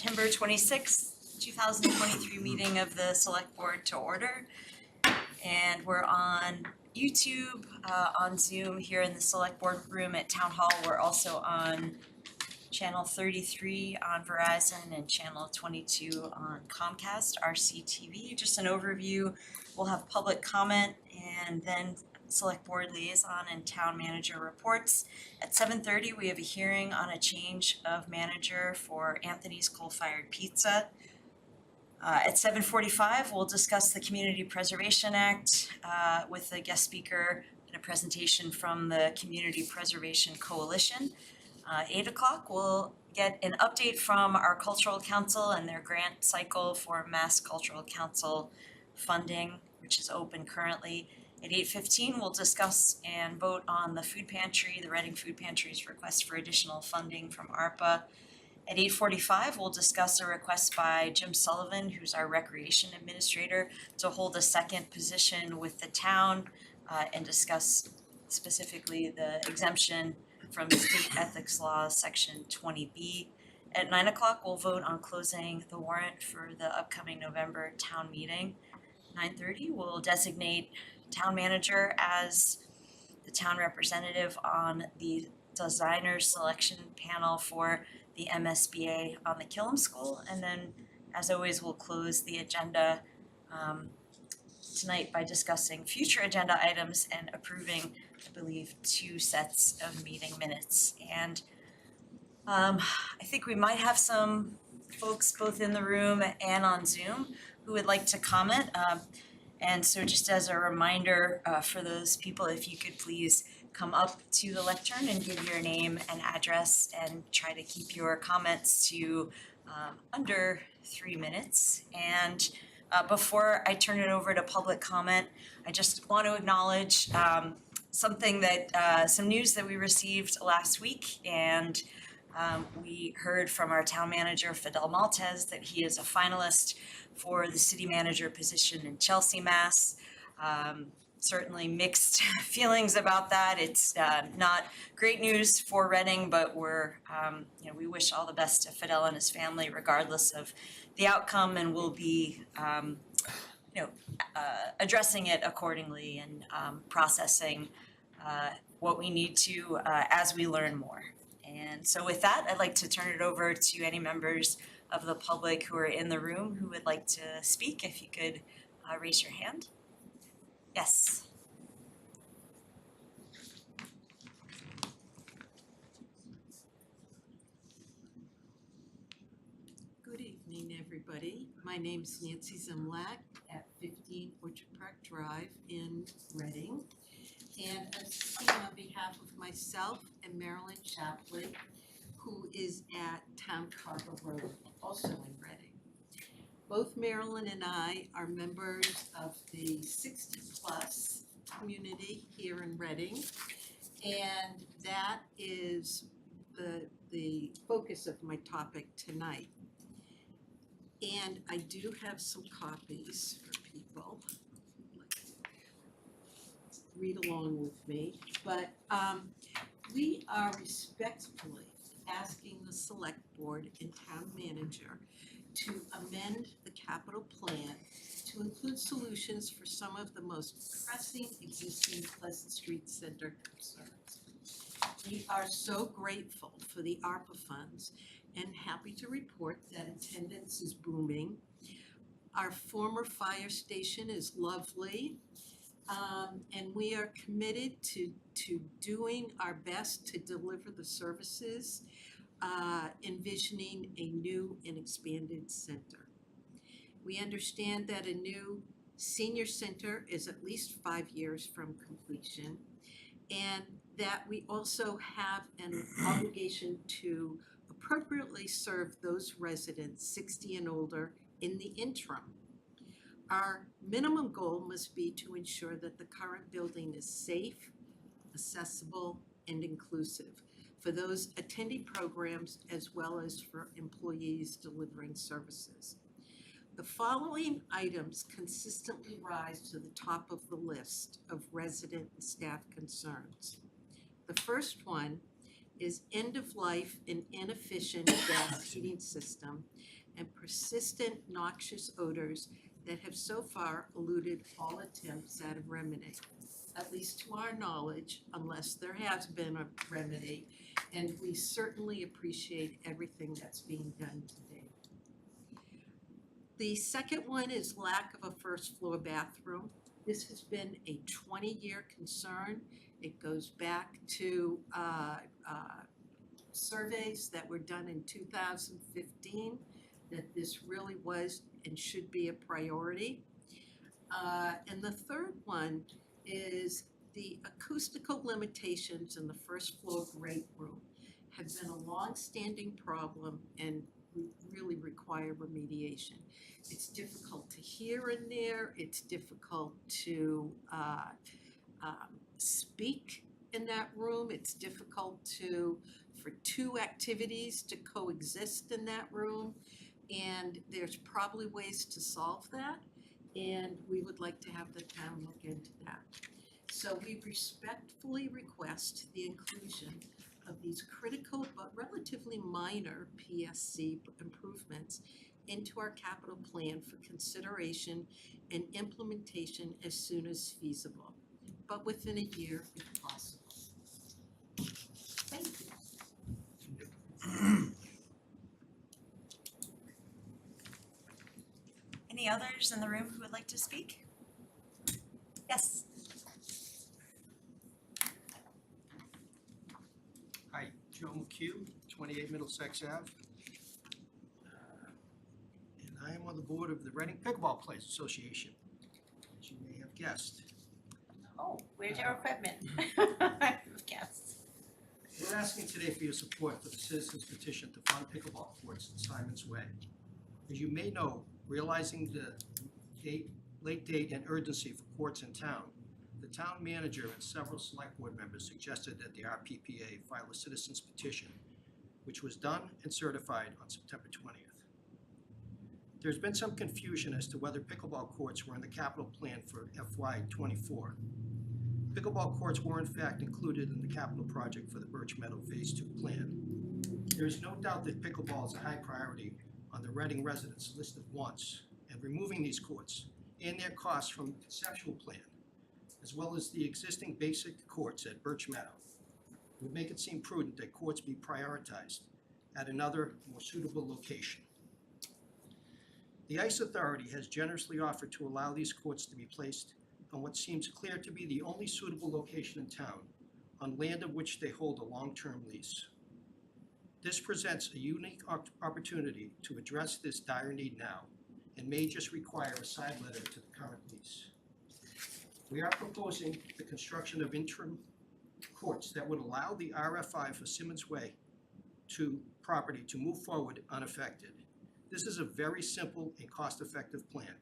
September 26th, 2023 meeting of the Select Board to order. And we're on YouTube, on Zoom here in the Select Board room at Town Hall. We're also on channel 33 on Verizon and channel 22 on Comcast, RCTV. Just an overview. We'll have public comment and then Select Board liaison and town manager reports. At 7:30, we have a hearing on a change of manager for Anthony's Coal Fired Pizza. At 7:45, we'll discuss the Community Preservation Act with a guest speaker and a presentation from the Community Preservation Coalition. 8 o'clock, we'll get an update from our Cultural Council and their grant cycle for Mass Cultural Council funding, which is open currently. At 8:15, we'll discuss and vote on the food pantry, the Reading Food Pantry's request for additional funding from ARPA. At 8:45, we'll discuss a request by Jim Sullivan, who's our Recreation Administrator, to hold a second position with the town and discuss specifically the exemption from state ethics law, section 20B. At 9 o'clock, we'll vote on closing the warrant for the upcoming November town meeting. 9:30, we'll designate town manager as the town representative on the designer selection panel for the MSBA on the Killam School. And then, as always, we'll close the agenda tonight by discussing future agenda items and approving, I believe, 2 sets of meeting minutes. And I think we might have some folks both in the room and on Zoom who would like to comment. And so just as a reminder for those people, if you could please come up to the lectern and give your name and address and try to keep your comments to under 3 minutes. And before I turn it over to public comment, I just want to acknowledge something that, some news that we received last week. And we heard from our town manager, Fidel Maltez, that he is a finalist for the city manager position in Chelsea, Mass. Certainly mixed feelings about that. It's not great news for Reading, but we wish all the best to Fidel and his family regardless of the outcome, and we'll be addressing it accordingly and processing what we need to as we learn more. And so with that, I'd like to turn it over to any members of the public who are in the room who would like to speak. If you could raise your hand. Yes. Good evening, everybody. My name's Nancy Zimlack at 15 Orchard Park Drive in Reading. And I'm speaking on behalf of myself and Marilyn Chaplin, who is at Town Harbor Road, also in Reading. Both Marilyn and I are members of the 60-plus community here in Reading, and that is the focus of my topic tonight. And I do have some copies for people. Read along with me, but we are respectfully asking the select board and town manager to amend the capital plan to include solutions for some of the most pressing existing Pleasant Street Center concerns. We are so grateful for the ARPA funds and happy to report that attendance is booming. Our former fire station is lovely, and we are committed to doing our best to deliver the services, envisioning a new and expanded center. We understand that a new senior center is at least 5 years from completion, and that we also have an obligation to appropriately serve those residents 60 and older in the interim. Our minimum goal must be to ensure that the current building is safe, accessible, and inclusive for those attending programs as well as for employees delivering services. The following items consistently rise to the top of the list of resident and staff concerns. The first one is end-of-life and inefficient gas heating system and persistent noxious odors that have so far eluded all attempts at a remedy, at least to our knowledge, unless there has been a remedy, and we certainly appreciate everything that's being done today. The second one is lack of a first floor bathroom. This has been a 20-year concern. It goes back to surveys that were done in 2015 that this really was and should be a priority. And the third one is the acoustical limitations in the first floor great room have been a long-standing problem and really require remediation. It's difficult to hear in there, it's difficult to speak in that room, it's difficult for two activities to coexist in that room, and there's probably ways to solve that, and we would like to have the town look into that. So we respectfully request the inclusion of these critical but relatively minor PSC improvements into our capital plan for consideration and implementation as soon as feasible, but within a year if possible. Thank you. Any others in the room who would like to speak? Yes. Hi, Joe McHugh, 28 Middlesex Ave. And I am on the board of the Reading Pickleball Players Association, as you may have guessed. Oh, where's your equipment? Guests. We're asking today for your support for the citizens petition to fund pickleball courts in Simon's Way. As you may know, realizing the late date and urgency for courts in town, the town manager and several select board members suggested that the RPPA file a citizens petition, which was done and certified on September 20th. There's been some confusion as to whether pickleball courts were in the capital plan for FY24. Pickleball courts were in fact included in the capital project for the Birch Meadow Phase 2 plan. There is no doubt that pickleball is a high priority on the Reading residents' list of wants, and removing these courts and their costs from the conceptual plan, as well as the existing basic courts at Birch Meadow, would make it seem prudent that courts be prioritized at another, more suitable location. The ICE Authority has generously offered to allow these courts to be placed on what seems clear to be the only suitable location in town, on land of which they hold a long-term lease. This presents a unique opportunity to address this dire need now, and may just require a side letter to the current lease. We are proposing the construction of interim courts that would allow the RFI for Simmons Way property to move forward unaffected. This is a very simple and cost-effective plan.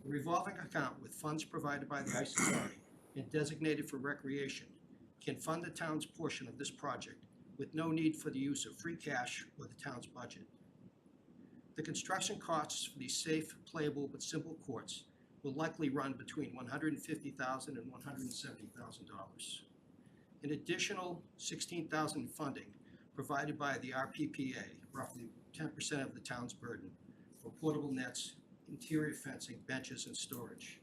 A revolving account with funds provided by the ICE Authority and designated for recreation can fund the town's portion of this project with no need for the use of free cash or the town's budget. The construction costs for these safe, playable, but simple courts will likely run between $150,000 and $170,000. An additional $16,000 in funding provided by the RPPA, roughly 10% of the town's burden, for portable nets, interior fencing, benches, and storage.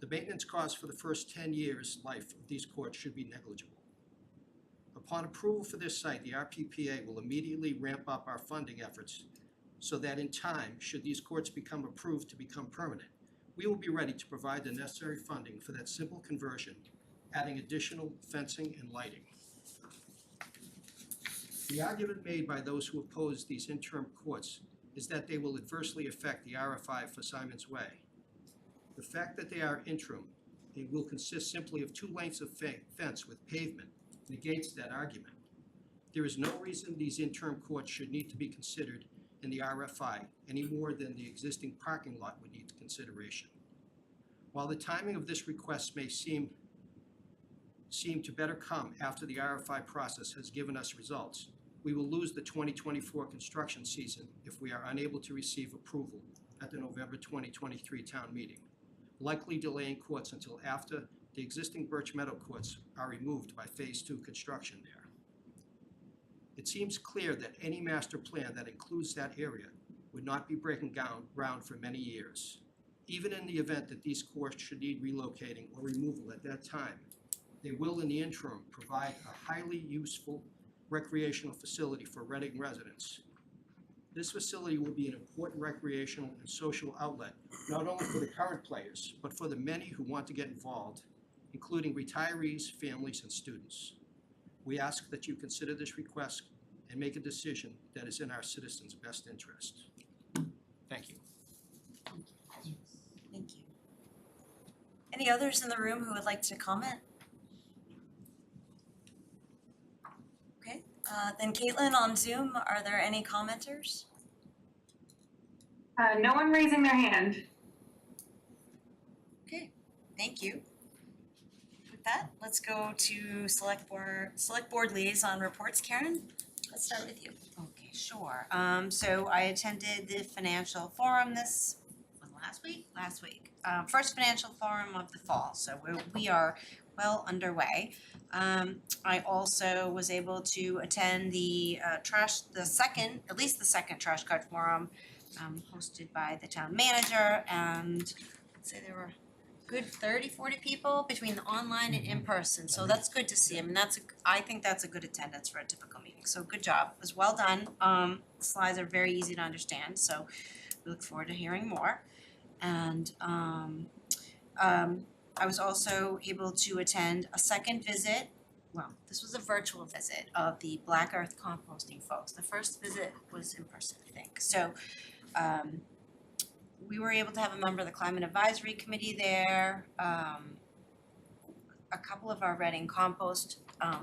The maintenance costs for the first 10 years' life of these courts should be negligible. Upon approval for this site, the RPPA will immediately ramp up our funding efforts so that in time, should these courts become approved to become permanent, we will be ready to provide the necessary funding for that simple conversion, adding additional fencing and lighting. The argument made by those who oppose these interim courts is that they will adversely affect the RFI for Simon's Way. The fact that they are interim and will consist simply of 2 lengths of fence with pavement negates that argument. There is no reason these interim courts should need to be considered in the RFI any more than the existing parking lot would need consideration. While the timing of this request may seem to better come after the RFI process has given us results, we will lose the 2024 construction season if we are unable to receive approval at the November 2023 town meeting, likely delaying courts until after the existing Birch Meadow courts are removed by Phase 2 construction there. It seems clear that any master plan that includes that area would not be breaking ground for many years. Even in the event that these courts should need relocating or removal at that time, they will in the interim provide a highly useful recreational facility for Reading residents. This facility will be an important recreational and social outlet, not only for the current players, but for the many who want to get involved, including retirees, families, and students. We ask that you consider this request and make a decision that is in our citizens' best interest. Thank you. Thank you. Any others in the room who would like to comment? Okay, then Caitlin on Zoom, are there any commenters? No one raising their hand. Okay, thank you. With that, let's go to select board liaison reports. Karen, let's start with you. Okay, sure. So I attended the financial forum last week. First financial forum of the fall, so we are well underway. I also was able to attend the second trash card forum, hosted by the town manager, and I'd say there were good 30-40 people between the online and in person, so that's good to see. I mean, I think that's a good attendance for a typical meeting, so good job, it was well done. Slides are very easy to understand, so we look forward to hearing more. And I was also able to attend a second visit, well, this was a virtual visit of the Black Earth composting folks. The first visit was in person, I think, so we were able to have a member of the Climate Advisory Committee there, a couple of our Reading compost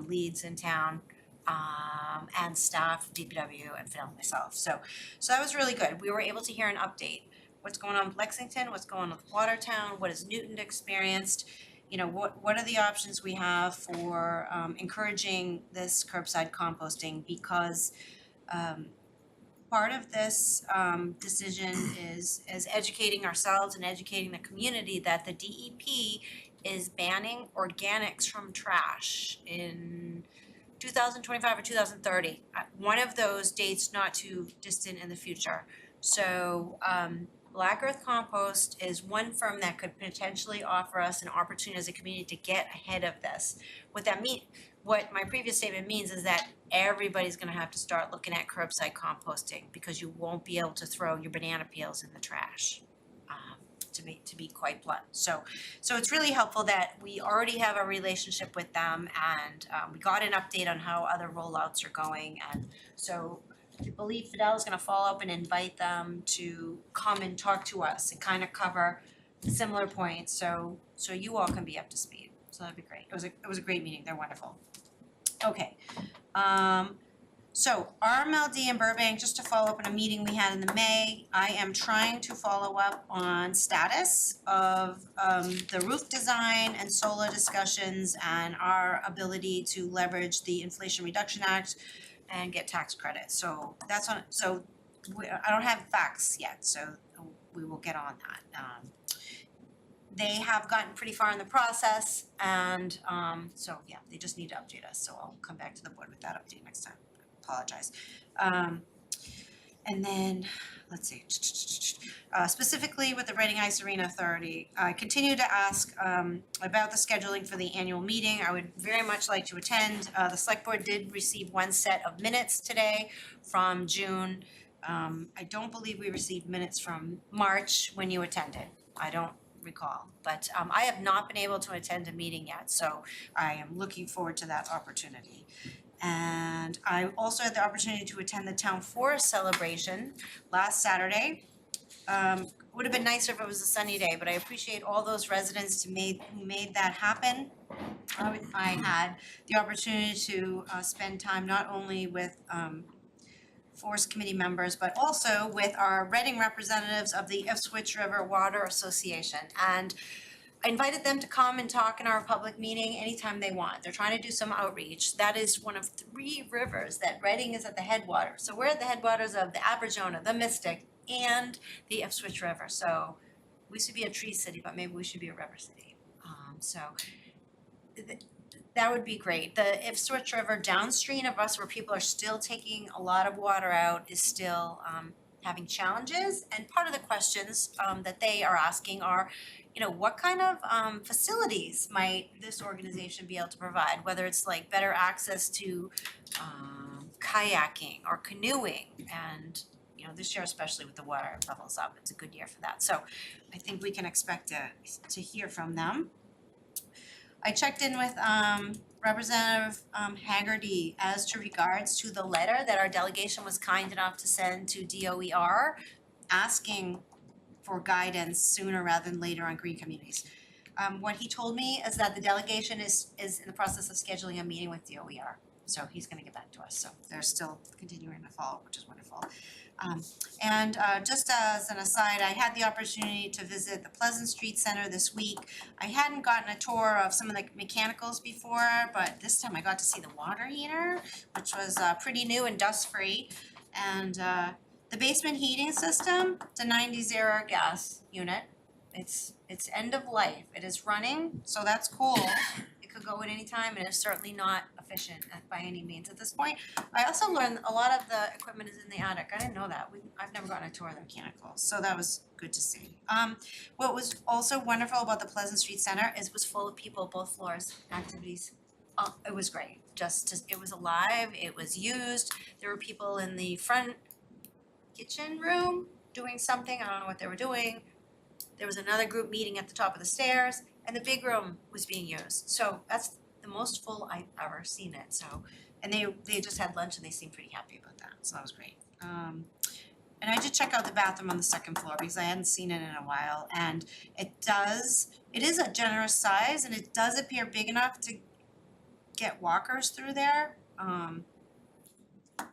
leads in town, and staff, DPW, and Phil and myself. So that was really good. We were able to hear an update. What's going on with Lexington, what's going on with Watertown, what has Newton experienced, you know, what are the options we have for encouraging this curbside composting, because part of this decision is educating ourselves and educating the community that the DEP is banning organics from trash in 2025 or 2030. One of those dates not too distant in the future. So Black Earth Compost is one firm that could potentially offer us an opportunity as a community to get ahead of this. What my previous statement means is that everybody's gonna have to start looking at curbside composting, because you won't be able to throw your banana peels in the trash, to be quite blunt. So it's really helpful that we already have a relationship with them, and we got an update on how other rollouts are going, and so I believe Fidel is gonna follow up and invite them to come and talk to us and kind of cover similar points, so you all can be up to speed. So that'd be great. It was a great meeting. They're wonderful. Okay. So RMLD in Burbank, just to follow up on a meeting we had in the May, I am trying to follow up on status of the roof design and solar discussions and our ability to leverage the Inflation Reduction Act and get tax credit. So that's on, I don't have facts yet, so we will get on that. They have gotten pretty far in the process, and so yeah, they just need to update us, so I'll come back to the board with that update next time. Apologize. And then, let's see, specifically with the Reading Ice Arena Authority, I continue to ask about the scheduling for the annual meeting. I would very much like to attend. The select board did receive one set of minutes today from June. I don't believe we received minutes from March when you attended. I don't recall, but I have not been able to attend a meeting yet, so I am looking forward to that opportunity. And I also had the opportunity to attend the Town Forest celebration last Saturday. Would have been nicer if it was a sunny day, but I appreciate all those residents who made that happen. I had the opportunity to spend time not only with Forest Committee members, but also with our Reading representatives of the Ipswich River Water Association. And I invited them to come and talk in our public meeting anytime they want. They're trying to do some outreach. That is one of 3 rivers that Reading is at the headwaters. So we're at the headwaters of the Aberjona, the Mystic, and the Ipswich River. So we should be a tree city, but maybe we should be a river city. that would be great. The Ipswich River downstream of us, where people are still taking a lot of water out, is still having challenges. And part of the questions that they are asking are, you know, what kind of facilities might this organization be able to provide? Whether it's like better access to kayaking or canoeing, and you know, this year especially with the water levels up, it's a good year for that. So I think we can expect to hear from them. I checked in with Representative Haggerty as to regards to the letter that our delegation was kind enough to send to DOER asking for guidance sooner rather than later on green communities. What he told me is that the delegation is in the process of scheduling a meeting with DOER. So he's gonna get back to us, so they're still continuing to follow, which is wonderful. Just as an aside, I had the opportunity to visit the Pleasant Street Center this week. I hadn't gotten a tour of some of the mechanicals before, but this time I got to see the water heater, which was pretty new and dust-free. And the basement heating system, it's a 90 gas unit. It's end of life. It is running, so that's cool. It could go at any time, and it's certainly not efficient by any means at this point. I also learned a lot of the equipment is in the attic. I didn't know that. I've never gotten a tour of the mechanicals, so that was good to see. What was also wonderful about the Pleasant Street Center is it was full of people, both floors, activities. It was great. It was alive. It was used. There were people in the front kitchen room doing something. I don't know what they were doing. There was another group meeting at the top of the stairs, and the big room was being used. So that's the most full I've ever seen it. So, and they just had lunch and they seemed pretty happy about that. So that was great. And I did check out the bathroom on the second floor because I hadn't seen it in a while. And it is a generous size, and it does appear big enough to get walkers through there.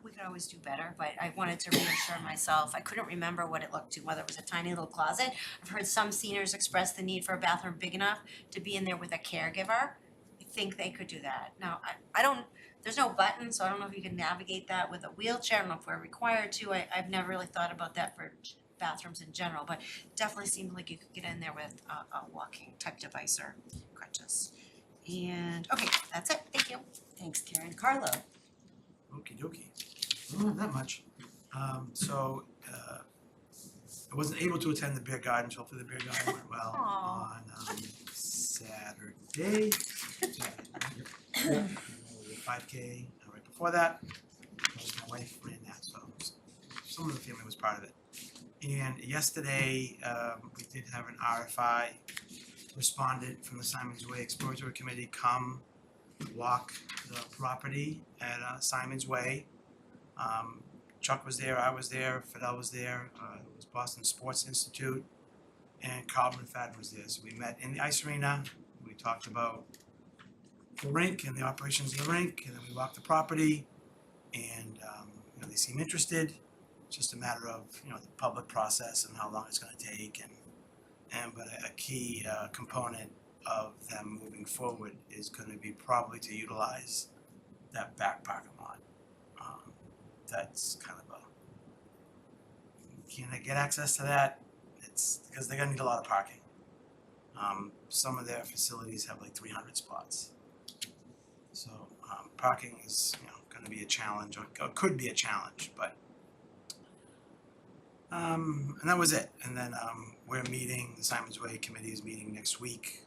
We could always do better, but I wanted to reassure myself. I couldn't remember what it looked to, whether it was a tiny little closet. I've heard some seniors express the need for a bathroom big enough to be in there with a caregiver. I think they could do that. Now, I don't, there's no button, so I don't know if you can navigate that with a wheelchair. I don't know if we're required to. I've never really thought about that for bathrooms in general, but definitely seemed like you could get in there with a walking type device or crutches. And, okay, that's it. Thank you. Thanks, Karen. Carlo? Okie dokie. Not that much. I wasn't able to attend the beer garden, so hopefully the beer garden went well Aw. on Saturday. Yeah. 5K right before that. My wife ran that, so some of the family was part of it. And yesterday, we did have an RFI respondent from the Simon's Way Exploratory Committee come walk the property at Simon's Way. Chuck was there, I was there, Fidel was there, it was Boston Sports Institute, and Carl McFadden was there. So we met in the ice arena, we talked about the rink and the operations of the rink, and then we walked the property, and you know, they seem interested. It's just a matter of, you know, the public process and how long it's gonna take, but a key component of them moving forward is gonna be probably to utilize that back parking lot. That's kind of can they get access to that? It's because they're gonna need a lot of parking. Some of their facilities have like 300 spots. So parking is, you know, gonna be a challenge, or could be a challenge, but and that was it. And then we're meeting, the Simon's Way Committee is meeting next week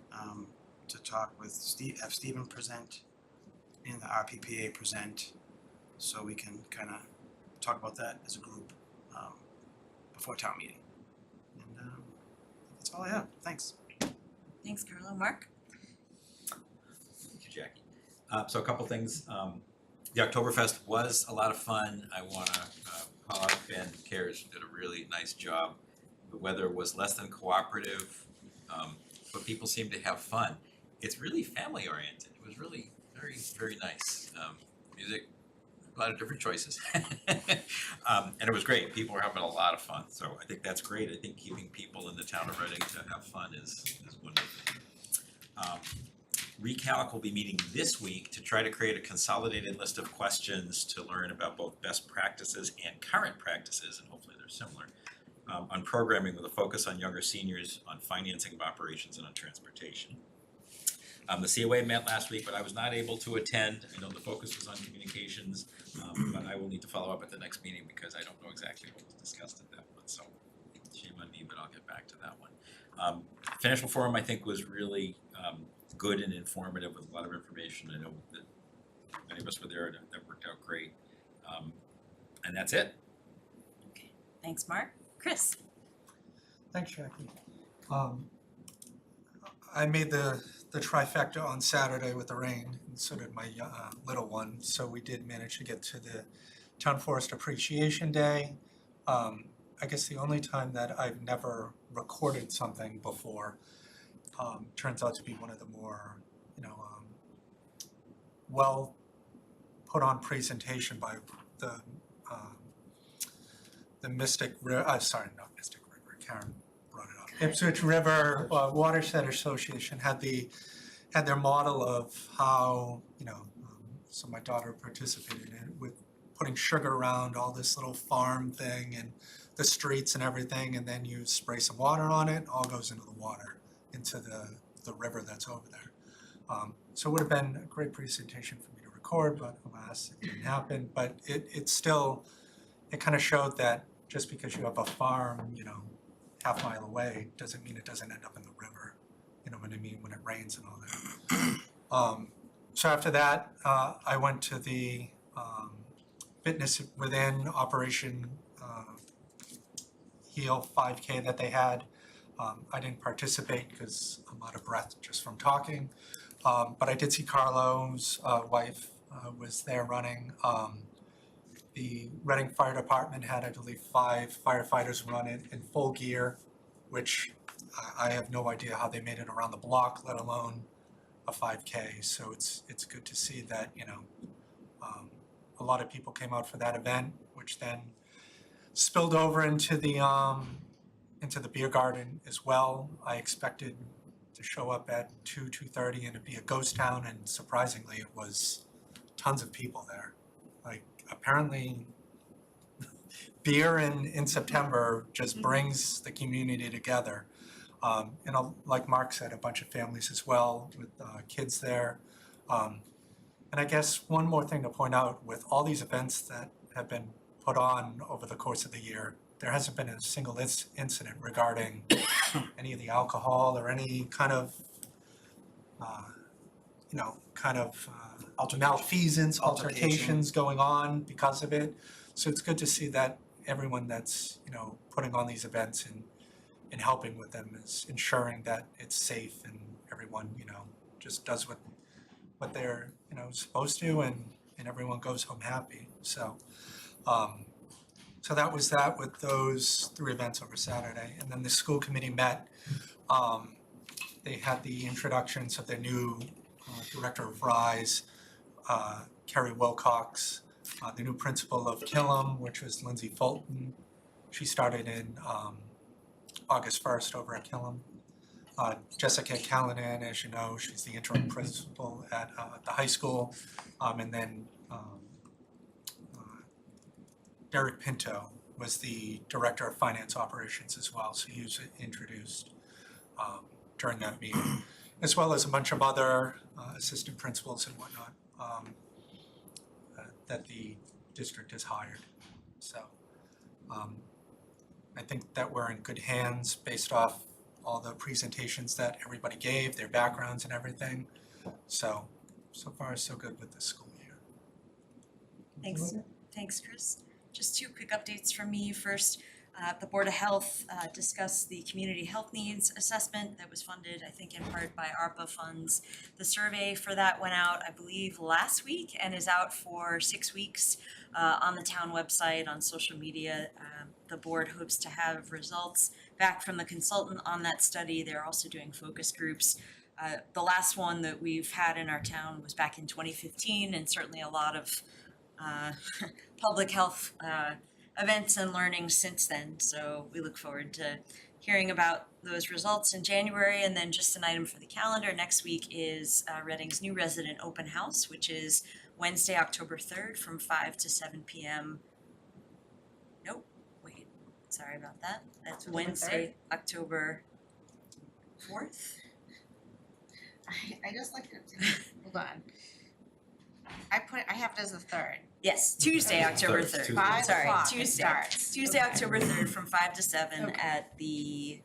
to talk with have Stephen present and the RPPA present, so we can kind of talk about that as a group before town meeting. And that's all I have. Thanks. Thanks, Carlo. Mark? Thank you, Jackie. So a couple things. The Oktoberfest was a lot of fun. I want to call out Ben Cares, who did a really nice job. The weather was less than cooperative, but people seemed to have fun. It's really family oriented. It was really very, very nice. Music, a lot of different choices. And it was great. People were having a lot of fun. So I think that's great. I think keeping people in the town of Reading to have fun is wonderful. Recalc will be meeting this week to try to create a consolidated list of questions to learn about both best practices and current practices, and hopefully they're similar, on programming with a focus on younger seniors, on financing of operations, and on transportation. The COA met last week, but I was not able to attend. I know the focus was on communications, but I will need to follow up at the next meeting because I don't know exactly what was discussed at that one, so shame on me, but I'll get back to that one. Financial Forum, I think, was really good and informative with a lot of information. I know that many of us were there and that worked out great. And that's it. Thanks, Mark. Chris? Thanks, Jackie. I made the trifecta on Saturday with the rain, and so did my little one. So we did manage to get to the Town Forest Appreciation Day. I guess the only time that I've never recorded something before turns out to be one of the more, well put on presentation by the Mystic River, sorry, not Mystic River, Karen brought it up. Ipswich River Watershed Association had their model of how, so my daughter participated in it with putting sugar around all this little farm thing and the streets and everything, and then you spray some water on it, all goes into the water, into the river that's over there. So it would have been a great presentation for me to record, but alas, it didn't happen. But it still, it kind of showed that just because you have a farm, half mile away, doesn't mean it doesn't end up in the river, you know what I mean, when it rains and all that. So after that, I went to the Fitness Within Operation Heal 5K that they had. I didn't participate because I'm out of breath just from talking. But I did see Carlo's wife was there running. The Reading Fire Department had, I believe, 5 firefighters run it in full gear, which I have no idea how they made it around the block, let alone a 5K. So it's good to see that, a lot of people came out for that event, which then spilled over into the beer garden as well. I expected to show up at 2:30 and it'd be a ghost town, and surprisingly it was tons of people there. Like, apparently beer in September just brings the community together. Like Mark said, a bunch of families as well with kids there. And I guess one more thing to point out, with all these events that have been put on over the course of the year, there hasn't been a single incident regarding any of the alcohol or any kind of, malfeasance, altercations going on because of it. So it's good to see that everyone that's, putting on these events and helping with them is ensuring that it's safe and everyone, just does what they're, supposed to, and everyone goes home happy. So that was that with those 3 events over Saturday. And then the school committee met. They had the introductions of their new director of RISE, Kerry Wilcox, the new principal of Killam, which was Lindsay Fulton. She started in August 1st over at Killam. Jessica Callanan, as you know, she's the interim principal at the high school. And then Derek Pinto was the director of finance operations as well, so he was introduced during that meeting, as well as a bunch of other assistant principals and whatnot that the district has hired. So I think that we're in good hands based off all the presentations that everybody gave, their backgrounds and everything. So far so good with this school year. Thanks, Chris. Just 2 quick updates from me. First, the Board of Health discussed the community health needs assessment that was funded, I think, in part by ARPA funds. The survey for that went out, I believe, last week and is out for 6 weeks on the town website, on social media. The board hopes to have results back from the consultant on that study. They're also doing focus groups. The last one that we've had in our town was back in 2015, and certainly a lot of public health events and learning since then. So we look forward to hearing about those results in January. And then just an item for the calendar, next week is Reading's new resident open house, which is Wednesday, October 3rd from 5 to 7 p.m. Nope, wait, sorry about that. That's October Wednesday, October 4th. I just looked at it, hold on. I have it as the third. Yes, Tuesday, October Third, third. Tuesday. 5 Sorry, o'clock it Tuesday. starts. Tuesday, Okay. October third, from 5 to 7 Okay. at the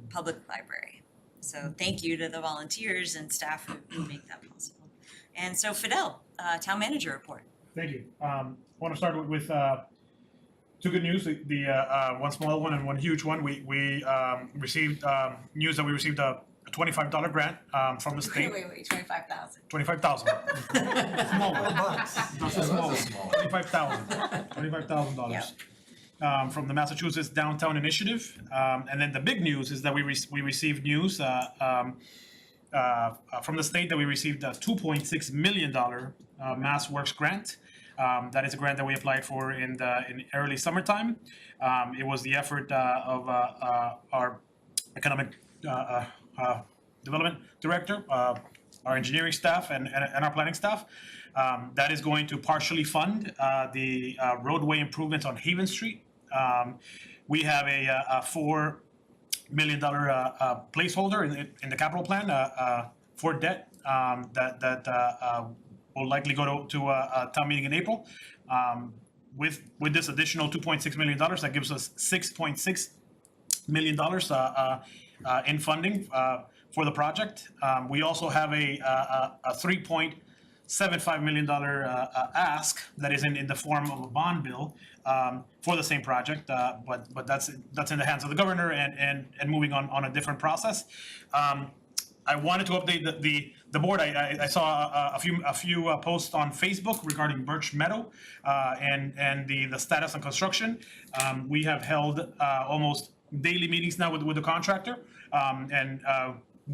public library. So thank you to the volunteers and staff who make that possible. And so Fidel, town manager report. Thank you. I want to start with two good news. The one small one and one huge one. We received news that we received a $25 grant from the state. Wait, 25,000. 25,000. Small one. Bucks. That's a small one. $25,000. From the Massachusetts Downtown Initiative. And then the big news is that we received news from the state that we received a $2.6 million Mass Works grant. That is a grant that we applied for in early summertime. It was the effort of our economic development director, our engineering staff, and our planning staff. That is going to partially fund the roadway improvements on Haven Street. We have a $4 million placeholder in the capital plan for debt that will likely go to a town meeting in April. With this additional $2.6 million, that gives us $6.6 million in funding for the project. We also have a $3.75 million ask that is in the form of a bond bill for the same project, but that's in the hands of the governor and moving on a different process. I wanted to update the board. I saw a few posts on Facebook regarding Birch Meadow and the status of construction. We have held almost daily meetings now with the contractor, and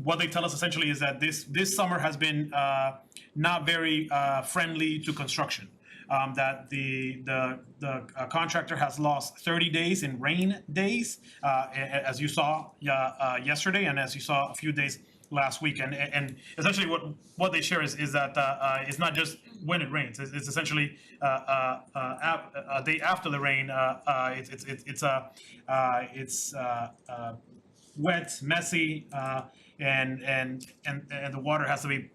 what they tell us essentially is that this summer has been not very friendly to construction. That the contractor has lost 30 days in rain days, as you saw yesterday, and as you saw a few days last week. And essentially what they share is that it's not just when it rains. It's essentially a day after the rain. It's wet, messy, and the water has to be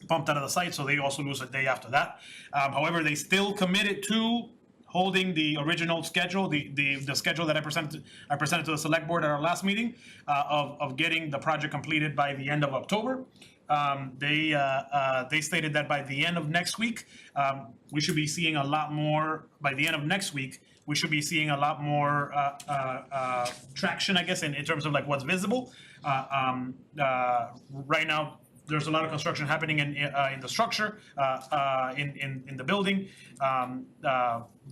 pumped out of the site, so they also lose a day after that. However, they still committed to holding the original schedule, the schedule that I presented to the select board at our last meeting, of getting the project completed by the end of October. They stated that by the end of next week, we should be seeing a lot more. By the end of next week, we should be seeing a lot more traction, I guess, in terms of like what's visible. Right now, there's a lot of construction happening in the structure, in the building.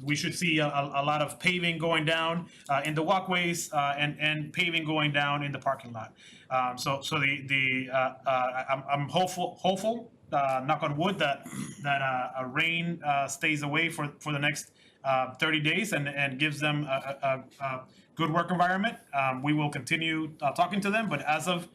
We should see a lot of paving going down in the walkways, and paving going down in the parking lot. So I'm hopeful, knock on wood, that a rain stays away for the next 30 days and gives them a good work environment. We will continue talking to them, but as of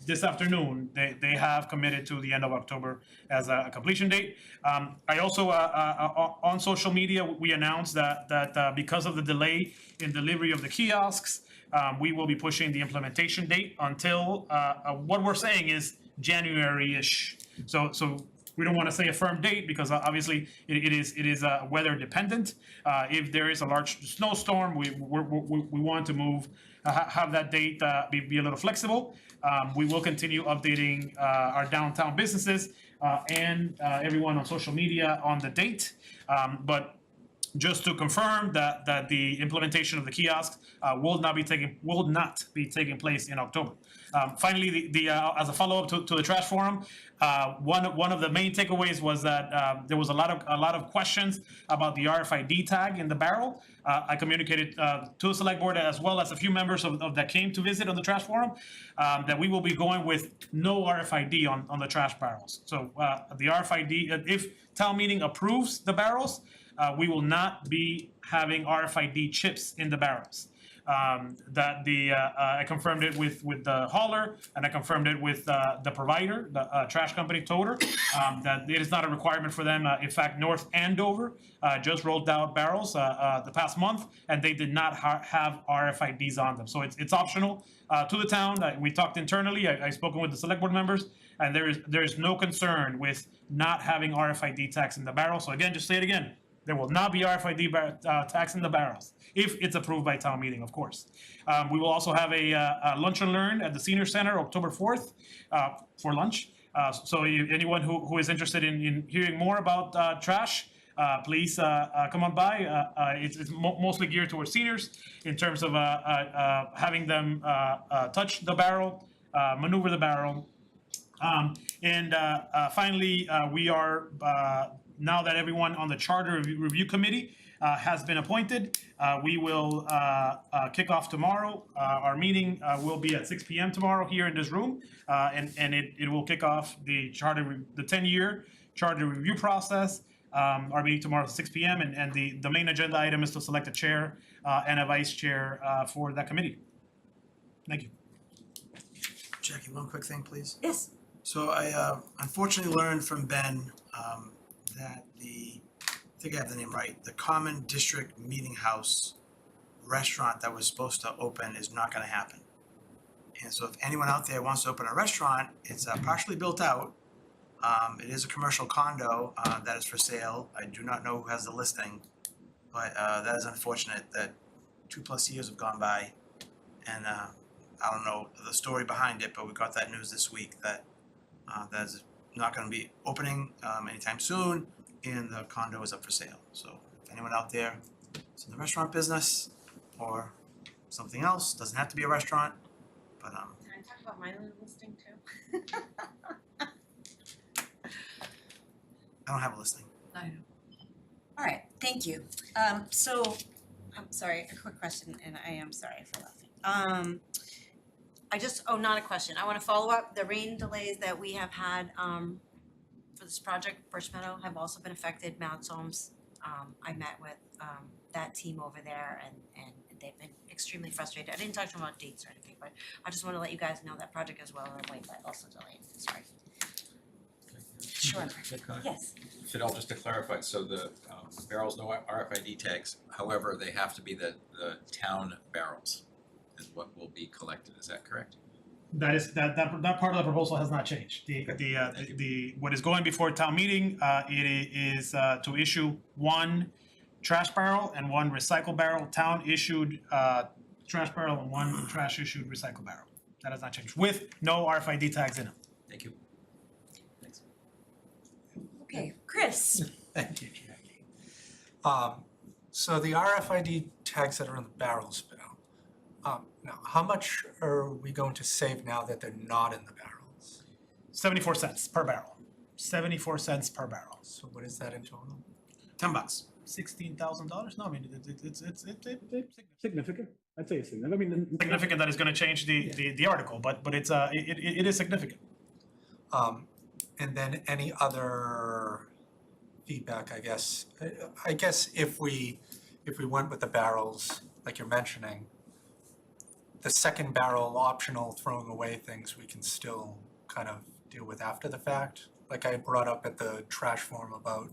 this afternoon, they have committed to the end of October as a completion date. I also, on social media, we announced that because of the delay in delivery of the kiosks, we will be pushing the implementation date until, what we're saying is January-ish. So we don't want to say a firm date because obviously it is weather dependent. If there is a large snowstorm, we want to have that date be a little flexible. We will continue updating our downtown businesses and everyone on social media on the date. But just to confirm that the implementation of the kiosks will not be taking place in October. Finally, as a follow-up to the trash forum, one of the main takeaways was that there was a lot of questions about the RFID tag in the barrel. I communicated to the select board as well as a few members of that came to visit on the trash forum that we will be going with no RFID on the trash barrels. So the RFID, if town meeting approves the barrels, we will not be having RFID chips in the barrels. that I confirmed it with the hauler, and I confirmed it with the provider, the trash company Toter, that it is not a requirement for them. In fact, North Andover just rolled out barrels the past month, and they did not have RFIDs on them. So it's optional to the town. We talked internally. I spoken with the select board members, and there is no concern with not having RFID tags in the barrel. So again, just say it again. There will not be RFID tags in the barrels, if it's approved by town meeting, of course. We will also have a lunch and learn at the senior center, October 4th, for lunch. So anyone who is interested in hearing more about trash, please come on by. It's mostly geared towards seniors in terms of having them touch the barrel, maneuver the barrel. And finally, we are, now that everyone on the Charter Review Committee has been appointed, we will kick off tomorrow. Our meeting will be at 6 p.m. tomorrow here in this room, and it will kick off the 10-year Charter Review process. Our meeting tomorrow at 6 p.m. and the main agenda item is to select a chair and a vice chair for that committee. Thank you. Jackie, one quick thing, please. Yes. So I unfortunately learned from Ben that I think I have the name right, the Common District Meeting House restaurant that was supposed to open is not gonna happen. And so if anyone out there wants to open a restaurant, it's partially built out. It is a commercial condo that is for sale. I do not know who has the listing, but that is unfortunate that 2+ years have gone by. And I don't know the story behind it, but we got that news this week that that's not gonna be opening anytime soon, and the condo is up for sale. So if anyone out there is in the restaurant business or something else, doesn't have to be a restaurant, but Can I talk about my listing too? I don't have a listing. I know. All right, thank you. So, I'm sorry, a quick question, and I am sorry for laughing. Not a question, I wanna follow up, the rain delays that we have had, for this project, Birch Meadow, have also been affected, Mount Soames. I met with, that team over there and they've been extremely frustrated. I didn't talk to them about dates or anything, but I just wanna let you guys know that project as well, and wait, but also delayed, sorry. sure, yes. Fidel, just to clarify, so the barrels, no RFID tags, however, they have to be the town barrels is what will be collected, is that correct? That is, that part of the proposal has not changed. The what is going before town meeting, it is to issue one trash barrel and one recycle barrel, town issued trash barrel and one trash issued recycle barrel. That has not changed, with no RFID tags in them. Thank you. Okay, Chris. Thank you, Jackie. So the RFID tags that are in the barrels, Bill, now how much are we going to save now that they're not in the barrels? 74 cents per barrel. 74 cents per barrel. So what is that in total? $10. $16,000? No, I mean, it's Significant, I'd say it's significant, I mean, significant that is gonna change the article, but it's it is significant. And then any other feedback, I guess. I guess if we went with the barrels, like you're mentioning, the second barrel optional throwing away things we can still kind of deal with after the fact. Like I brought up at the trash forum about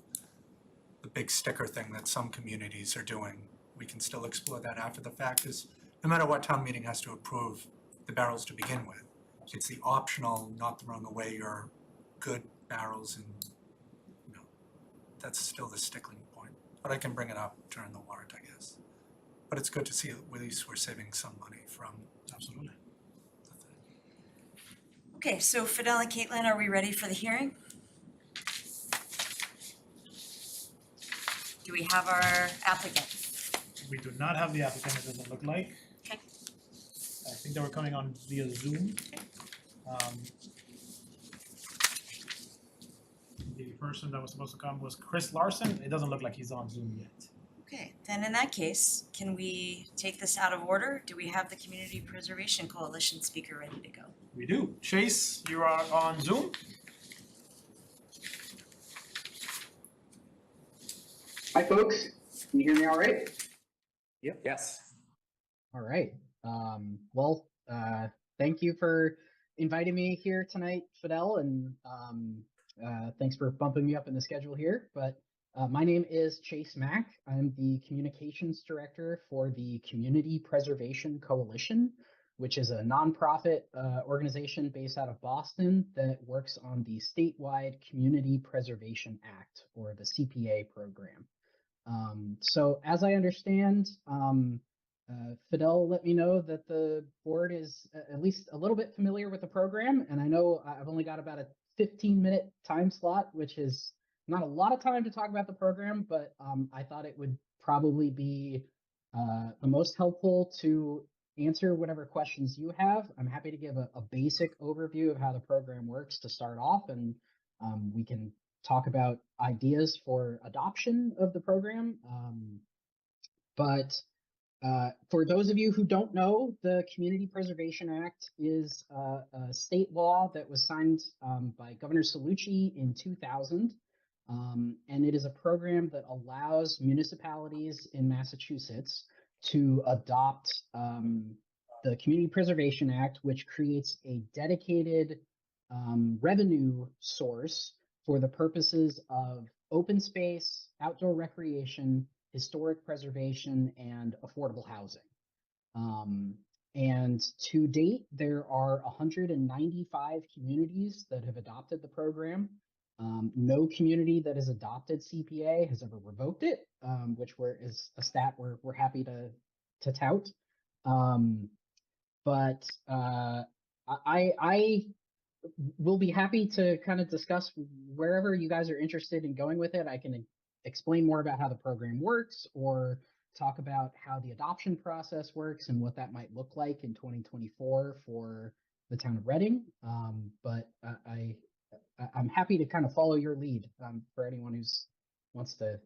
the big sticker thing that some communities are doing. We can still explore that after the fact, because no matter what town meeting has to approve the barrels to begin with, it's the optional not throwing away your good barrels, and that's still the stickling point. But I can bring it up during the warrant, I guess. But it's good to see at least we're saving some money from Absolutely. the thing. Okay, so Fidel and Caitlin, are we ready for the hearing? Do we have our applicant? We do not have the applicant, it doesn't look like. Okay. I think they were coming on via Zoom. The person that was supposed to come was Chris Larson. It doesn't look like he's on Zoom yet. Okay, then in that case, can we take this out of order? Do we have the Community Preservation Coalition speaker ready to go? We do. Chase, you are on Zoom? Hi, folks. Can you hear me all right? yep, yes. All right. Well, thank you for inviting me here tonight, Fidel, and thanks for bumping me up in the schedule here. But my name is Chase Mack. I'm the communications director for the Community Preservation Coalition, which is a nonprofit organization based out of Boston that works on the statewide Community Preservation Act, or the CPA program. So as I understand, Fidel let me know that the board is at least a little bit familiar with the program, and I know I've only got about a 15-minute time slot, which is not a lot of time to talk about the program, but I thought it would probably be the most helpful to answer whatever questions you have. I'm happy to give a basic overview of how the program works to start off, and we can talk about ideas for adoption of the program. But for those of you who don't know, the Community Preservation Act is a state law that was signed by Governor Cellucci in 2000. And it is a program that allows municipalities in Massachusetts to adopt the Community Preservation Act, which creates a dedicated revenue source for the purposes of open space, outdoor recreation, historic preservation, and affordable housing. And to date, there are 195 communities that have adopted the program. No community that has adopted CPA has ever revoked it, which is a stat we're happy to tout. But I will be happy to kind of discuss wherever you guys are interested in going with it. I can explain more about how the program works, or talk about how the adoption process works and what that might look like in 2024 for the town of Reading. But I'm happy to kind of follow your lead for anyone who wants to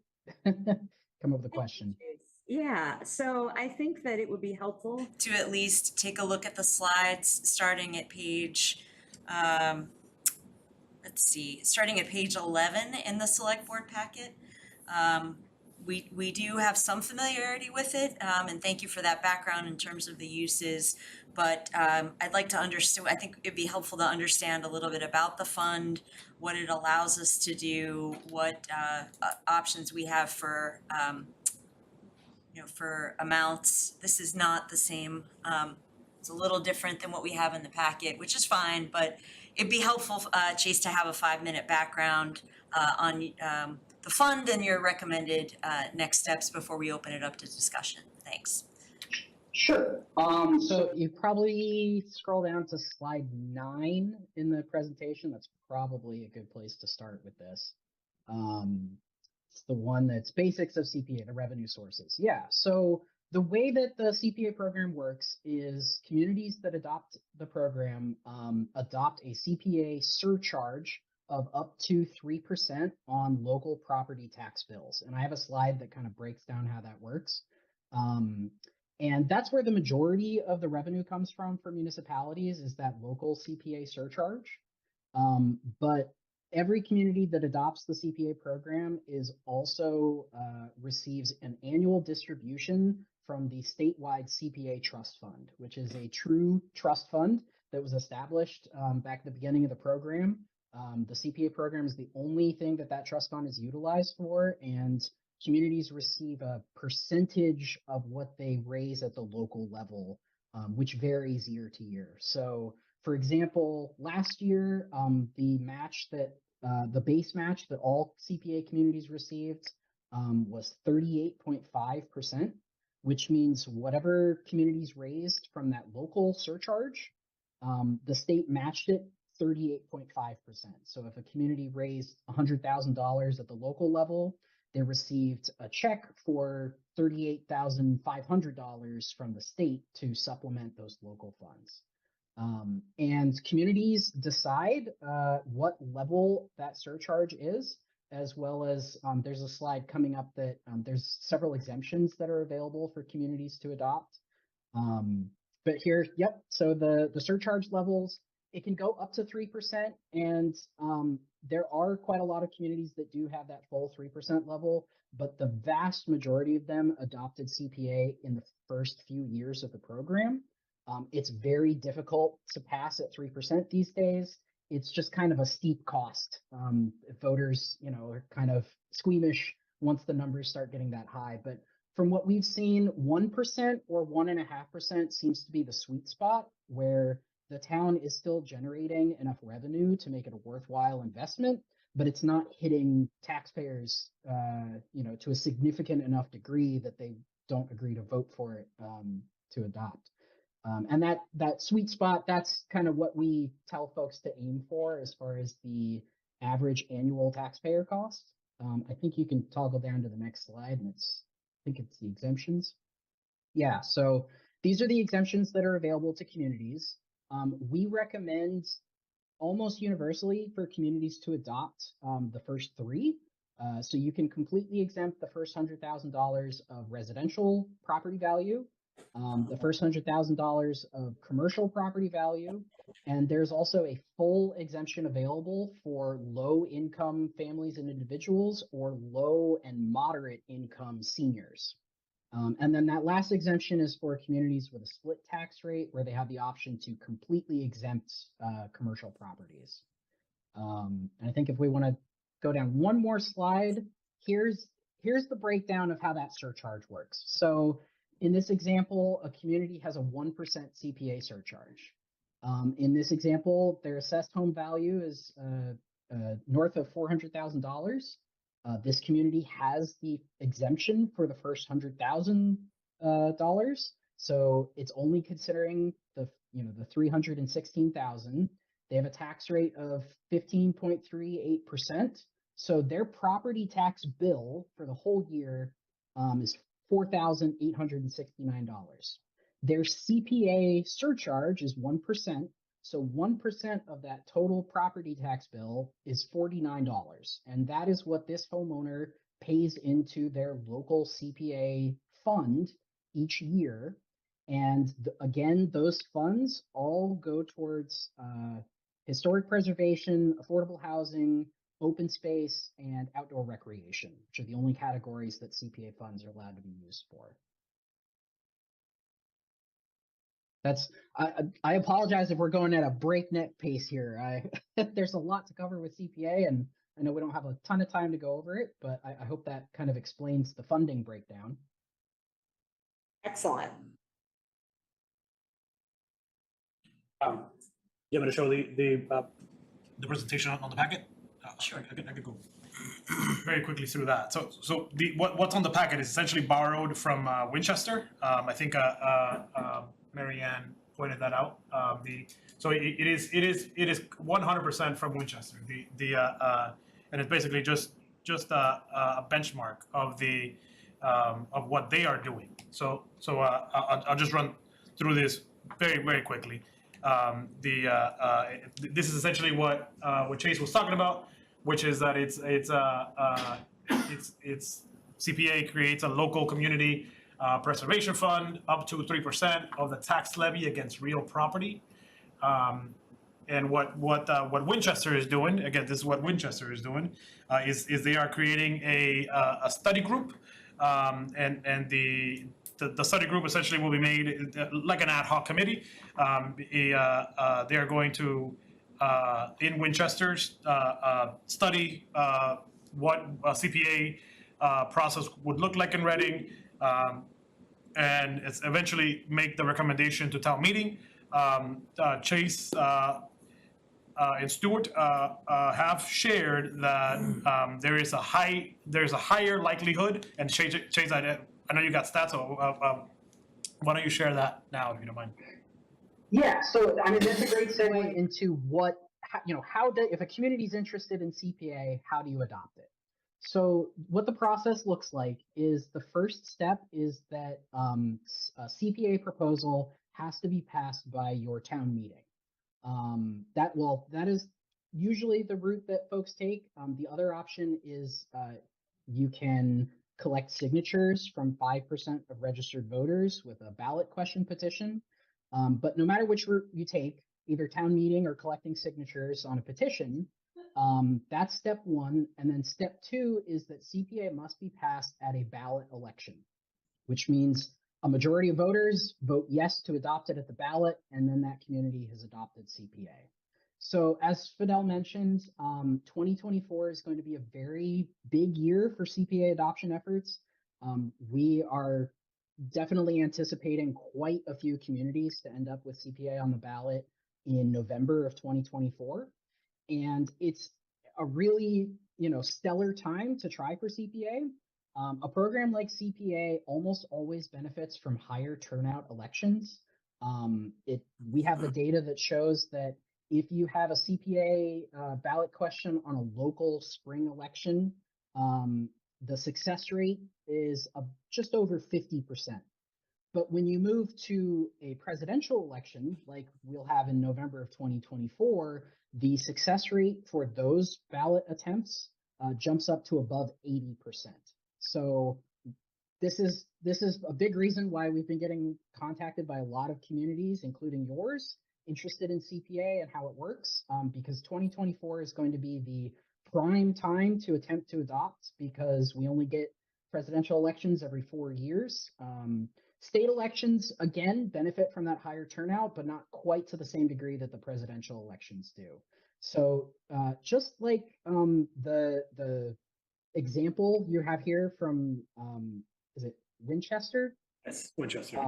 come up with a question. Yeah, so I think that it would be helpful. To at least take a look at the slides, starting at page, starting at page 11 in the select board packet. We do have some familiarity with it, and thank you for that background in terms of the uses. But I'd like to understand, I think it'd be helpful to understand a little bit about the fund, what it allows us to do, what options we have for, for amounts. This is not the same, it's a little different than what we have in the packet, which is fine, but it'd be helpful, Chase, to have a 5-minute background on the fund and your recommended next steps before we open it up to discussion. Thanks. Sure. So you probably scroll down to slide 9 in the presentation. That's probably a good place to start with this. It's the one that's basics of CPA, the revenue sources. Yeah, so the way that the CPA program works is communities that adopt the program adopt a CPA surcharge of up to 3% on local property tax bills. And I have a slide that kind of breaks down how that works. And that's where the majority of the revenue comes from for municipalities, is that local CPA surcharge. But every community that adopts the CPA program is also receives an annual distribution from the statewide CPA Trust Fund, which is a true trust fund that was established back at the beginning of the program. The CPA program is the only thing that trust fund is utilized for, and communities receive a percentage of what they raise at the local level, which varies year to year. So, for example, last year, the base match that all CPA communities received was 38.5%, which means whatever communities raised from that local surcharge, the state matched it 38.5%. So if a community raised $100,000 at the local level, they received a check for $38,500 from the state to supplement those local funds. And communities decide what level that surcharge is, as well as there's a slide coming up that there's several exemptions that are available for communities to adopt. But here, yep, so the surcharge levels, it can go up to 3%, and there are quite a lot of communities that do have that full 3% level, but the vast majority of them adopted CPA in the first few years of the program. It's very difficult to pass at 3% these days. It's just kind of a steep cost. Voters, are kind of squeamish once the numbers start getting that high. But from what we've seen, 1% or 1.5% seems to be the sweet spot where the town is still generating enough revenue to make it a worthwhile investment, but it's not hitting taxpayers, to a significant enough degree that they don't agree to vote for it to adopt. And that sweet spot, that's kind of what we tell folks to aim for as far as the average annual taxpayer cost. I think you can toggle down to the next slide, and I think it's the exemptions. Yeah, so these are the exemptions that are available to communities. We recommend almost universally for communities to adopt the first three. So you can completely exempt the first $100,000 of residential property value, the first $100,000 of commercial property value, and there's also a full exemption available for low income families and individuals or low and moderate income seniors. And then that last exemption is for communities with a split tax rate where they have the option to completely exempt commercial properties. And I think if we want to go down one more slide, here's the breakdown of how that surcharge works. So in this example, a community has a 1% CPA surcharge. In this example, their assessed home value is north of $400,000. This community has the exemption for the first $100,000, so it's only considering the $316,000. They have a tax rate of 15.38%. So their property tax bill for the whole year is $4,869. Their CPA surcharge is 1%. So 1% of that total property tax bill is $49. And that is what this homeowner pays into their local CPA fund each year. And again, those funds all go towards historic preservation, affordable housing, open space, and outdoor recreation, which are the only categories that CPA funds are allowed to be used for. I apologize if we're going at a breakneck pace here. There's a lot to cover with CPA, and I know we don't have a ton of time to go over it, but I hope that kind of explains the funding breakdown. Excellent. You want me to show the presentation on the packet? Sure. I could go very quickly through that. So what's on the packet is essentially borrowed from Winchester. I think Mary Ann pointed that out. So it is 100% from Winchester. And it's basically just a benchmark of what they are doing. So I'll just run through this very, very quickly. This is essentially what Chase was talking about, which is that it's CPA creates a local community preservation fund up to 3% of the tax levy against real property. And what Winchester is doing, again, this is what Winchester is doing, is they are creating a study group, and the study group essentially will be made like an ad hoc committee. They are going to, in Winchester, study what a CPA process would look like in Reading, and it's eventually make the recommendation to town meeting. Chase and Stuart have shared that there's a higher likelihood, and Chase, I know you got stats, so why don't you share that now, if you don't mind? Yeah, so I mean that's a great segue into if a community is interested in CPA, how do you adopt it? So what the process looks like is the first step is that a CPA proposal has to be passed by your town meeting. That is usually the route that folks take. The other option is you can collect signatures from 5% of registered voters with a ballot question petition. But no matter which route you take, either town meeting or collecting signatures on a petition, That's step one. And then step two is that CPA must be passed at a ballot election, which means a majority of voters vote yes to adopt it at the ballot, and then that community has adopted CPA. So as Fidel mentioned, 2024 is going to be a very big year for CPA adoption efforts. We are definitely anticipating quite a few communities to end up with CPA on the ballot in November of 2024. And it's a really, stellar time to try for CPA. A program like CPA almost always benefits from higher turnout elections. We have the data that shows that if you have a CPA ballot question on a local spring election, the success rate is just over 50%. But when you move to a presidential election, like we'll have in November of 2024, the success rate for those ballot attempts jumps up to above 80%. So this is a big reason why we've been getting contacted by a lot of communities, including yours, interested in CPA and how it works, because 2024 is going to be the prime time to attempt to adopt, because we only get presidential elections every 4 years. State elections, again, benefit from that higher turnout, but not quite to the same degree that the presidential elections do. So just like the example you have here from, is it Winchester? Yes, Winchester.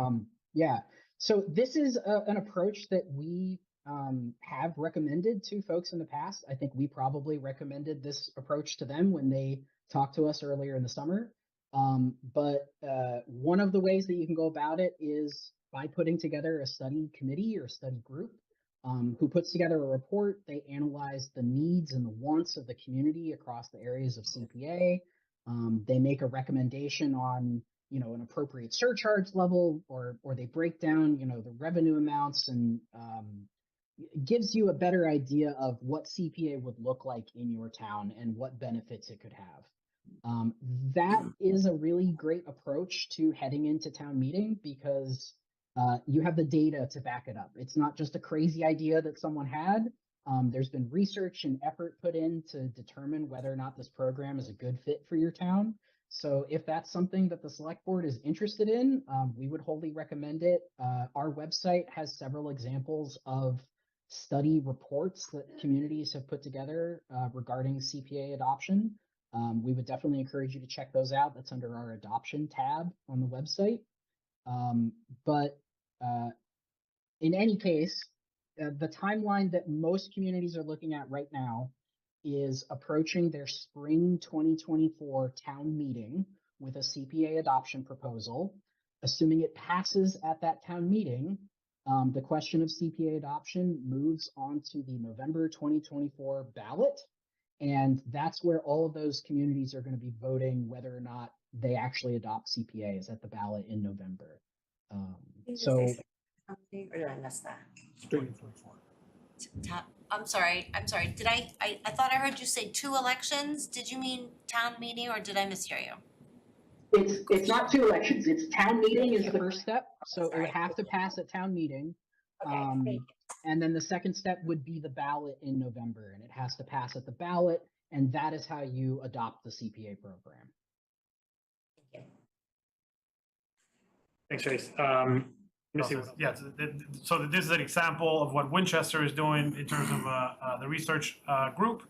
Yeah, so this is an approach that we have recommended to folks in the past. I think we probably recommended this approach to them when they talked to us earlier in the summer. But one of the ways that you can go about it is by putting together a study committee or a study group who puts together a report. They analyze the needs and the wants of the community across the areas of CPA. They make a recommendation on, an appropriate surcharge level, or they break down, the revenue amounts, and gives you a better idea of what CPA would look like in your town and what benefits it could have. That is a really great approach to heading into town meeting, because you have the data to back it up. It's not just a crazy idea that someone had. There's been research and effort put in to determine whether or not this program is a good fit for your town. So if that's something that the select board is interested in, we would wholly recommend it. Our website has several examples of study reports that communities have put together regarding CPA adoption. We would definitely encourage you to check those out. That's under our adoption tab on the website. But in any case, the timeline that most communities are looking at right now is approaching their spring 2024 town meeting with a CPA adoption proposal. Assuming it passes at that town meeting, the question of CPA adoption moves on to the November 2024 ballot. And that's where all of those communities are going to be voting whether or not they actually adopt CPAs at the ballot in November. So Or did I miss that? Spring 24. I'm sorry, did I thought I heard you say 2 elections? Did you mean town meeting, or did I mishear you? it's not 2 elections. It's town meeting is the first step. So it would have to pass at town meeting. And then the second step would be the ballot in November, and it has to pass at the ballot, and that is how you adopt the CPA program. Thanks, Chase. Let me see. Yeah, so this is an example of what Winchester is doing in terms of the research group,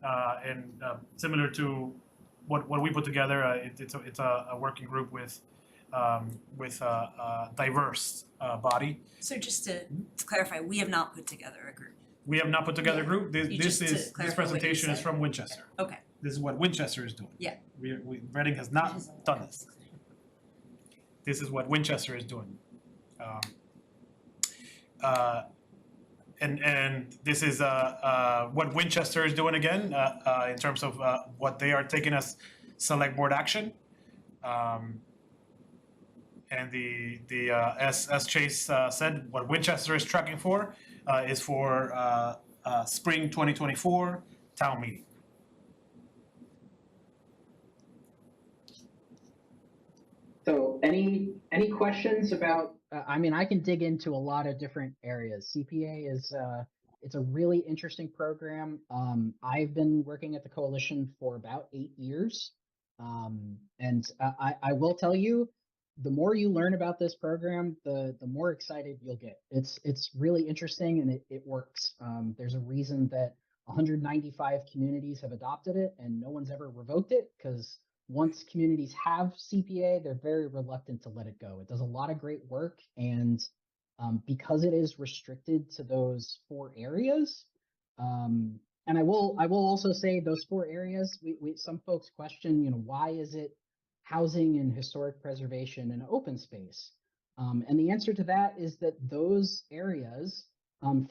and similar to what we put together. It's a working group with a diverse body. So just to clarify, we have not put together a group. We have not put together a group. You just to This clarify what you presentation is said. from Winchester. Okay. This is what Winchester is doing. Yeah. Reading has not done this. This is what Winchester is doing. And this is what Winchester is doing again in terms of what they are taking as select board action. And as Chase said, what Winchester is tracking for is for spring 2024 town meeting. So any questions about, I mean, I can dig into a lot of different areas. CPA It's a really interesting program. I've been working at the coalition for about 8 years. And I will tell you, the more you learn about this program, the more excited you'll get. It's really interesting and it works. There's a reason that 195 communities have adopted it and no one's ever revoked it, because once communities have CPA, they're very reluctant to let it go. It does a lot of great work, and because it is restricted to those 4 areas, and I will also say those 4 areas, we some folks question, why is it housing and historic preservation and open space? And the answer to that is that those areas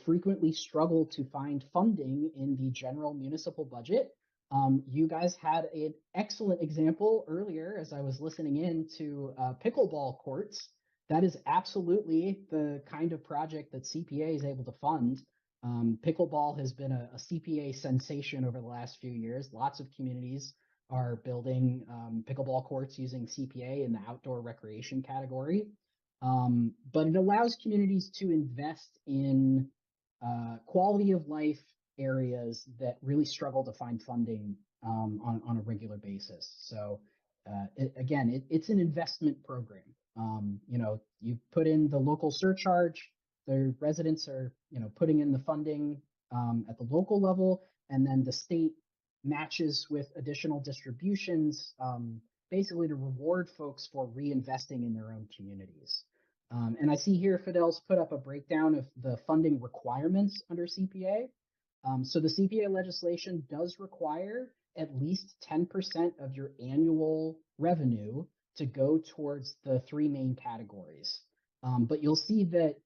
frequently struggle to find funding in the general municipal budget. You guys had an excellent example earlier as I was listening in to pickleball courts. That is absolutely the kind of project that CPA is able to fund. Pickleball has been a CPA sensation over the last few years. Lots of communities are building pickleball courts using CPA in the outdoor recreation category. But it allows communities to invest in quality of life areas that really struggle to find funding on a regular basis. So it's an investment program. You put in the local surcharge, the residents are putting in the funding at the local level, and then the state matches with additional distributions, basically to reward folks for reinvesting in their own communities. And I see here Fidel's put up a breakdown of the funding requirements under CPA. So the CPA legislation does require at least 10% of your annual revenue to go towards the 3 main categories. But you'll see that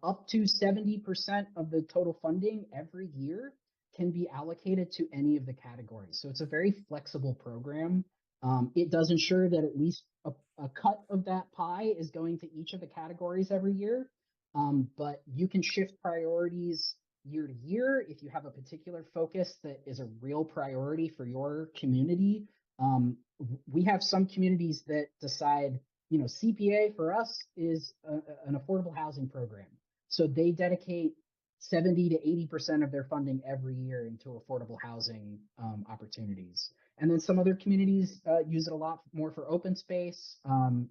up to 70% of the total funding every year can be allocated to any of the categories. So it's a very flexible program. It does ensure that at least a cut of that pie is going to each of the categories every year. But you can shift priorities year to year if you have a particular focus that is a real priority for your community. We have some communities that decide, CPA for us is an affordable housing program. So they dedicate 70 to 80% of their funding every year into affordable housing opportunities. And then some other communities use it a lot more for open space.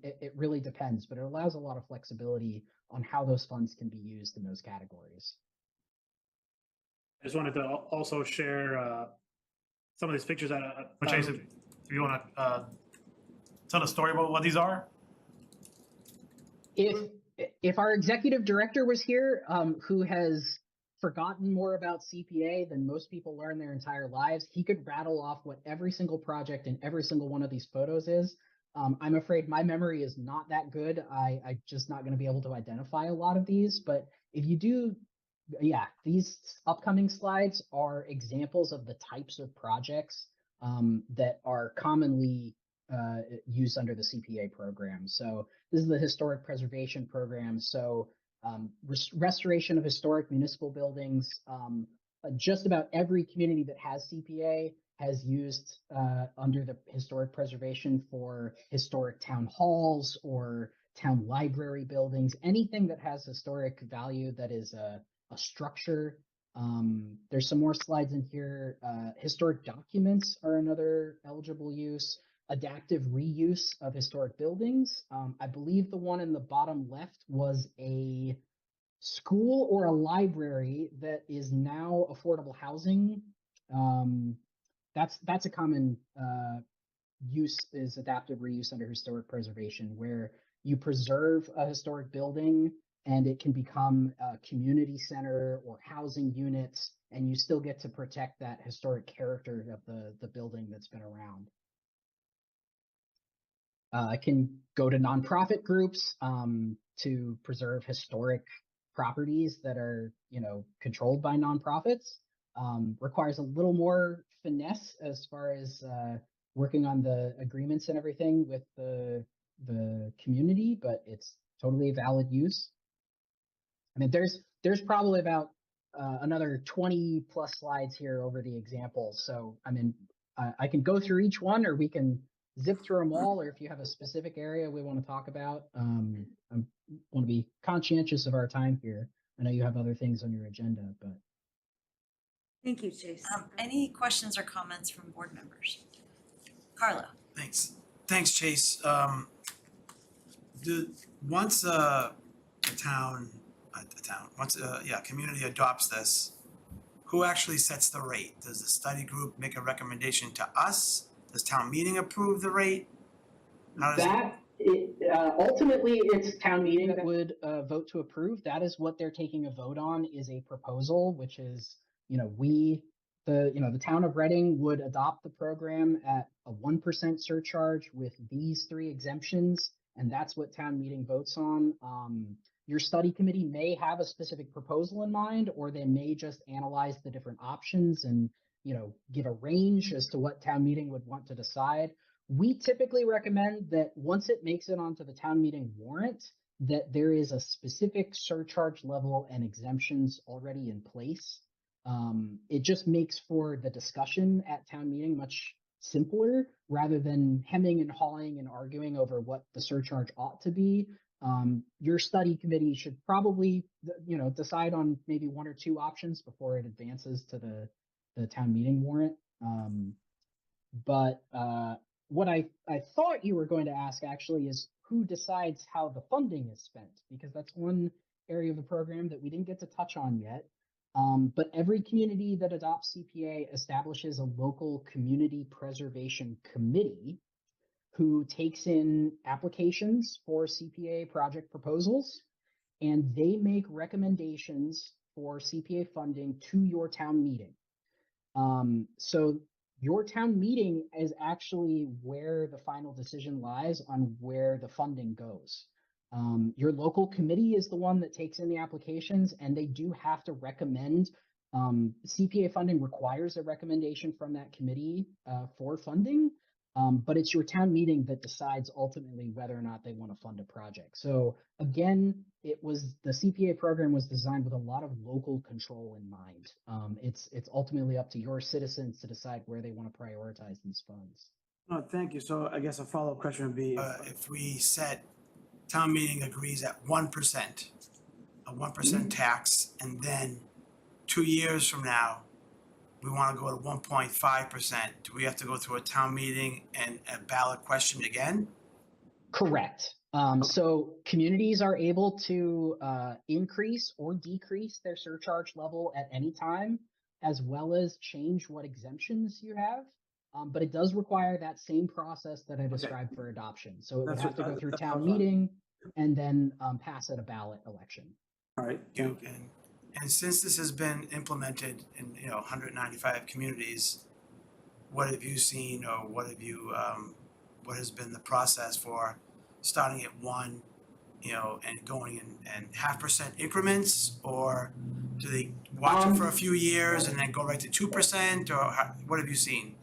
It really depends, but it allows a lot of flexibility on how those funds can be used in those categories. I just wanted to also share some of these pictures that Chase, if you want to tell a story about what these are. If our executive director was here, who has forgotten more about CPA than most people learn their entire lives, he could rattle off what every single project in every single one of these photos is. I'm afraid my memory is not that good. I'm just not going to be able to identify a lot of these, but if you do, these upcoming slides are examples of the types of projects that are commonly used under the CPA program. So this is the historic preservation program. So restoration of historic municipal buildings. Just about every community that has CPA has used under the historic preservation for historic town halls or town library buildings, anything that has historic value that is a structure. There's some more slides in here. Historic documents are another eligible use. Adaptive reuse of historic buildings. I believe the one in the bottom left was a school or a library that is now affordable housing. That's a common use, is adaptive reuse under historic preservation, where you preserve a historic building and it can become a community center or housing units, and you still get to protect that historic character of the building that's been around. I can go to nonprofit groups to preserve historic properties that are, controlled by nonprofits. Requires a little more finesse as far as working on the agreements and everything with the community, but it's totally a valid use. I mean, there's probably about another 20 plus slides here over the examples. So, I mean, I can go through each one, or we can zip through them all, or if you have a specific area we want to talk about. I want to be conscientious of our time here. I know you have other things on your agenda, but Thank you, Chase. Any questions or comments from board members? Carlo? Thanks, Chase. Once community adopts this, who actually sets the rate? Does the study group make a recommendation to us? Does town meeting approve the rate? How does Ultimately, it's town meeting that would vote to approve. That is what they're taking a vote on, is a proposal, which is, the town of Reading would adopt the program at a 1% surcharge with these 3 exemptions, and that's what town meeting votes on. Your study committee may have a specific proposal in mind, or they may just analyze the different options and, give a range as to what town meeting would want to decide. We typically recommend that once it makes it onto the town meeting warrant, that there is a specific surcharge level and exemptions already in place. It just makes for the discussion at town meeting much simpler, rather than hemming and hawing and arguing over what the surcharge ought to be. Your study committee should probably, decide on maybe 1 or 2 options before it advances to the town meeting warrant. But what I thought you were going to ask actually is who decides how the funding is spent, because that's one area of the program that we didn't get to touch on yet. But every community that adopts CPA establishes a local community preservation committee who takes in applications for CPA project proposals, and they make recommendations for CPA funding to your town meeting. So your town meeting is actually where the final decision lies on where the funding goes. Your local committee is the one that takes in the applications, and they do have to recommend. CPA funding requires a recommendation from that committee for funding, but it's your town meeting that decides ultimately whether or not they want to fund a project. So again, the CPA program was designed with a lot of local control in mind. It's ultimately up to your citizens to decide where they want to prioritize these funds. Oh, thank you. So I guess a follow-up question would be, if we set, town meeting agrees at 1%, a 1% tax, and then 2 years from now, we want to go to 1.5%, do we have to go through a town meeting and a ballot question again? Correct. So communities are able to increase or decrease their surcharge level at any time, as well as change what exemptions you have. But it does require that same process that I described for adoption. So it would have to go through town meeting and then pass at a ballot election. all right, And since this has been implemented in 195 communities, what have you seen, or what has been the process for starting at 1, and going in 0.5% increments, or do they watch it for a few years and then go right to 2%, or what have you seen?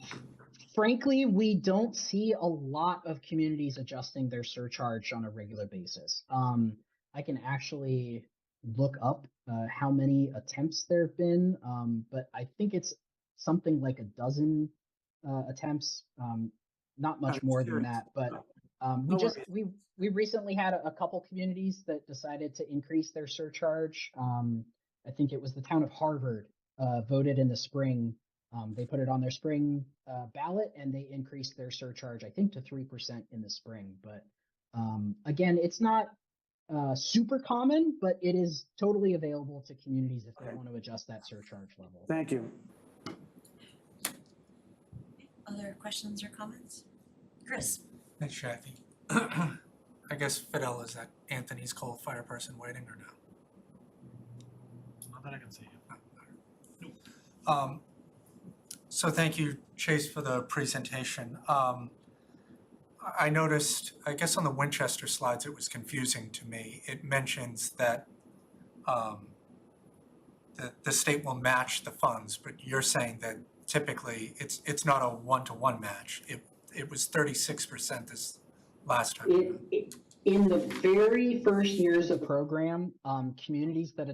Frankly, we don't see a lot of communities adjusting their surcharge on a regular basis. I can actually look up how many attempts there have been, but I think it's something like a dozen attempts, not much more than that. But we recently had a couple communities that decided to increase their surcharge. I think it was the town of Harvard voted in the spring. They put it on their spring ballot, and they increased their surcharge, I think, to 3% in the spring. But again, it's not super common, but it is totally available to communities if they want to adjust that surcharge level. thank you. Other questions or comments? Chris? Thanks, Jackie. I guess Fidel is at Anthony's coal fire person waiting, or no? Not that I can see. So thank you, Chase, for the presentation. I noticed, I guess on the Winchester slides, it was confusing to me. It mentions that the state will match the funds, but you're saying that typically it's not a 1-to-1 match. It was 36% this last time. In the very first years of program, communities that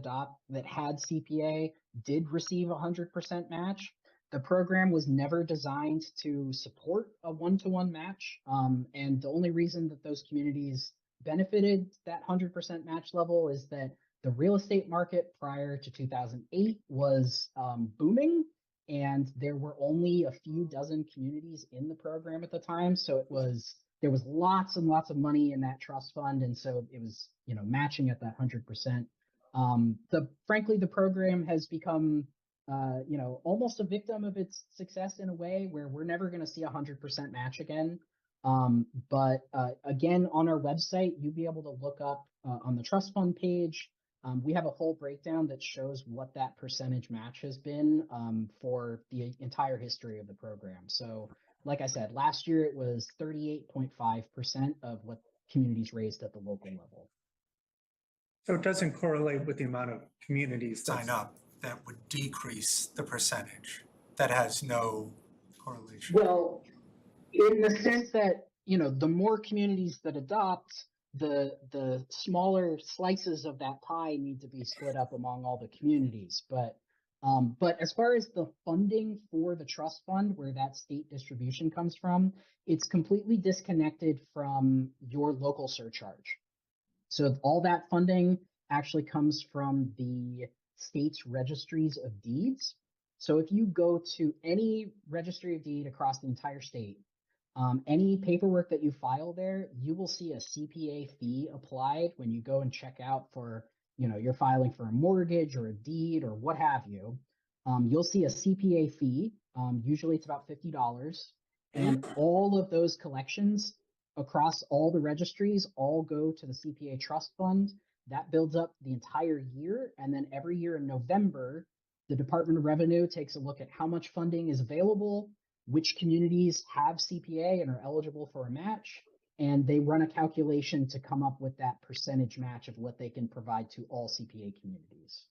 had CPA did receive 100% match. The program was never designed to support a 1-to-1 match, and the only reason that those communities benefited that 100% match level is that the real estate market prior to 2008 was booming, and there were only a few dozen communities in the program at the time. So there was lots and lots of money in that trust fund, and so it was matching at that 100%. Frankly, the program has become almost a victim of its success in a way where we're never going to see 100% match again. But again, on our website, you'll be able to look up on the trust fund page. We have a whole breakdown that shows what that percentage match has been for the entire history of the program. So, like I said, last year it was 38.5% of what communities raised at the local level. So it doesn't correlate with the amount of communities sign up that would decrease the percentage. That has no correlation. Well, in the sense that, the more communities that adopt, the smaller slices of that pie need to be split up among all the communities. But as far as the funding for the trust fund, where that state distribution comes from, it's completely disconnected from your local surcharge. So all that funding actually comes from the state's registries of deeds. So if you go to any registry of deed across the entire state, any paperwork that you file there, you will see a CPA fee applied when you go and check out for, you're filing for a mortgage or a deed or what have you. You'll see a CPA fee. Usually it's about $50. And all of those collections across all the registries all go to the CPA trust fund. That builds up the entire year. And then every year in November, the Department of Revenue takes a look at how much funding is available, which communities have CPA and are eligible for a match, and they run a calculation to come up with that percentage match of what they can provide to all CPA communities.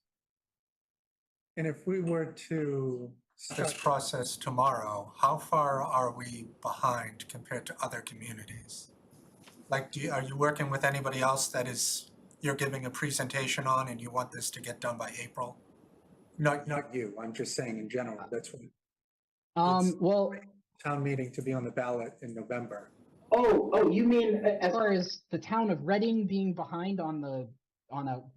And if we were to start this process tomorrow, how far are we behind compared to other communities? Like, are you working with anybody else that you're giving a presentation on and you want this to get done by April? Not you, I'm just saying in general, that's what. Well, Town meeting to be on the ballot in November. Oh, you mean as far as the town of Reading being behind on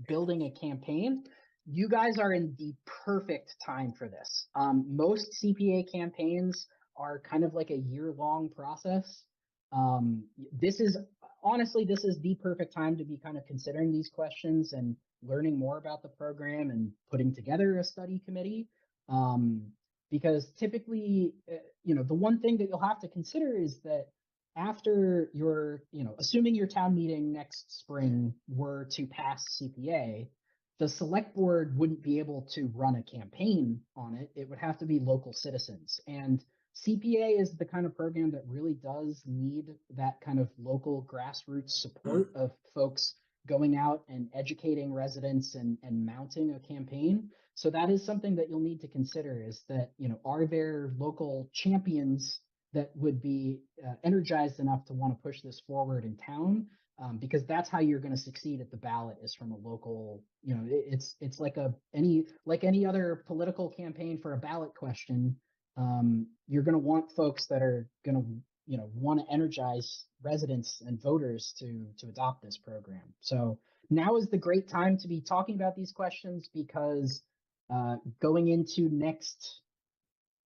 building a campaign? You guys are in the perfect time for this. Most CPA campaigns are kind of like a year-long process. This is the perfect time to be kind of considering these questions and learning more about the program and putting together a study committee. Because typically, the one thing that you'll have to consider is that after assuming your town meeting next spring were to pass CPA, the select board wouldn't be able to run a campaign on it. It would have to be local citizens. And CPA is the kind of program that really does need that kind of local grassroots support of folks going out and educating residents and mounting a campaign. So that is something that you'll need to consider, is that, are there local champions that would be energized enough to want to push this forward in town? Because that's how you're going to succeed at the ballot, is from a local, it's like any other political campaign for a ballot question. You're going to want folks that are going to, want to energize residents and voters to adopt this program. So now is the great time to be talking about these questions, because going into next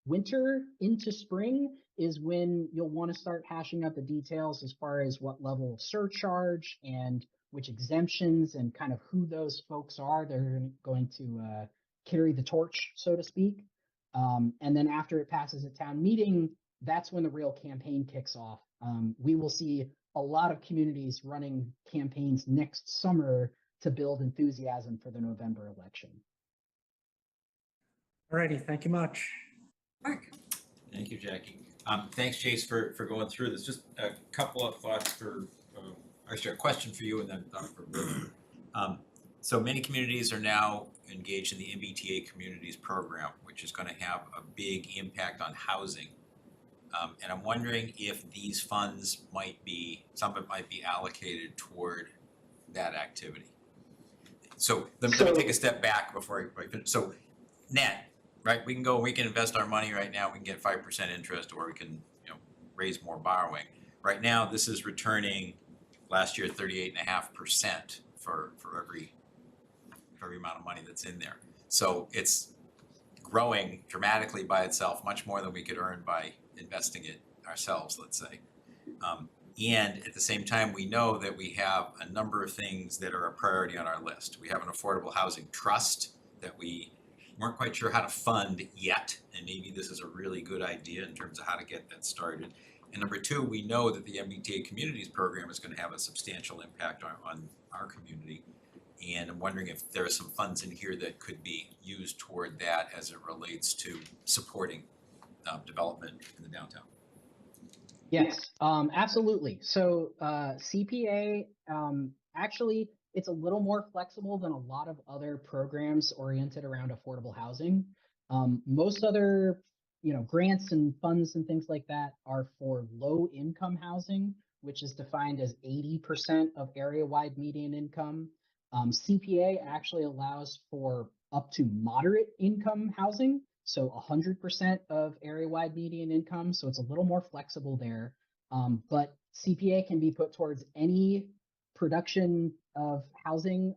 winter into spring is when you'll want to start hashing out the details as far as what level of surcharge and which exemptions and kind of who those folks are that are going to carry the torch, so to speak. And then after it passes a town meeting, that's when the real campaign kicks off. We will see a lot of communities running campaigns next summer to build enthusiasm for the November election. Alrighty, thank you much. Mark? Thank you, Jackie. Thanks, Chase, for going through this. Just a couple of thoughts actually a question for you and then for Ruth. So many communities are now engaged in the MBTA Communities Program, which is going to have a big impact on housing. And I'm wondering if these funds some of it might be allocated toward that activity. So let me take a step back before I finish. So net, right? We can invest our money right now. We can get 5% interest, or we can, raise more borrowing. Right now, this is returning last year 38.5% for every for every amount of money that's in there. So it's growing dramatically by itself, much more than we could earn by investing it ourselves, let's say. And at the same time, we know that we have a number of things that are a priority on our list. We have an affordable housing trust that we weren't quite sure how to fund yet, and maybe this is a really good idea in terms of how to get that started. And number two, we know that the MBTA Communities Program is going to have a substantial impact on our community. And I'm wondering if there are some funds in here that could be used toward that as it relates to supporting development in the downtown. Yes, absolutely. So CPA, actually, it's a little more flexible than a lot of other programs oriented around affordable housing. Most other, grants and funds and things like that are for low income housing, which is defined as 80% of area-wide median income. CPA actually allows for up to moderate income housing, so 100% of area-wide median income, so it's a little more flexible there. But CPA can be put towards any production of housing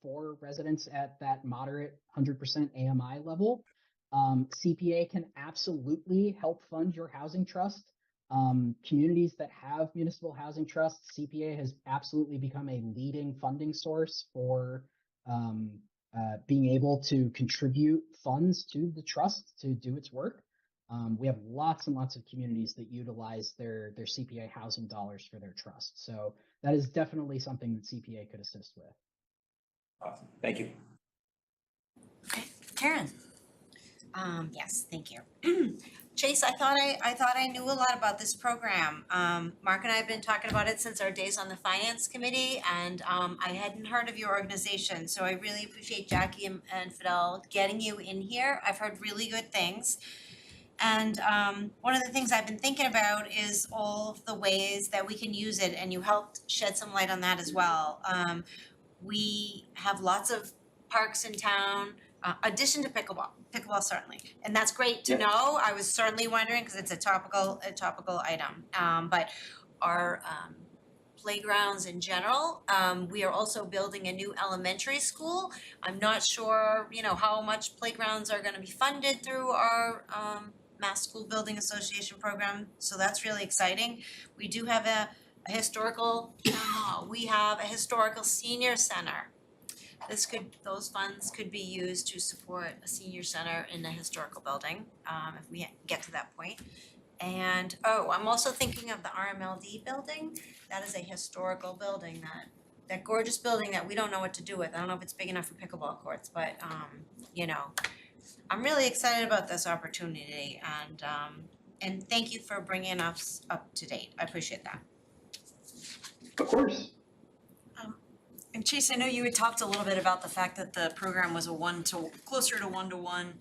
for residents at that moderate 100% AMI level. CPA can absolutely help fund your housing trust. Communities that have municipal housing trusts, CPA has absolutely become a leading funding source for being able to contribute funds to the trust to do its work. We have lots and lots of communities that utilize their CPA housing dollars for their trust. So that is definitely something that CPA could assist with. Awesome. Thank you. Okay, Karen? Yes, thank you. Chase, I thought I knew a lot about this program. Mark and I have been talking about it since our days on the finance committee, and I hadn't heard of your organization. So I really appreciate Jackie and Fidel getting you in here. I've heard really good things. And one of the things I've been thinking about is all of the ways that we can use it, and you helped shed some light on that as well. We have lots of parks in town, addition to pickleball certainly, and that's great to know. I was certainly wondering because it's a topical item. But our playgrounds in general, we are also building a new elementary school. I'm not sure, how much playgrounds are going to be funded through our Mass School Building Association program, so that's really exciting. We do have a historical town hall. We have a historical senior center. Those funds could be used to support a senior center in a historical building, if we get to that point. And, I'm also thinking of the RMLD building. That is a historical building, that gorgeous building that we don't know what to do with. I don't know if it's big enough for pickleball courts, but, I'm really excited about this opportunity, and thank you for bringing us up to date. I appreciate that. Of course. And Chase, I know you had talked a little bit about the fact that the program was closer to 1-to-1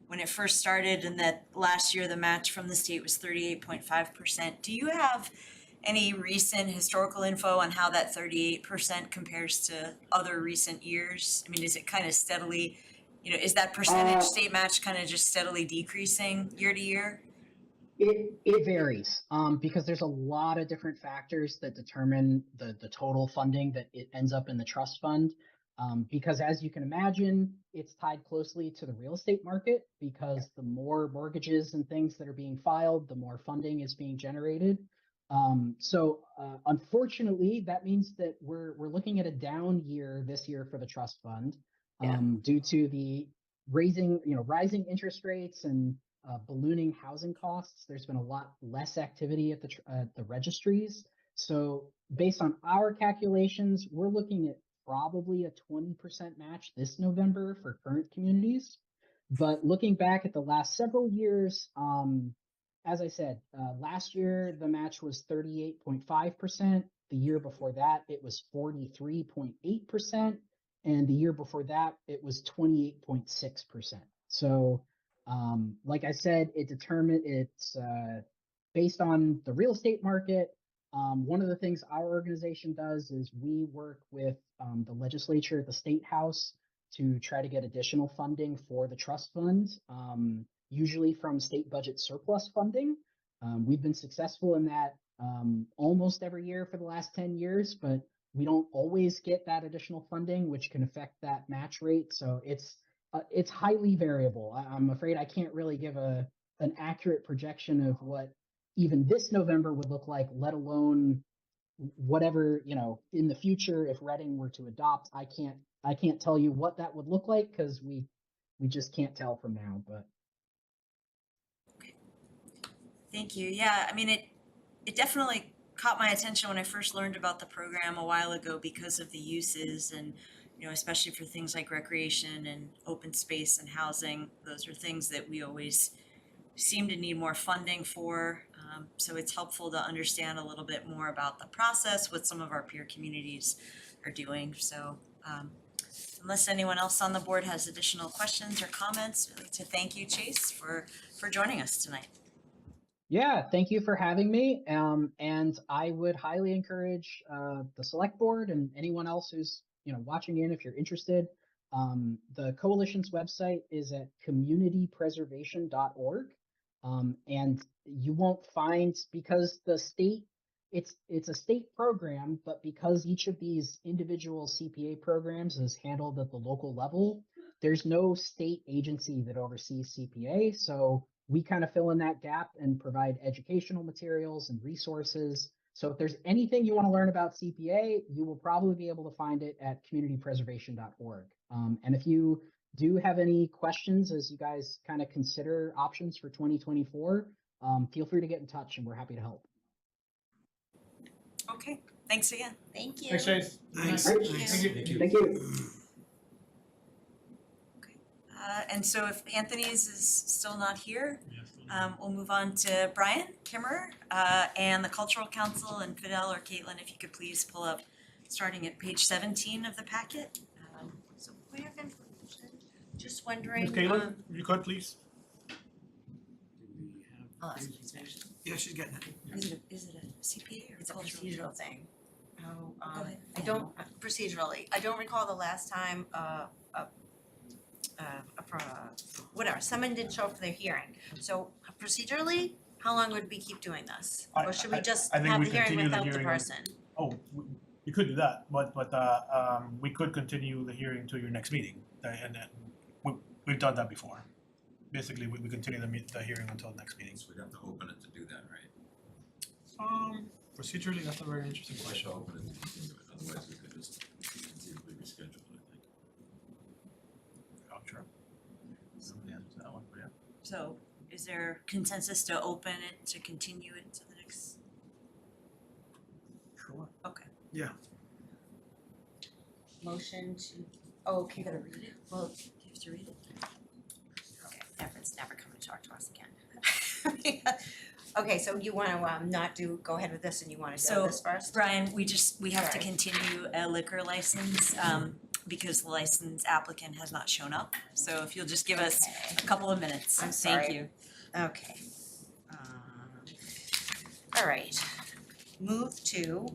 when it first started, and that last year the match from the state was 38.5%. Do you have any recent historical info on how that 38% compares to other recent years? I mean, is it kind of steadily, is that percentage state match kind of just steadily decreasing year to year? It varies because there's a lot of different factors that determine the total funding that it ends up in the trust fund. Because as you can imagine, it's tied closely to the real estate market, because the more mortgages and things that are being filed, the more funding is being generated. So unfortunately, that means that we're looking at a down year this year for the trust fund due to the rising interest rates and ballooning housing costs. There's been a lot less activity at the registries. So based on our calculations, we're looking at probably a 20% match this November for current communities. But looking back at the last several years, as I said, last year the match was 38.5%. The year before that, it was 43.8%. And the year before that, it was 28.6%. So like I said, it's based on the real estate market. One of the things our organization does is we work with the legislature at the State House to try to get additional funding for the trust fund, usually from state budget surplus funding. We've been successful in that almost every year for the last 10 years, but we don't always get that additional funding, which can affect that match rate. So it's highly variable. I'm afraid I can't really give an accurate projection of what even this November would look like, let alone whatever, in the future, if Reading were to adopt. I can't tell you what that would look like because we just can't tell from now. But Thank you. Yeah, I mean, it definitely caught my attention when I first learned about the program a while ago because of the uses and, especially for things like recreation and open space and housing. Those are things that we always seem to need more funding for. So it's helpful to understand a little bit more about the process, what some of our peer communities are doing. So unless anyone else on the board has additional questions or comments, I'd like to thank you, Chase, for joining us tonight. yeah, thank you for having me. And I would highly encourage the select board and anyone else who's watching in, if you're interested. The coalition's website is at communitypreservation.org. And you won't find, because the state, it's a state program, but because each of these individual CPA programs is handled at the local level, there's no state agency that oversees CPA. So we kind of fill in that gap and provide educational materials and resources. So if there's anything you want to learn about CPA, you will probably be able to find it at communitypreservation.org. And if you do have any questions as you guys kind of consider options for 2024, feel free to get in touch and we're happy to help. Okay, thanks again. Thank you. Thanks, Chase. Thanks. Thank Thanks. Thank you. And so if Anthony's is still not here, we'll move on to Brian Kimmerer and the Cultural Council, and Fidel or Caitlin, if you could please pull up, starting at page 17 of the packet. So point of information, just wondering. Ms. Caitlin, if you could, please. I'll ask you next. Yeah, she's getting it. Is it a CPA or It's a cultural? procedural thing. Oh, Go ahead. I don't, procedurally, I don't recall the last time, whatever, someone didn't show up for their hearing. So procedurally, how long would we keep doing this? Or should we just I think have we the hearing continue the without the hearing. person? Oh, we could do that, but we could continue the hearing to your next meeting, and then we've done that before. Basically, we continue the hearing until the next meeting. So we'd have to open it to do that, right? Procedurally, that's a very interesting We question. should open it to continue it, otherwise we could just conceivably reschedule it, I think. Oh, sure. Somebody answers that one, but yeah. So is there consensus to open it, to continue it to the next? Sure. Okay. Yeah. Motion to, oh, okay, You gotta read it? well, Do you have to read it? okay, it's never coming to talk to us again. Okay, so you wanna not go ahead with this and you wanna do So, this first? Brian, we have to Sorry. continue a liquor license, because the license applicant has not shown up. So if you'll just give us a couple of minutes. I'm Thank sorry. you. Okay. All right, move to,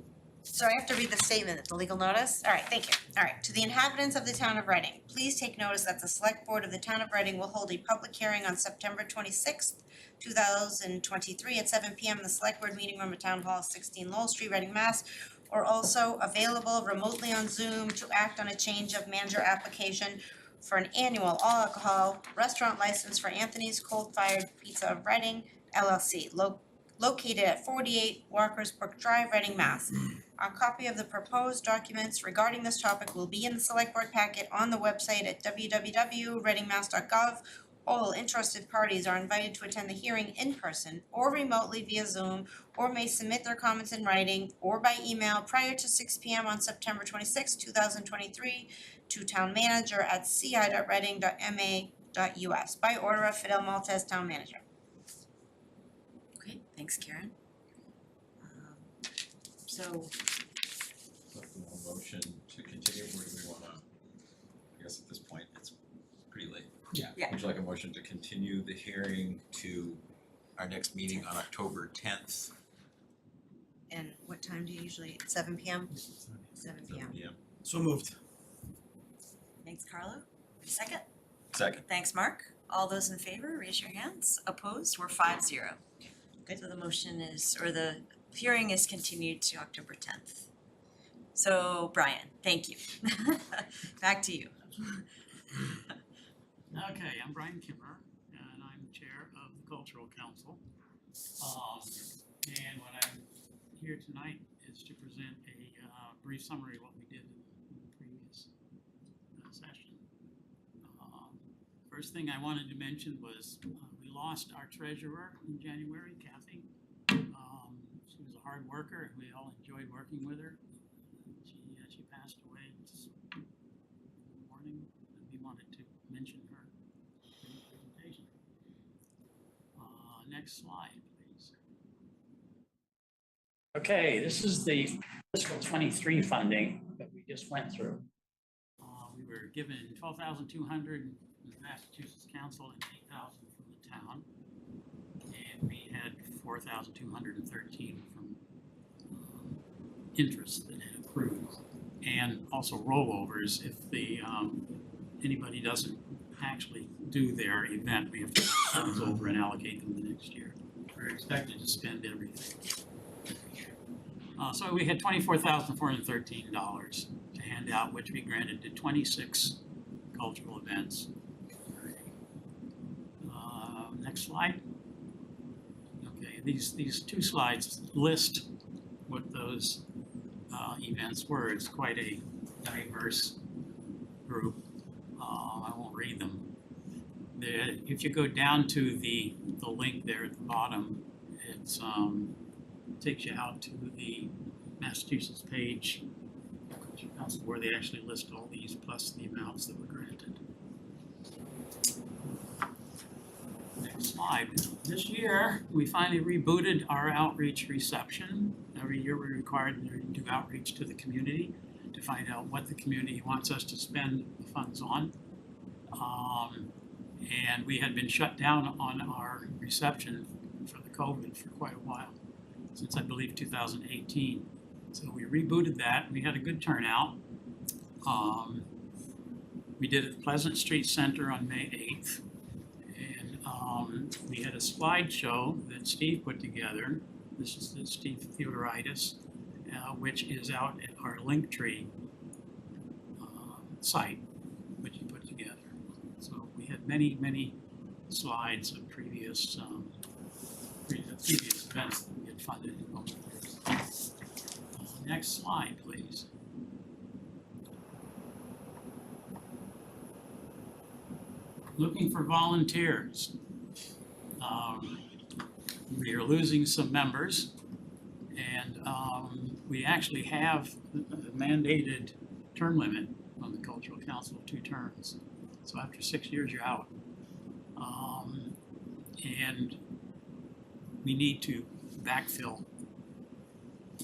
so I have to read the statement, the legal notice? All right, thank you. All right, to the inhabitants of the town of Reading, please take notice that the select board of the town of Reading will hold a public hearing on September 26th, 2023 at 7 p.m. in the select board meeting room at Town Hall, 16 Lowell Street, Reading, Mass. Or also available remotely on Zoom to act on a change of manager application for an annual all alcohol restaurant license for Anthony's Cold Fired Pizza of Reading LLC, located at 48 Walker's Brook Drive, Reading, Mass. A copy of the proposed documents regarding this topic will be in the select board packet on the website at www.readingmass.gov. All interested parties are invited to attend the hearing in person or remotely via Zoom, or may submit their comments in writing or by email prior to 6 p.m. on September 26, 2023 to townmanager@ci.reading.ma.us by order of Fidel Maltez, Town Manager. Okay, thanks, Karen. So Motion to continue, or do we wanna, I guess at this point, it's pretty late. Yeah. Yeah. Would you like a motion to continue the hearing to our next meeting on October 10th? And what time do you usually, 7 p.m.? 7 p.m. Yeah. So moved. thanks, Carlo. Second? Second. Thanks, Mark. All those in favor, raise your hands. Opposed, we're 5-0. Good, so the motion is, or the hearing is continued to October 10th. So Brian, thank you. Back to you. Okay, I'm Brian Kimmer, and I'm Chair of the Cultural Council. And what I'm here tonight is to present a brief summary of what we did in the previous session. First thing I wanted to mention was we lost our treasurer in January, Kathy. She was a hard worker, and we all enjoyed working with her. She passed away this morning, and we wanted to mention her in the presentation. Next slide, please. Okay, this is the fiscal 23 funding that we just went through. We were given 12,200 from the Massachusetts Council and 8,000 from the town. And we had 4,213 from interest that had accrued. And also rollovers if the anybody doesn't actually do their event, we have to funds over and allocate them the next year. We're expected to spend everything. So we had $24,413 to hand out, which we granted to 26 cultural events. Next slide. Okay, these two slides list what those events were. It's quite a diverse group. I won't read them. If you go down to the link there at the bottom, it's takes you out to the Massachusetts page where they actually list all these plus the amounts that were granted. Next slide. This year, we finally rebooted our outreach reception. Every year we're required to do outreach to the community to find out what the community wants us to spend the funds on. And we had been shut down on our reception for the COVID for quite a while, since I believe 2018. So we rebooted that. We had a good turnout. We did it at Pleasant Street Center on May 8th. And we had a slideshow that Steve put together. This is the Steve Theodoritis, which is out at our Linktree site, which he put together. So we had many, many slides of previous events that we had funded over the years. Next slide, please. Looking for volunteers. We are losing some members, and we actually have a mandated term limit on the Cultural Council of 2 terms. So after 6 years, you're out. And we need to backfill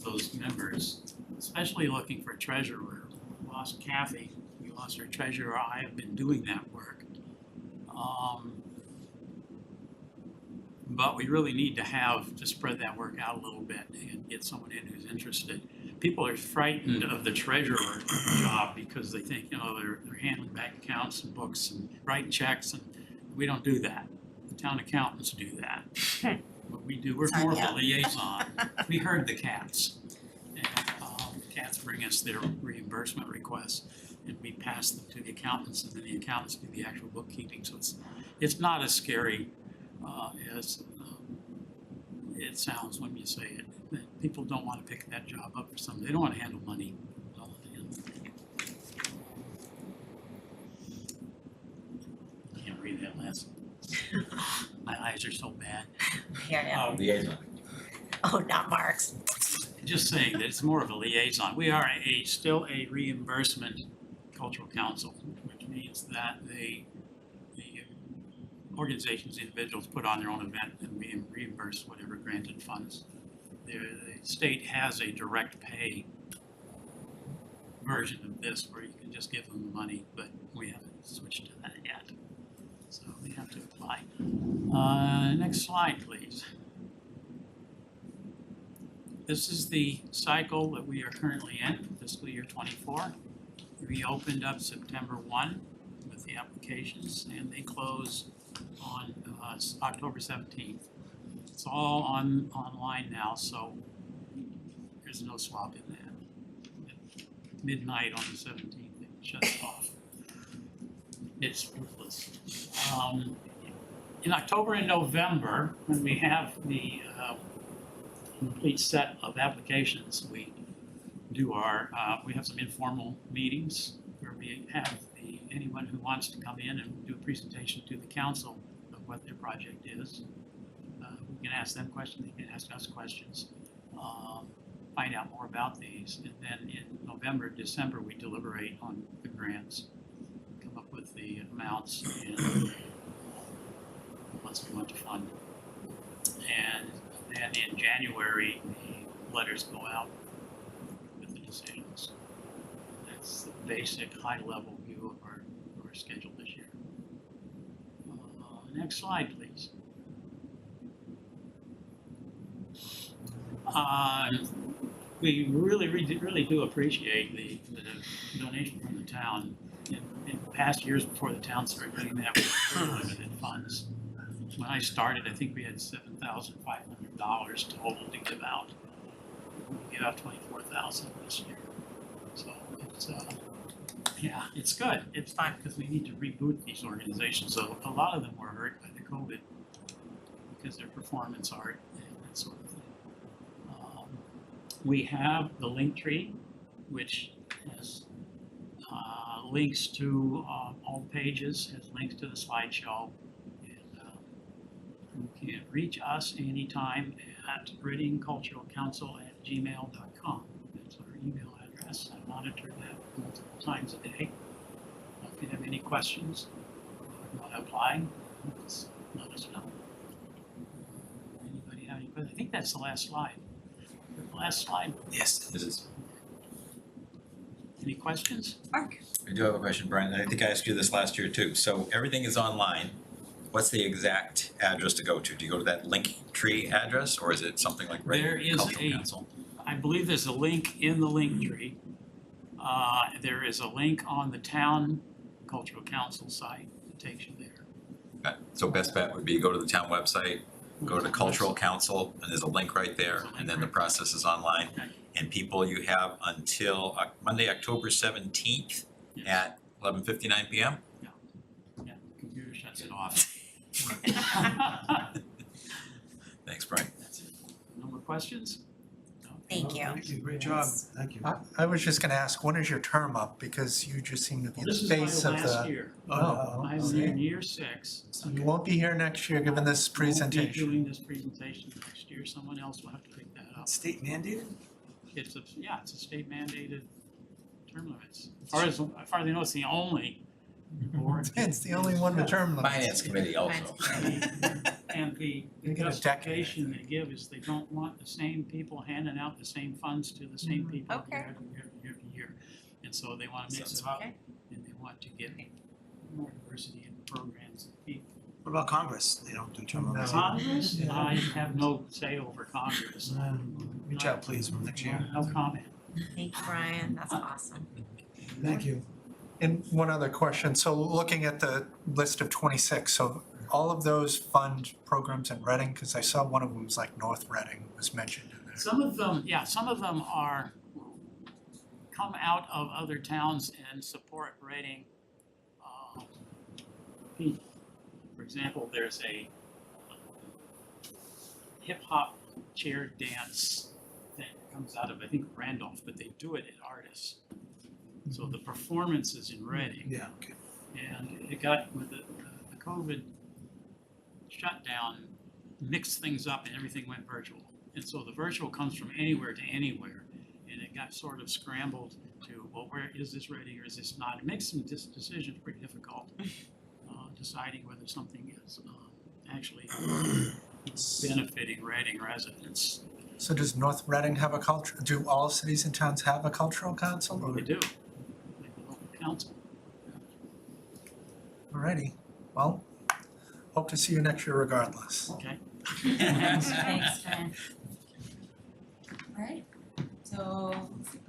those members, especially looking for a treasurer. We lost Kathy, we lost our treasurer. I have been doing that work. But we really need to spread that work out a little bit and get someone in who's interested. People are frightened of the treasurer job because they think, they're handling bank accounts and books and writing checks, and we don't do that. The town accountants do that. What we do, we're more of a liaison. We herd the cats. And the cats bring us their reimbursement requests, and we pass them to the accountants, and then the accountants do the actual bookkeeping. So it's not as scary as it sounds when you say it. People don't want to pick that job up for something. They don't want to handle money. I can't read that last. My eyes are so bad. Here, yeah. Liaison. Oh, not Mark's. Just saying that it's more of a liaison. We are still a reimbursement cultural council, which means that the organizations, individuals put on their own event and we reimburse whatever granted funds. The state has a direct pay version of this where you can just give them the money, but we haven't switched to that yet. So we have to apply. Next slide, please. This is the cycle that we are currently in, fiscal year 24. We opened up September 1 with the applications, and they close on October 17th. It's all online now, so there's no swap in that. midnight on the 17th, it shuts off. It's worthless. In October and November, when we have the complete set of applications, we do we have some informal meetings where we have anyone who wants to come in and do a presentation to the council of what their project is. We can ask them questions, they can ask us questions, find out more about these. And then in November, December, we deliberate on the grants, come up with the amounts and once we want to fund. And then in January, the letters go out with the decisions. That's the basic high-level view of our schedule this year. Next slide, please. We really do appreciate the donation from the town. In past years before the town started doing that, we had very limited funds. When I started, I think we had $7,500 total to give out. We gave out $24,000 this year. So it's yeah, it's good. It's fine because we need to reboot these organizations. So a lot of them were hurt by the COVID because their performance art and that sort of thing. We have the link tree, which has links to all pages, has links to the slideshow. And you can reach us anytime at readingculturalcouncil@gmail.com. That's our email address. I monitor that multiple times a day. If you have any questions or want to apply, just let us know. Anybody have any questions? I think that's the last slide. The last slide. Yes, it is. Any questions? Mark? I do have a question, Brian. I think I asked you this last year too. So everything is online. What's the exact address to go to? Do you go to that link tree address, or is it something like There Reading is Cultural Council? I believe there's a link in the link tree. There is a link on the town cultural council site that takes you there. Okay. So best bet would be go to the town website, go to Cultural Council, and there's a link right there, and then the process is online. Okay. And people, you have until Monday, October 17th Yes. at 11:59 p.m. Yeah, the computer shuts it off. Thanks, Brian. That's it. No more questions? Thank you. Thank you, great job. Thank you. I was just gonna ask, when is your term up? Because you just seem to be This the is face my of last the. year. Oh, I'm okay. in year 6. So you won't be here next year giving this Won't be presentation. doing this presentation next year. Someone else will have to pick that up. State mandated? It's a state mandated term limits. As far as I know, it's the only board. It's the only one with term limits. Finance Committee also. And the You get a decade, I justification they give is they don't want the same people handing out the same funds to the same people Okay. year to year. And so they want to mix Sounds it up okay. and they want to get more diversity in programs and people. What about Congress? They don't do term limits. Congress, Yeah. I have no say over Congress. Reach out, please, from next year. No comment. Thank you, Brian. That's awesome. Thank you. And one other question, so looking at the list of 26, so all of those fund programs in Reading, because I saw one of them was like North Reading was mentioned in there. Some of them are come out of other towns and support Reading people. For example, there's a hip hop chair dance thing that comes out of, I think, Randolph, but they do it at Artis. So the performance is in Reading. Yeah, okay. And it got, with the COVID shutdown, mixed things up and everything went virtual. And so the virtual comes from anywhere to anywhere. And it got sort of scrambled to, well, where is this Reading or is this not? It makes some decisions pretty difficult, deciding whether something is actually benefiting Reading residents. So does North Reading have a culture, do all cities and towns have a cultural council? or- They do, like the local council. Alrighty, well, hope to see you next year regardless. Okay. Thanks, Brian. All right, so looks like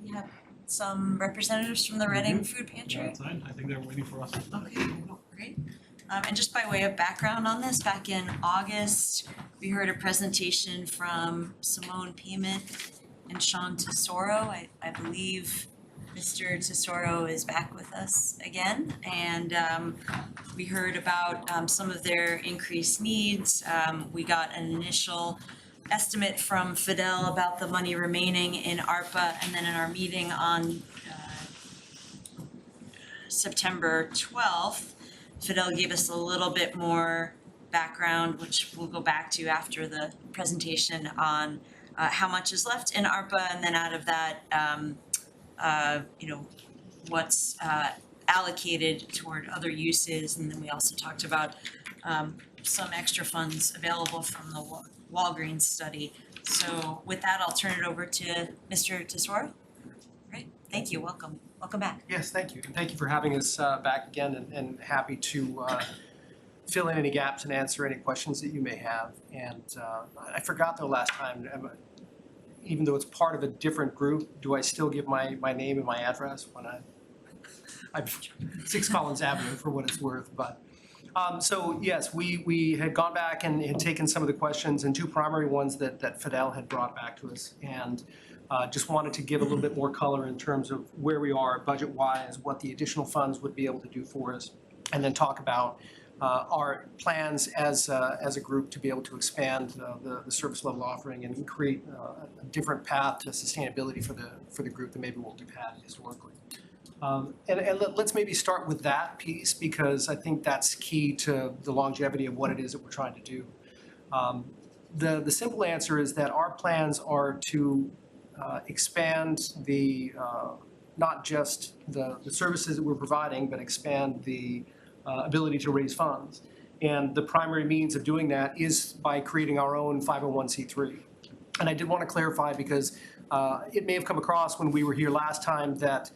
we have some representatives from the Reading Food Pantry. Outside, I think they're waiting for us. Okay, great. And just by way of background on this, back in August, we heard a presentation from Simone Payment and Sean Tesoro. I believe Mr. Tesoro is back with us again, and we heard about some of their increased needs. We got an initial estimate from Fidel about the money remaining in ARPA, and then in our meeting on September 12th, Fidel gave us a little bit more background, which we'll go back to after the presentation, on how much is left in ARPA, and then out of that, what's allocated toward other uses. And then we also talked about some extra funds available from the Walgreens study. So with that, I'll turn it over to Mr. Tesoro. Great, thank you, welcome back. Yes, thank you, and thank you for having us back again, and happy to fill in any gaps and answer any questions that you may have. And I forgot though last time, even though it's part of a different group, do I still give my name and my address when I'm 6 Collins Avenue for what it's worth, but. So yes, we had gone back and had taken some of the questions, and 2 primary ones that Fidel had brought back to us, and just wanted to give a little bit more color in terms of where we are budget-wise, what the additional funds would be able to do for us, and then talk about our plans as a group to be able to expand the service level offering and create a different path to sustainability for the group than maybe what we've had historically. Let's maybe start with that piece, because I think that's key to the longevity of what it is that we're trying to do. The simple answer is that our plans are to expand the not just the services that we're providing, but expand the ability to raise funds. And the primary means of doing that is by creating our own 501c3. And I did want to clarify, because it may have come across when we were here last time that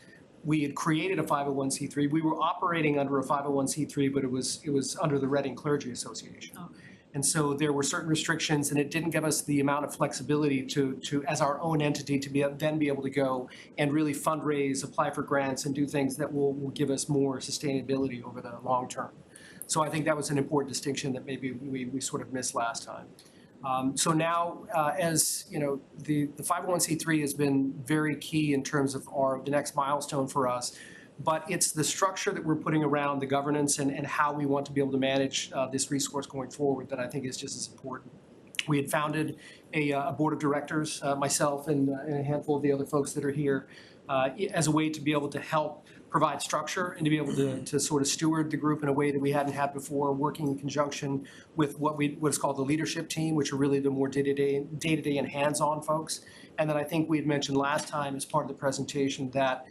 we had created a 501c3. We were operating under a 501c3, but it was under the Reading Clergy Association. Oh. And so there were certain restrictions, and it didn't give us the amount of flexibility to as our own entity to be able to go and really fundraise, apply for grants, and do things that will give us more sustainability over the long term. So I think that was an important distinction that maybe we sort of missed last time. So now, as you know, the 501c3 has been very key in terms of the next milestone for us. But it's the structure that we're putting around the governance and how we want to be able to manage this resource going forward that I think is just as important. We had founded a board of directors, myself and a handful of the other folks that are here, as a way to be able to help provide structure and to be able to sort of steward the group in a way that we hadn't had before, working in conjunction with what is called the leadership team, which are really the more day-to-day and hands-on folks. And then I think we had mentioned last time as part of the presentation that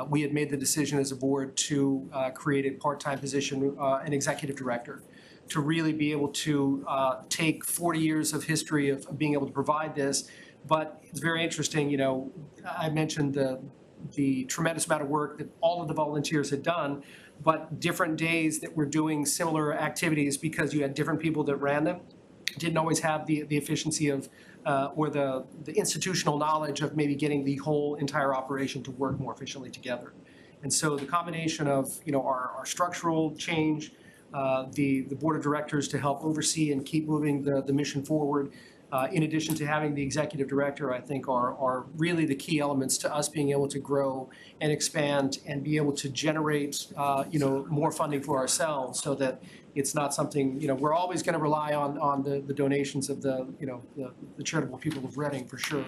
we had made the decision as a board to create a part-time position, an executive director, to really be able to take 40 years of history of being able to provide this. But it's very interesting, you know, I mentioned the tremendous amount of work that all of the volunteers had done, but different days that were doing similar activities because you had different people that ran them, didn't always have the efficiency of or the institutional knowledge of maybe getting the whole entire operation to work more efficiently together. And so the combination of, you know, our structural change, the board of directors to help oversee and keep moving the mission forward, in addition to having the executive director, I think are really the key elements to us being able to grow and expand and be able to generate, you know, more funding for ourselves, so that it's not something, you know, we're always going to rely on the donations of the charitable people of Reading for sure.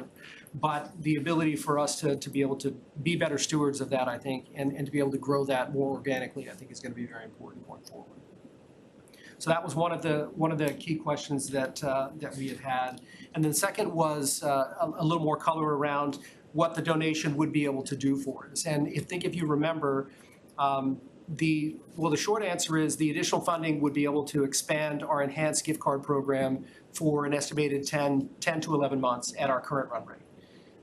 But the ability for us to be able to be better stewards of that, I think, and to be able to grow that more organically, I think is going to be very important going forward. So that was one of the key questions that we had had. And then second was a little more color around what the donation would be able to do for us. And if you remember, the short answer is the additional funding would be able to expand our enhanced gift card program for an estimated 10 to 11 months at our current run rate.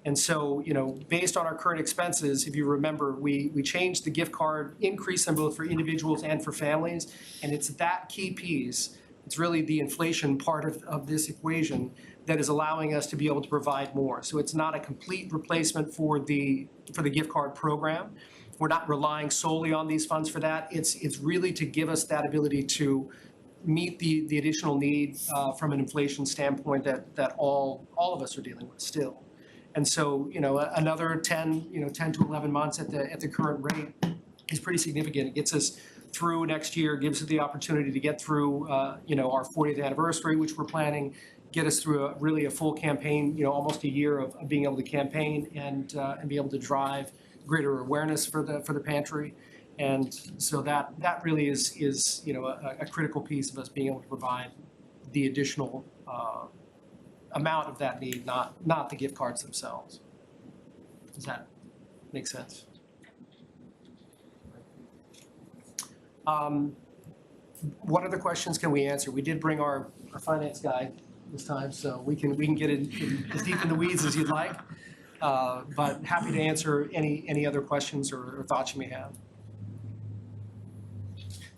And so, you know, based on our current expenses, if you remember, we changed the gift card, increased them both for individuals and for families, and it's that key piece, it's really the inflation part of this equation that is allowing us to be able to provide more. So it's not a complete replacement for the gift card program. We're not relying solely on these funds for that. It's really to give us that ability to meet the additional need from an inflation standpoint that all of us are dealing with still. And so, another 10 to 11 months at the current rate is pretty significant. It gets us through next year, gives us the opportunity to get through, our 40th anniversary, which we're planning, get us through really a full campaign, almost a year of being able to campaign and be able to drive greater awareness for the pantry. And so that really is a critical piece of us being able to provide the additional amount of that need, not the gift cards themselves. Does that make sense? What other questions can we answer? We did bring our finance guy this time, so we can get in as deep in the weeds as you'd like. But happy to answer any other questions or thoughts you may have.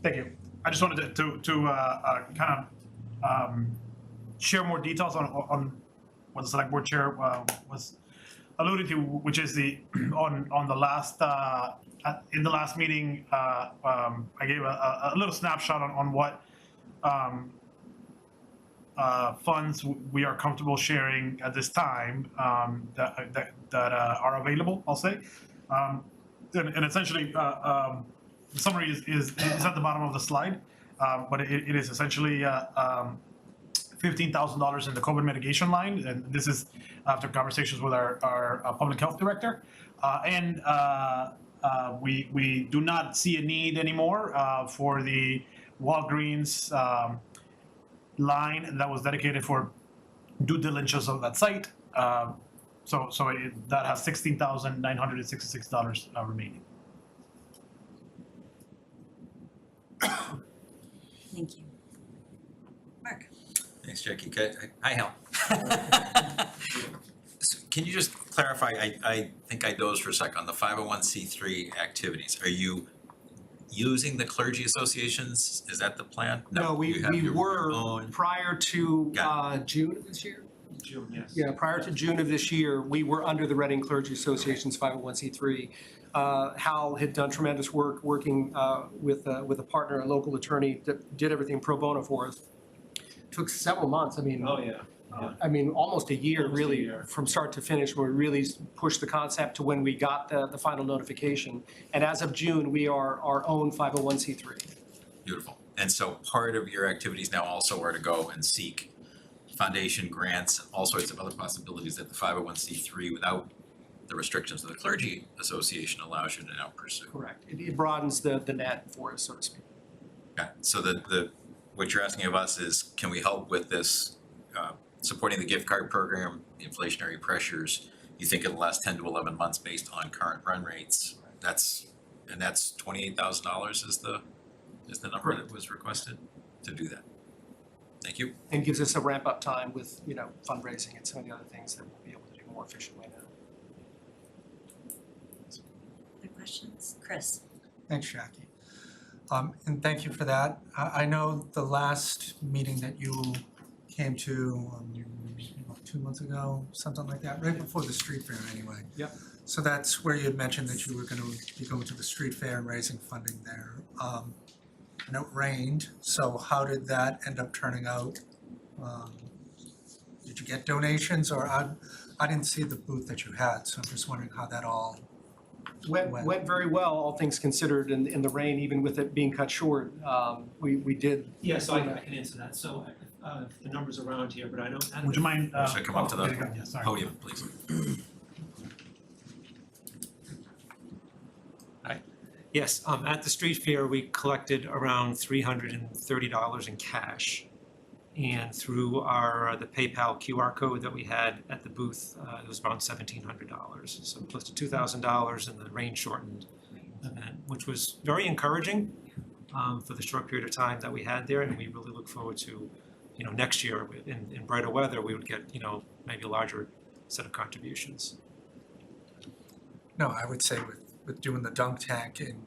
Thank you. I just wanted to kind of share more details on what the select board chair was alluding to, which is on the last in the last meeting, I gave a little snapshot on what funds we are comfortable sharing at this time that are available, I'll say, and essentially the summary is at the bottom of the slide, but it is essentially $15,000 in the COVID mitigation line, and this is after conversations with our public health director, and we do not see a need anymore for the Walgreens line that was dedicated for due diligence of that site. That has $16,966 remaining. Thank you. Mark? Thanks, Jackie. Hi, Hal. So can you just clarify, I think I dozed for a second on the 501c3 activities. Are you using the clergy associations? Is that the plan? No, we you have your were own. prior to Got June of this year. June, yes. Yeah, prior to June of this year, we were under the Reading Clergy Association's 501c3. Hal had done tremendous work working with a partner, a local attorney that did everything pro bono for us. Took several months. Almost a year, Almost a really, year. from start to finish, where we really pushed the concept to when we got the final notification. And as of June, we are our own 501c3. Beautiful. And so part of your activities now also are to go and seek foundation grants and all sorts of other possibilities that the 501c3 without the restrictions of the clergy association allows you to now pursue. Correct. It broadens the net for us, so to speak. Okay, so what you're asking of us is, can we help with this, supporting the gift card program, the inflationary pressures? You think it'll last 10 to 11 months based on current run rates? That's $28,000 is the number that was requested to do that. Thank you. And gives us a ramp up time with, fundraising and some of the other things that we'll be able to do more efficiently now. Other questions? Chris? Thanks, Jackie. And thank you for that. I know the last meeting that you came to, 2 months ago, something like that, right before the street fair anyway. Yep. So that's where you had mentioned that you were gonna be going to the street fair and raising funding there. And it rained, so how did that end up turning out? Did you get donations, or I didn't see the booth that you had, so I'm just wondering how that all Went very well, all things considered, in the rain, even with it being cut short. We did. Yeah, so I can answer that. So the numbers around here, but I don't. Would you mind? Should I come up to there you go. the Yeah, sorry. podium, please? Yes, at the street fair, we collected around $330 in cash. And through the PayPal QR code that we had at the booth, it was around $1,700. So close to $2,000 in the rain shortened event, which was very encouraging for the short period of time that we had there. And we really look forward to, next year in brighter weather, we would get, maybe a larger set of contributions. No, I would say with doing the dunk tank and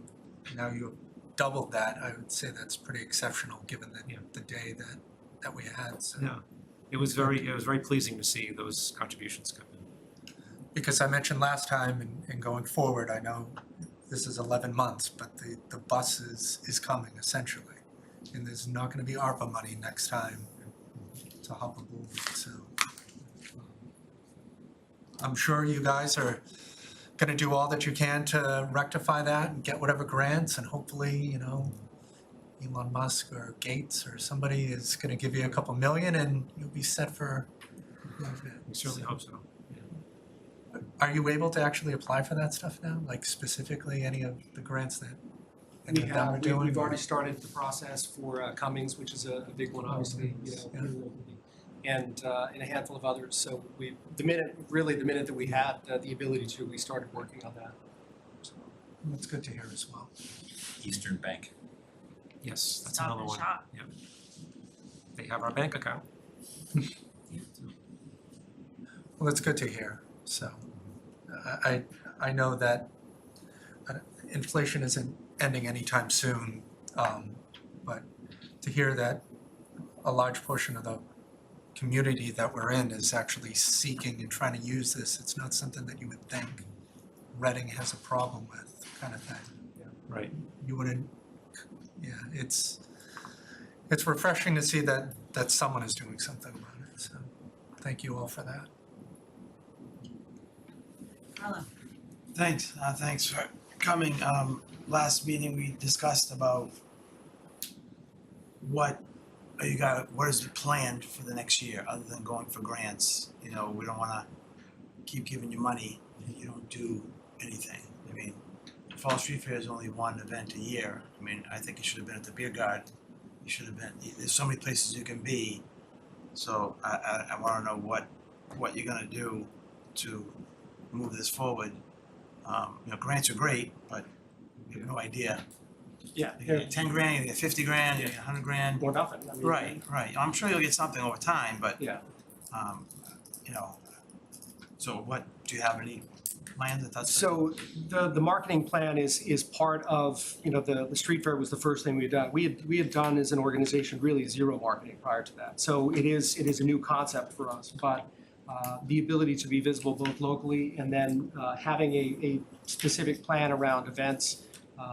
now you've doubled that, I would say that's pretty exceptional given the day that we had, so. Yeah, it was very pleasing to see those contributions come in. Because I mentioned last time and going forward, I know this is 11 months, but the bus is coming essentially. And there's not gonna be ARPA money next time to hop aboard, so. I'm sure you guys are gonna do all that you can to rectify that and get whatever grants, and hopefully, you know, Elon Musk or Gates or somebody is gonna give you a couple million and you'll be set for. We certainly hope so. Are you able to actually apply for that stuff now, like specifically any of the grants that any of them are doing? We've already started the process for Cummings, which is a big one, obviously, you know, Yeah. and a handful of others. So the minute that we had the ability to, we started working on that. So, That's good to hear as well. Eastern Bank. Yes, that's Stop another and one. shop. Yep. They have our bank account. Well, it's good to hear, so I know that inflation isn't ending anytime soon, but to hear that a large portion of the community that we're in is actually seeking and trying to use this, it's not something that you would think Reading has a problem with, kind of thing. Right. You wouldn't, yeah, it's refreshing to see that someone is doing something about it, so thank you all for that. Carlo. Thanks for coming. Last meeting, we discussed about what is the plan for the next year, other than going for grants? You know, we don't wanna keep giving you money and you don't do anything. I mean, Fall Street Fair is only one event a year. I mean, I think you should have been at the beer garden. You should have been, there's so many places you can be. So I wanna know what you're gonna do to move this forward. You know, grants are great, but you have no idea. yeah, You get 10 grand, you get 50 grand, you get 100 grand. or nothing. I mean, Right. I'm sure you'll get something over time, but, Yeah. you know, so do you have any plans that that's? So the marketing plan is part of, you know, the street fair was the first thing we had done. We had done as an organization really zero marketing prior to that. So it is a new concept for us, but the ability to be visible both locally and then having a specific plan around events,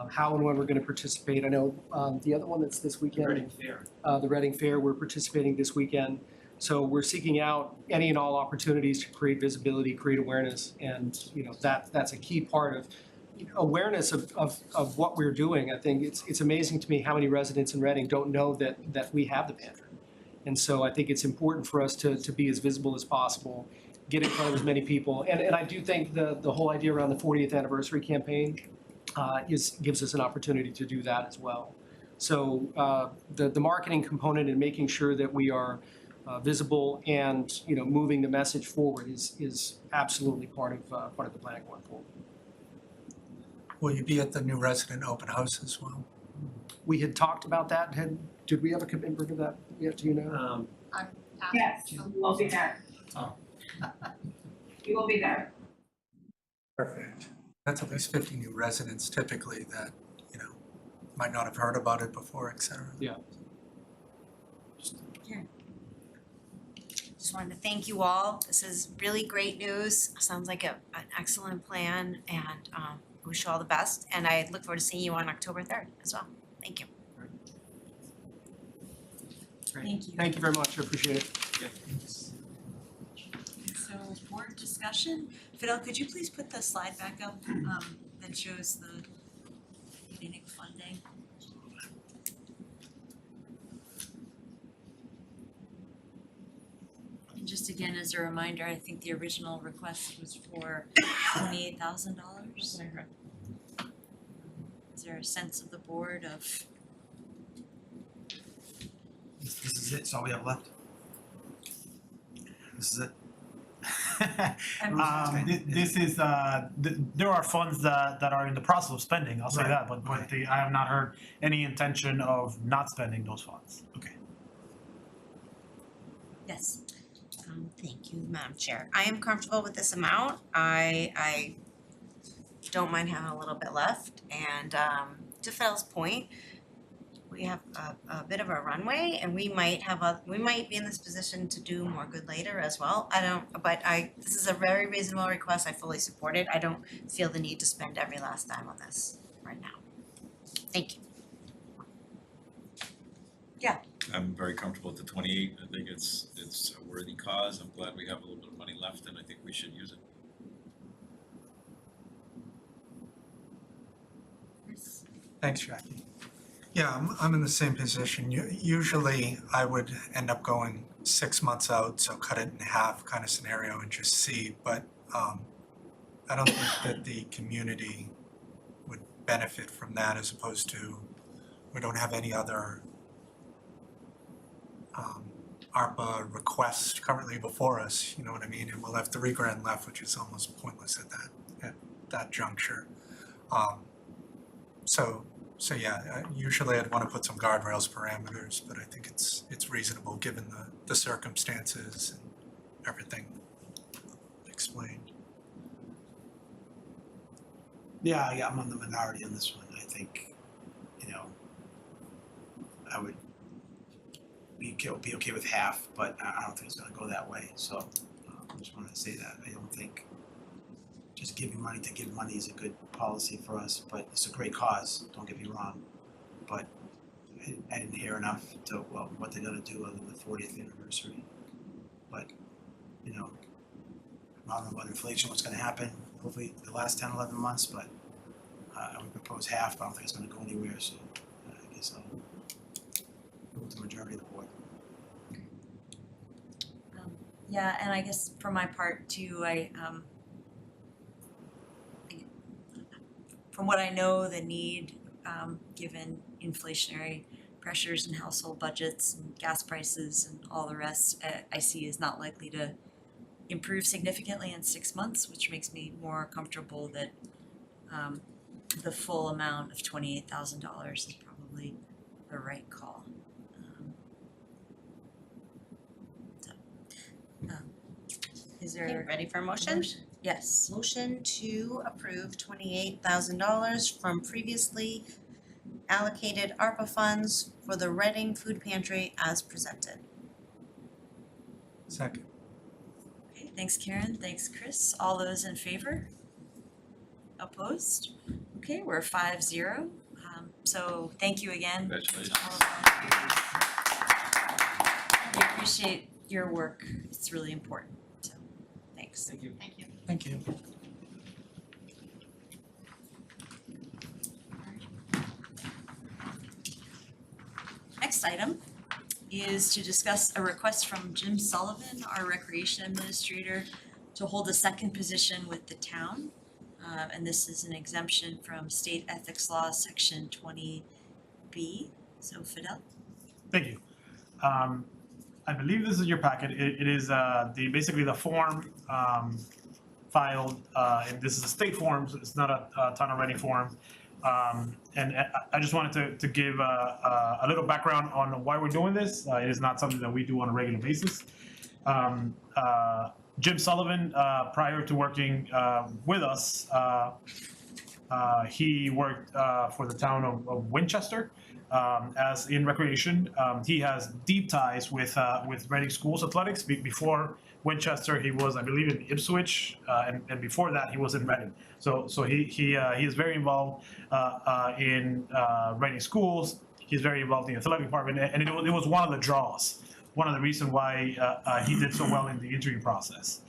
how and when we're gonna participate. I know the other one that's this weekend. Reading Fair. The Reading Fair, we're participating this weekend. So we're seeking out any and all opportunities to create visibility, create awareness, and, you know, that's a key part of awareness of what we're doing. I think it's amazing to me how many residents in Reading don't know that we have the pantry. And so I think it's important for us to be as visible as possible, get in front of as many people. And I do think the whole idea around the 40th anniversary campaign gives us an opportunity to do that as well. So the marketing component and making sure that we are visible and, you know, moving the message forward is absolutely part of the plan going forward. Will you be at the new resident open house as well? We had talked about that. Did we have a commitment for that yet? Do you know? Yes, we'll be there. Oh. We will be there. Perfect. That's at least 50 new residents typically that, you know, might not have heard about it before, et cetera. Yeah. Just wanted to thank you all. This is really great news. Sounds like an excellent plan, and wish you all the best. And I look forward to seeing you on October 3rd as well. Thank you. Thank you. Thank you very much. I appreciate it. So board discussion, Fidel, could you please put the slide back up that shows the meeting funding? And just again, as a reminder, I think the original request was for $28,000. Is there a sense of the board of? This is it, it's all we have left. This is it. This is, there are funds that are in the process of spending, I'll say Right, that, but right. I have not heard any intention of not spending those funds. Okay. Yes. Thank you, Madam Chair. I am comfortable with this amount. I don't mind having a little bit left, and to Phil's point, we have a bit of a runway, and we might be in this position to do more good later as well. This is a very reasonable request. I fully support it. I don't feel the need to spend every last dime on this right now. Thank you. I'm very comfortable with the 28. I think it's a worthy cause. I'm glad we have a little bit of money left and I think we should use it. Thanks, Jackie. Yeah, I'm in the same position. Usually I would end up going 6 months out, so cut it in half kind of scenario and just see, but I don't think that the community would benefit from that as opposed to, we don't have any other ARPA requests currently before us, you know what I mean? And we'll have $3,000 left, which is almost pointless at that juncture. So yeah, usually I'd want to put some guardrails parameters, but I think it's reasonable given the circumstances and everything explained. Yeah, I'm on the minority on this one. I think, I would be okay with half, but I don't think it's gonna go that way, so I just wanted to say that. I don't think just giving money to give money is a good policy for us, but it's a great cause, don't get me wrong. But I didn't hear enough to, what they're gonna do on the 40th anniversary. But, I don't know about inflation, what's gonna happen, hopefully the last 10, 11 months, but I would propose half, but I don't think it's gonna go anywhere, so I guess I'll go with the majority of the board. Yeah, and I guess for my part too, from what I know, the need, given inflationary pressures and household budgets and gas prices and all the rest, I see is not likely to improve significantly in 6 months, which makes me more comfortable that the full amount of $28,000 is probably the right call. Is there? Okay, ready for a motion? Yes. Motion to approve $28,000 from previously allocated ARPA funds for the Reading Food Pantry as presented. Second. Okay, thanks Karen, thanks Chris. All those in favor? Opposed? Okay, we're 5-0. So thank you again. Congratulations. We appreciate your work. It's really important. So thanks. Thank you. Thank you. Thank you. Next item is to discuss a request from Jim Sullivan, our recreation administrator, to hold a second position with the town. And this is an exemption from state ethics law, section 20B. So Fidel? Thank you. I believe this is your packet. It is basically the form filed, and this is a state form, so it's not a town of Reading form. And I just wanted to give a little background on why we're doing this. It is not something that we do on a regular basis. Jim Sullivan, prior to working with us, he worked for the town of Winchester as in recreation. He has deep ties with Reading Schools Athletics. Before Winchester, he was, I believe, in Ipswich, and before that, he was in Reading. So he is very involved in Reading Schools. He's very involved in the athletic department, and it was one of the draws. One of the reasons why he did so well in the interview process.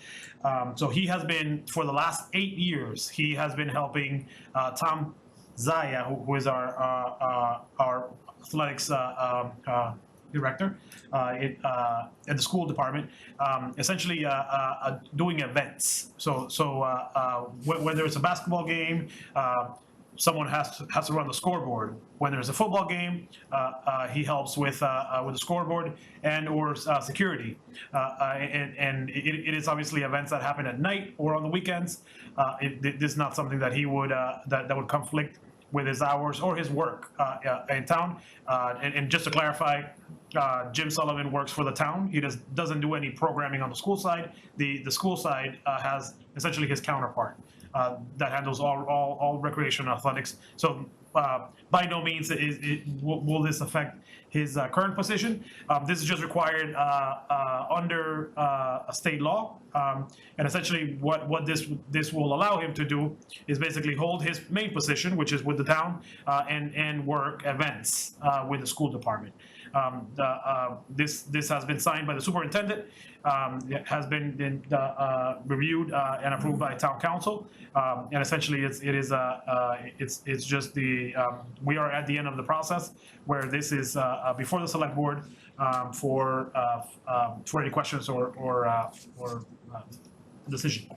So he has been, for the last 8 years, he has been helping Tom Zaya, who is our athletics director at the school department, essentially doing events. So whether it's a basketball game, someone has to run the scoreboard. When there's a football game, he helps with the scoreboard and or security. And it is obviously events that happen at night or on the weekends. This is not something that he would that would conflict with his hours or his work in town. And just to clarify, Jim Sullivan works for the town. He doesn't do any programming on the school side. The school side has essentially his counterpart that handles all recreation athletics. So by no means will this affect his current position. This is just required under a state law. And essentially what this will allow him to do is basically hold his main position, which is with the town, and work events with the school department. This has been signed by the superintendent, it has been reviewed and approved by town council. And essentially, it's just we are at the end of the process where this is before the select board for any questions or decision.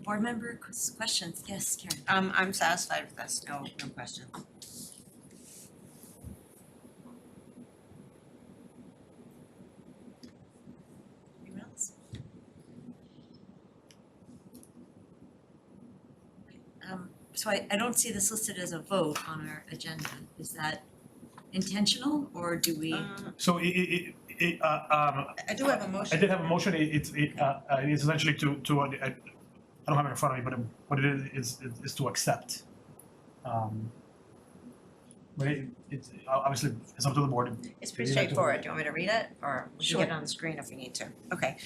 Board member questions? Yes, Karen. I'm satisfied with this, no questions. Anyone else? So I don't see this listed as a vote on our agenda. Is that intentional or do we? So I do have a motion. I did have a motion. It's essentially to I don't have it in front of me, but what it is to accept. But it's obviously it's up to the board. It's pretty straightforward. Do you want me to read it, or we can get it on the screen if we need to? Okay.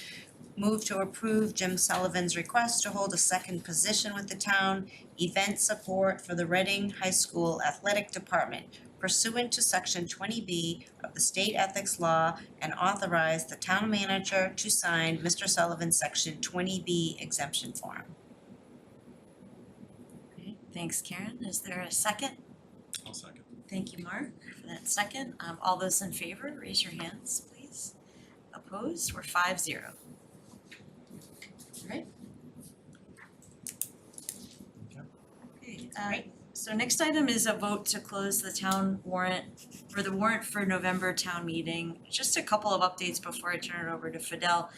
Move to approve Jim Sullivan's request to hold a second position with the town, event support for the Reading High School Athletic Department pursuant to section 20B of the state ethics law, and authorize the town manager to sign Mr. Sullivan's section 20B exemption form. Okay, thanks, Karen. Is there a second? I'll second. Thank you, Mark, for that second. All those in favor, raise your hands, please. Opposed? We're 5-0. All right. Okay, so next item is a vote to close the town warrant, or the warrant for November town meeting. Just a couple of updates before I turn it over to Fidel.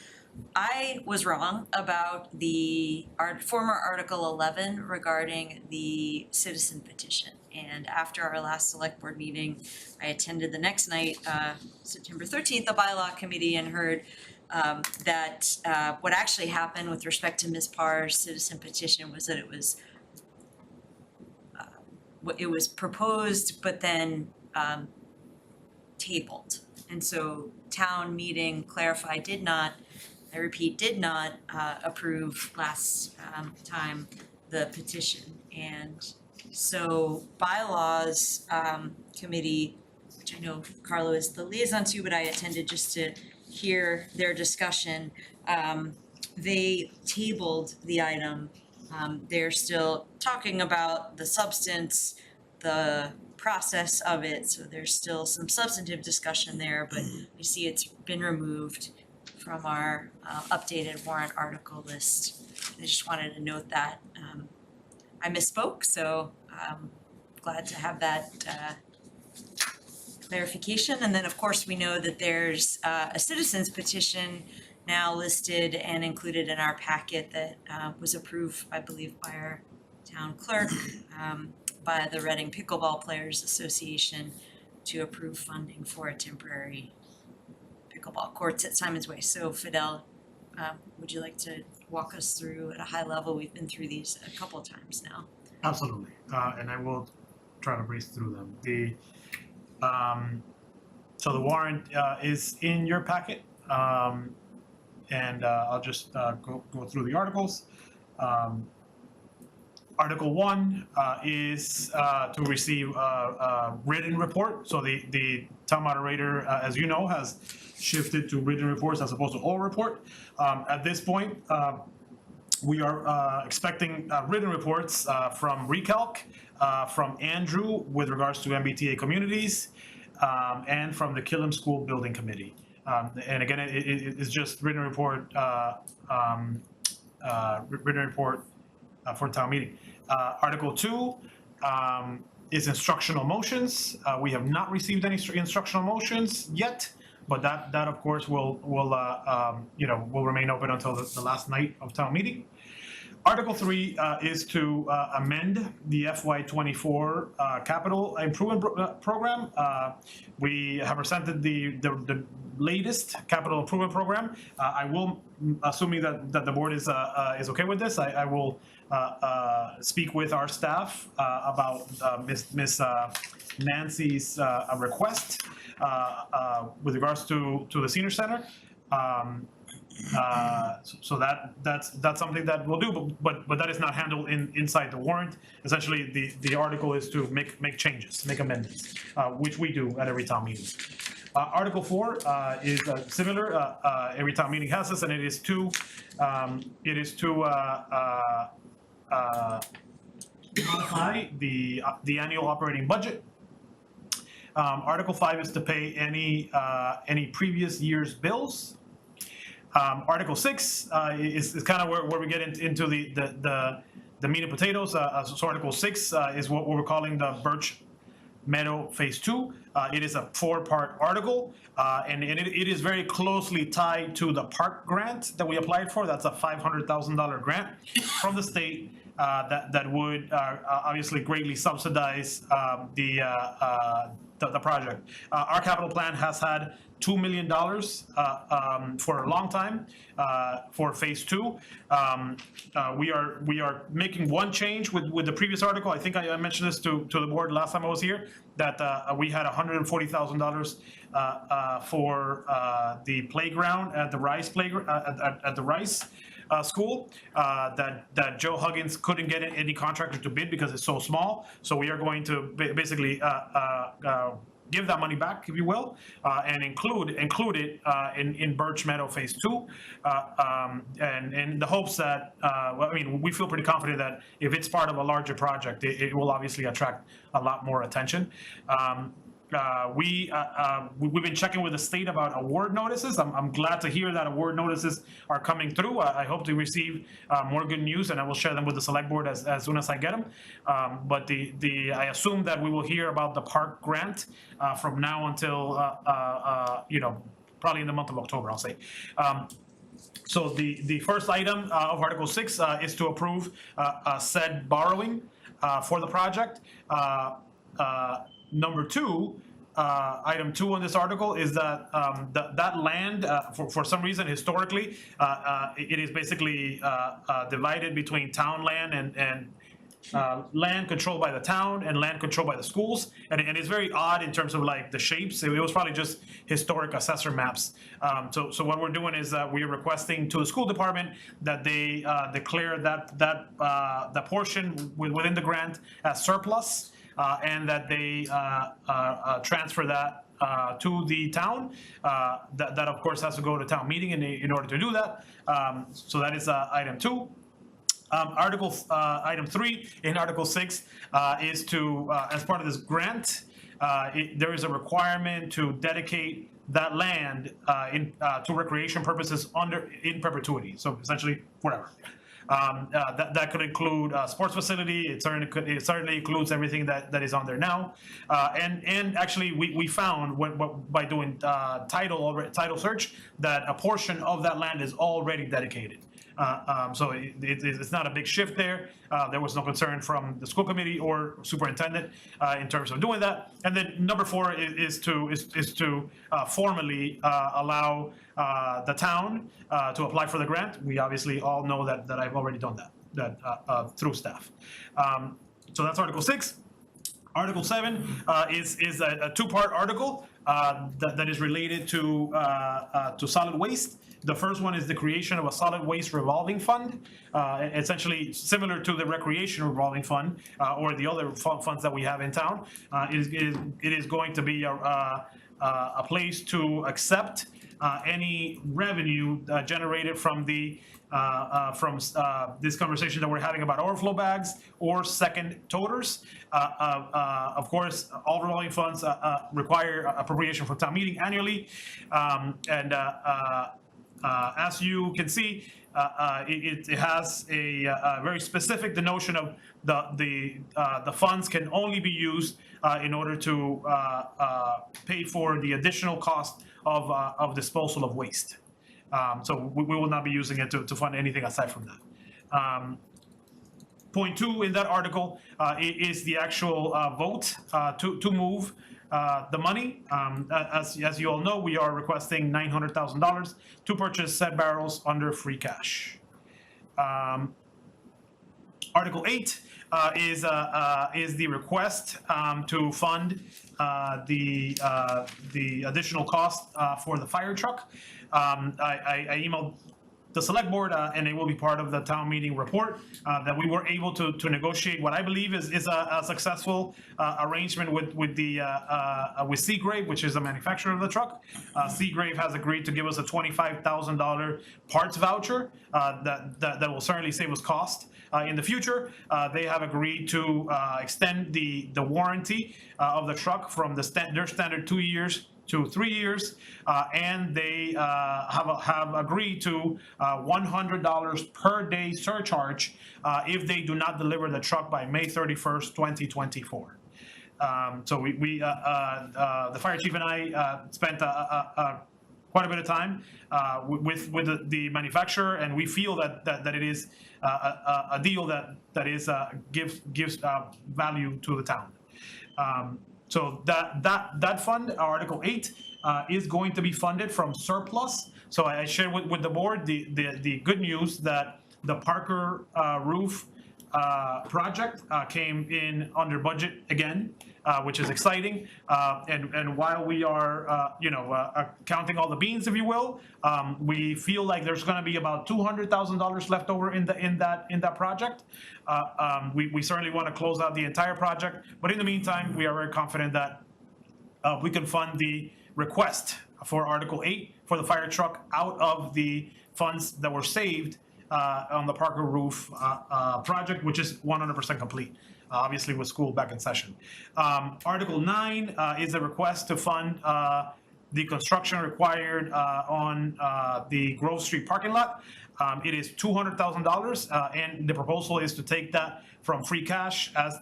I was wrong about the former Article 11 regarding the citizen petition. And after our last select board meeting, I attended the next night, September 13th, the bylaw committee, and heard that what actually happened with respect to Ms. Parr's citizen petition was that it was proposed but then tabled. And so town meeting clarified did not approve last time the petition. And so bylaws committee, which I know Carlo is the liaison to, but I attended just to hear their discussion. They tabled the item. They're still talking about the substance, the process of it, so there's still some substantive discussion there, but you see it's been removed from our updated warrant article list. I just wanted to note that. I misspoke, so glad to have that clarification. And then, of course, we know that there's a citizen's petition now listed and included in our packet that was approved, I believe, by our town clerk, by the Reading Pickleball Players Association to approve funding for a temporary pickleball courts at Simon's Way. So Fidel, would you like to walk us through at a high level? We've been through these a couple of times now. Absolutely, and I will try to breeze through them. So the warrant is in your packet, and I'll just go through the articles. Article 1 is to receive a written report. So the town moderator, as you know, has shifted to written reports as opposed to oral report. At this point, we are expecting written reports from Recalc, from Andrew with regards to MBTA communities, and from the Killam School Building Committee. And again, it's just written report for town meeting. Article 2 is instructional motions. We have not received any instructional motions yet, but that of course will remain open until the last night of town meeting. Article 3 is to amend the FY24 capital improvement program. We have presented the latest capital improvement program. I will, assuming that the board is okay with this, I will speak with our staff about Miss Nancy's request with regards to the senior center. So that's something that we'll do, but that is not handled inside the warrant. Essentially, the article is to make changes, make amendments, which we do at every town meeting. Article 4 is similar. Every town meeting has this, and it is to modify the annual operating budget. Article 5 is to pay any previous year's bills. Article 6 is kind of where we get into the meat and potatoes. So Article 6 is what we're calling the Birch Meadow Phase 2. It is a 4-part article, and it is very closely tied to the park grant that we applied for. That's a $500,000 grant from the state that would obviously greatly subsidize the project. Our capital plan has had $2 million for a long time for Phase 2. We are making one change with the previous article. I think I mentioned this to the board last time I was here, that we had $140,000 for the playground at the Rice playground at the Rice school that Joe Huggins couldn't get any contractor to bid because it's so small. So we are going to basically give that money back, if you will, and include it in Birch Meadow Phase 2, and in the hopes that, well, I mean, we feel pretty confident that if it's part of a larger project, it will obviously attract a lot more attention. We've been checking with the state about award notices. I'm glad to hear that award notices are coming through. I hope to receive more good news, and I will share them with the select board as soon as I get them. But I assume that we will hear about the park grant from now until probably in the month of October, I'll say. So the first item of Article 6 is to approve said borrowing for the project. Number 2, item 2 on this article is that that land, for some reason historically, it is basically divided between town land and land controlled by the town and land controlled by the schools, and it's very odd in terms of like the shapes. It was probably just historic assessor maps. So what we're doing is we are requesting to the school department that they declare that portion within the grant as surplus, and that they transfer that to the town. That of course has to go to town meeting in order to do that. So that is item 2. Item 3 in Article 6 is to, as part of this grant, there is a requirement to dedicate that land to recreation purposes in perpetuity. So essentially forever. That could include sports facility. It certainly includes everything that is on there now. And actually, we found by doing title search that a portion of that land is already dedicated. So it's not a big shift there. There was no concern from the school committee or superintendent in terms of doing that. And then number 4 is to formally allow the town to apply for the grant. We obviously all know that I've already done that through staff. So that's Article 6. Article 7 is a 2-part article that is related to solid waste. The first one is the creation of a solid waste revolving fund, essentially similar to the recreation revolving fund or the other funds that we have in town. It is going to be a place to accept any revenue generated from this conversation that we're having about overflow bags or second toters. Of course, all revolving funds require appropriation from town meeting annually, and as you can see, it has a very specific denotion of the funds can only be used in order to pay for the additional cost of disposal of waste. So we will not be using it to fund anything aside from that. Point 2 in that article is the actual vote to move the money. As you all know, we are requesting $900,000 to purchase said barrels under free cash. Article 8 is the request to fund the additional cost for the fire truck. I emailed the select board, and it will be part of the town meeting report, that we were able to negotiate what I believe is a successful arrangement with Seagrave, which is the manufacturer of the truck. Seagrave has agreed to give us a $25,000 parts voucher that will certainly save us cost in the future. They have agreed to extend the warranty of the truck from their standard 2 years to 3 years, and they have agreed to $100 per day surcharge if they do not deliver the truck by May 31st, 2024. So the fire chief and I spent quite a bit of time with the manufacturer, and we feel that it is a deal that is gives value to the town. So that fund, Article 8, is going to be funded from surplus. So I shared with the board the good news that the Parker roof project came in under budget again, which is exciting. And while we are, counting all the beans, if you will, we feel like there's going to be about $200,000 left over in that project. We certainly want to close out the entire project, but in the meantime, we are very confident that we can fund the request for Article 8 for the fire truck out of the funds that were saved on the Parker roof project, which is 100% complete, obviously with school back in session. Article 9 is a request to fund the construction required on the Grove Street parking lot. It is $200,000, and the proposal is to take that from free cash, as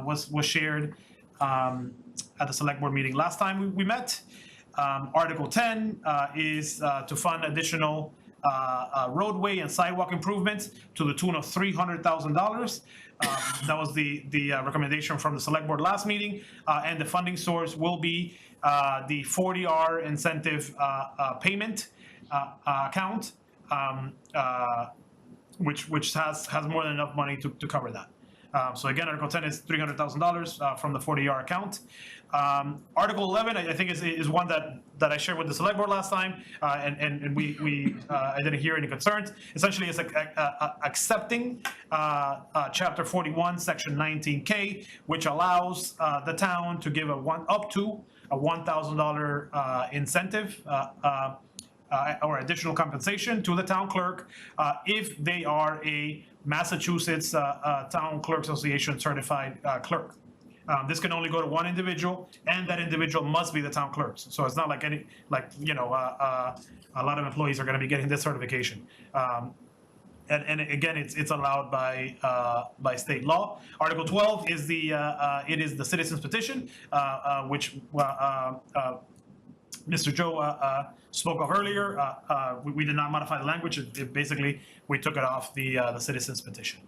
was shared at the select board meeting last time we met. Article 10 is to fund additional roadway and sidewalk improvements to the tune of $300,000. That was the recommendation from the select board last meeting, and the funding source will be the 40R incentive payment account, which has more than enough money to cover that. So again, Article 10 is $300,000 from the 40R account. Article 11, I think, is one that I shared with the select board last time, and we I didn't hear any concerns. Essentially, it's accepting Chapter 41, Section 19K, which allows the town to give up to a $1,000 incentive or additional compensation to the town clerk if they are a Massachusetts Town Clerk Association certified clerk. This can only go to one individual, and that individual must be the town clerk. So it's not like a lot of employees are going to be getting this certification. And again, it's allowed by state law. Article 12 is the citizens petition, which Mr. Joe spoke of earlier. We did not modify the language. Basically, we took it off the citizens petition.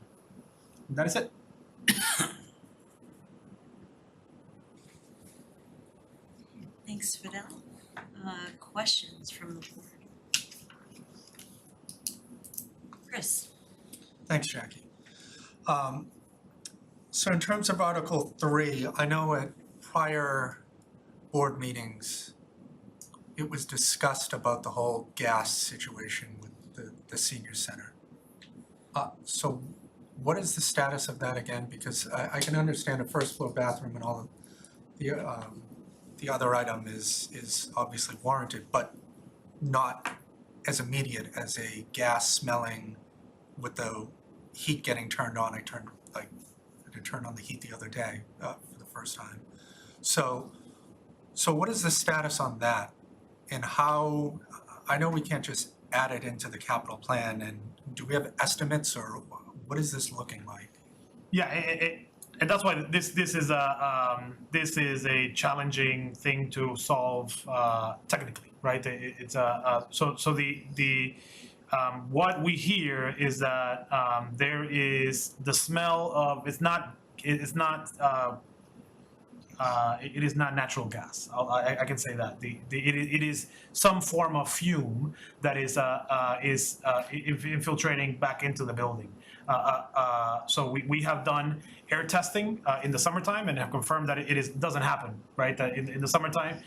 That is it. Thanks, Fidel. Questions from the board? Chris? Thanks, Jackie. So in terms of Article 3, I know at prior board meetings, it was discussed about the whole gas situation with the senior center. So what is the status of that again? Because I can understand a first floor bathroom and all the other item is obviously warranted, but not as immediate as a gas smelling with the heat getting turned on. I turned on the heat the other day for the first time. So what is the status on that? And how, I know we can't just add it into the capital plan, and do we have estimates, or what is this looking like? Yeah, and that's why this is a challenging thing to solve technically, right? It's so the what we hear is that there is the smell of it's not it is not natural gas. I can say that. It is some form of fume that is infiltrating back into the building. So we have done air testing in the summertime and have confirmed that it doesn't happen, right? That in the summertime,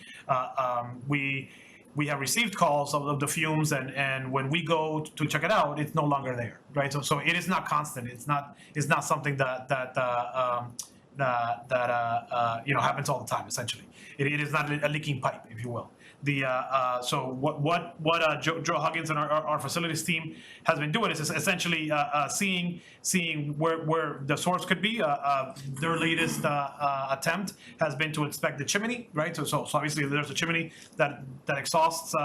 we have received calls of the fumes, and when we go to check it out, it's no longer there, right? So it is not constant. It's not something that happens all the time. Essentially, it is not a leaking pipe, if you will. So what Joe Huggins and our facilities team has been doing is essentially seeing where the source could be. Their latest attempt has been to inspect the chimney, right? So obviously there's a chimney that exhausts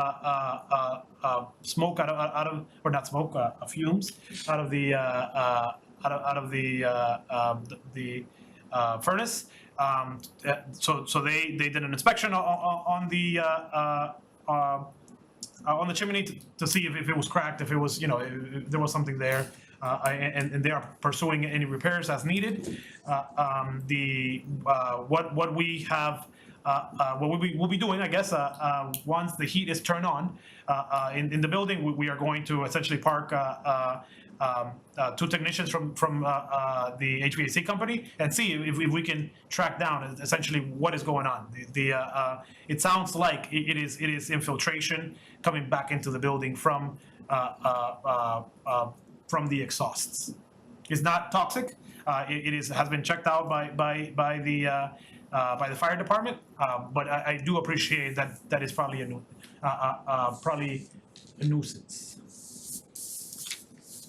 smoke out of or not smoke, fumes out of the furnace. So they did an inspection on the chimney to see if it was cracked, if it was, if there was something there, and they are pursuing any repairs as needed. What we have, what we'll be doing, I guess, once the heat is turned on in the building, we are going to essentially park two technicians from the HVAC company and see if we can track down essentially what is going on. It sounds like it is infiltration coming back into the building from the exhausts. It's not toxic. It has been checked out by the fire department, but I do appreciate that is probably a nuisance.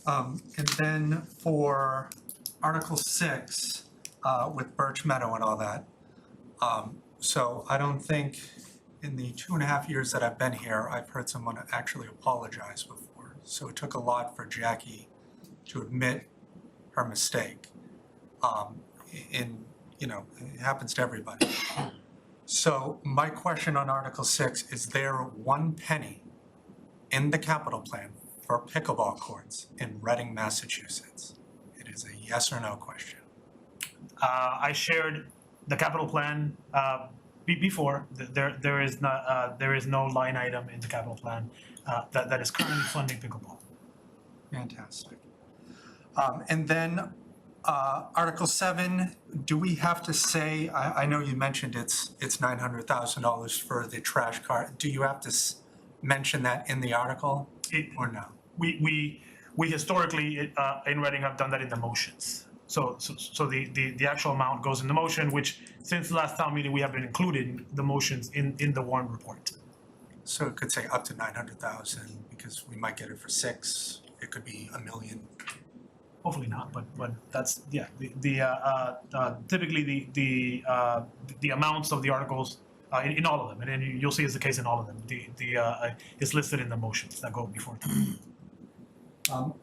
And then for Article 6, with Birch Meadow and all that, so I don't think in the 2.5 years that I've been here, I've heard someone actually apologize before. So it took a lot for Jackie to admit her mistake. It happens to everybody. So my question on Article 6, is there 1 penny in the capital plan for pickleball courts in Reading, Massachusetts? It is a yes or no question. I shared the capital plan before. There is no line item in the capital plan that is currently funding pickleball. Fantastic. And then Article 7, do we have to say, I know you mentioned it's $900,000 for the trash car. Do you have to mention that in the article or no? We historically in Reading have done that in the motions. So the actual amount goes in the motion, which since the last town meeting, we have been including the motions in the warrant report. So it could say up to 900,000 because we might get it for 6. It could be $1 million. Hopefully not, but that's, yeah, typically the amounts of the articles in all of them, and then you'll see it's the case in all of them. It's listed in the motions that go before.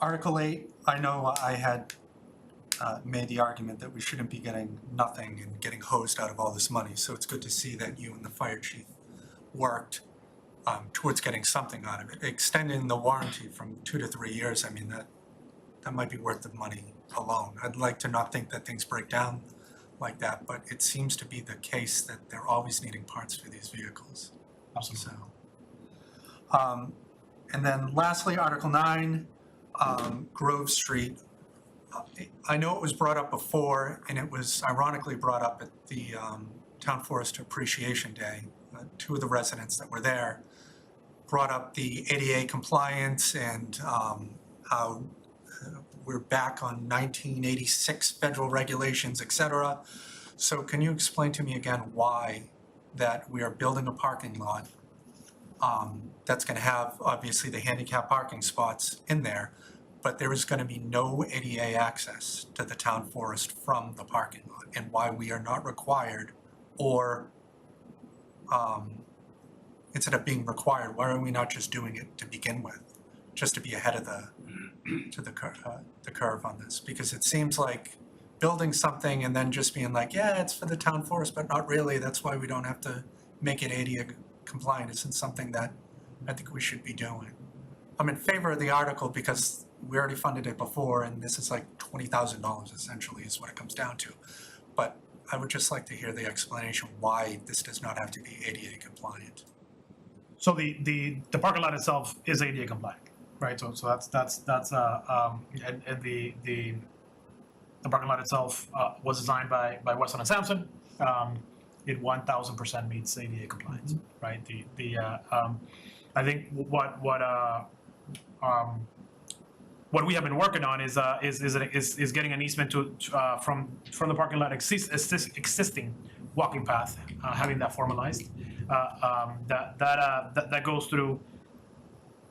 Article 8, I know I had made the argument that we shouldn't be getting nothing and getting hosed out of all this money. So it's good to see that you and the fire chief worked towards getting something out of it. Extending the warranty from 2 to 3 years, I mean, that might be worth the money alone. I'd like to not think that things break down like that, but it seems to be the case that they're always needing parts for these vehicles. Absolutely. So, and then lastly, Article 9, Grove Street. I know it was brought up before, and it was ironically brought up at the Town Forest Appreciation Day. 2 of the residents that were there brought up the ADA compliance and how we're back on 1986 federal regulations, et cetera. So can you explain to me again why that we are building a parking lot that's going to have obviously the handicap parking spots in there, but there is going to be no ADA access to the town forest from the parking lot, and why we are not required, or instead of being required, why are we not just doing it to begin with, just to be ahead of the curve on this? Because it seems like building something and then just being like, yeah, it's for the town forest, but not really. That's why we don't have to make it ADA compliant isn't something that I think we should be doing. I'm in favor of the article because we already funded it before, and this is like $20,000 essentially is what it comes down to. But I would just like to hear the explanation why this does not have to be ADA compliant. So the parking lot itself is ADA compliant, right? So that's and the parking lot itself was designed by Weston and Sampson. It 1000% meets ADA compliance, right? I think what we have been working on is getting an easement from the parking lot existing walking path, having that formalized. That goes through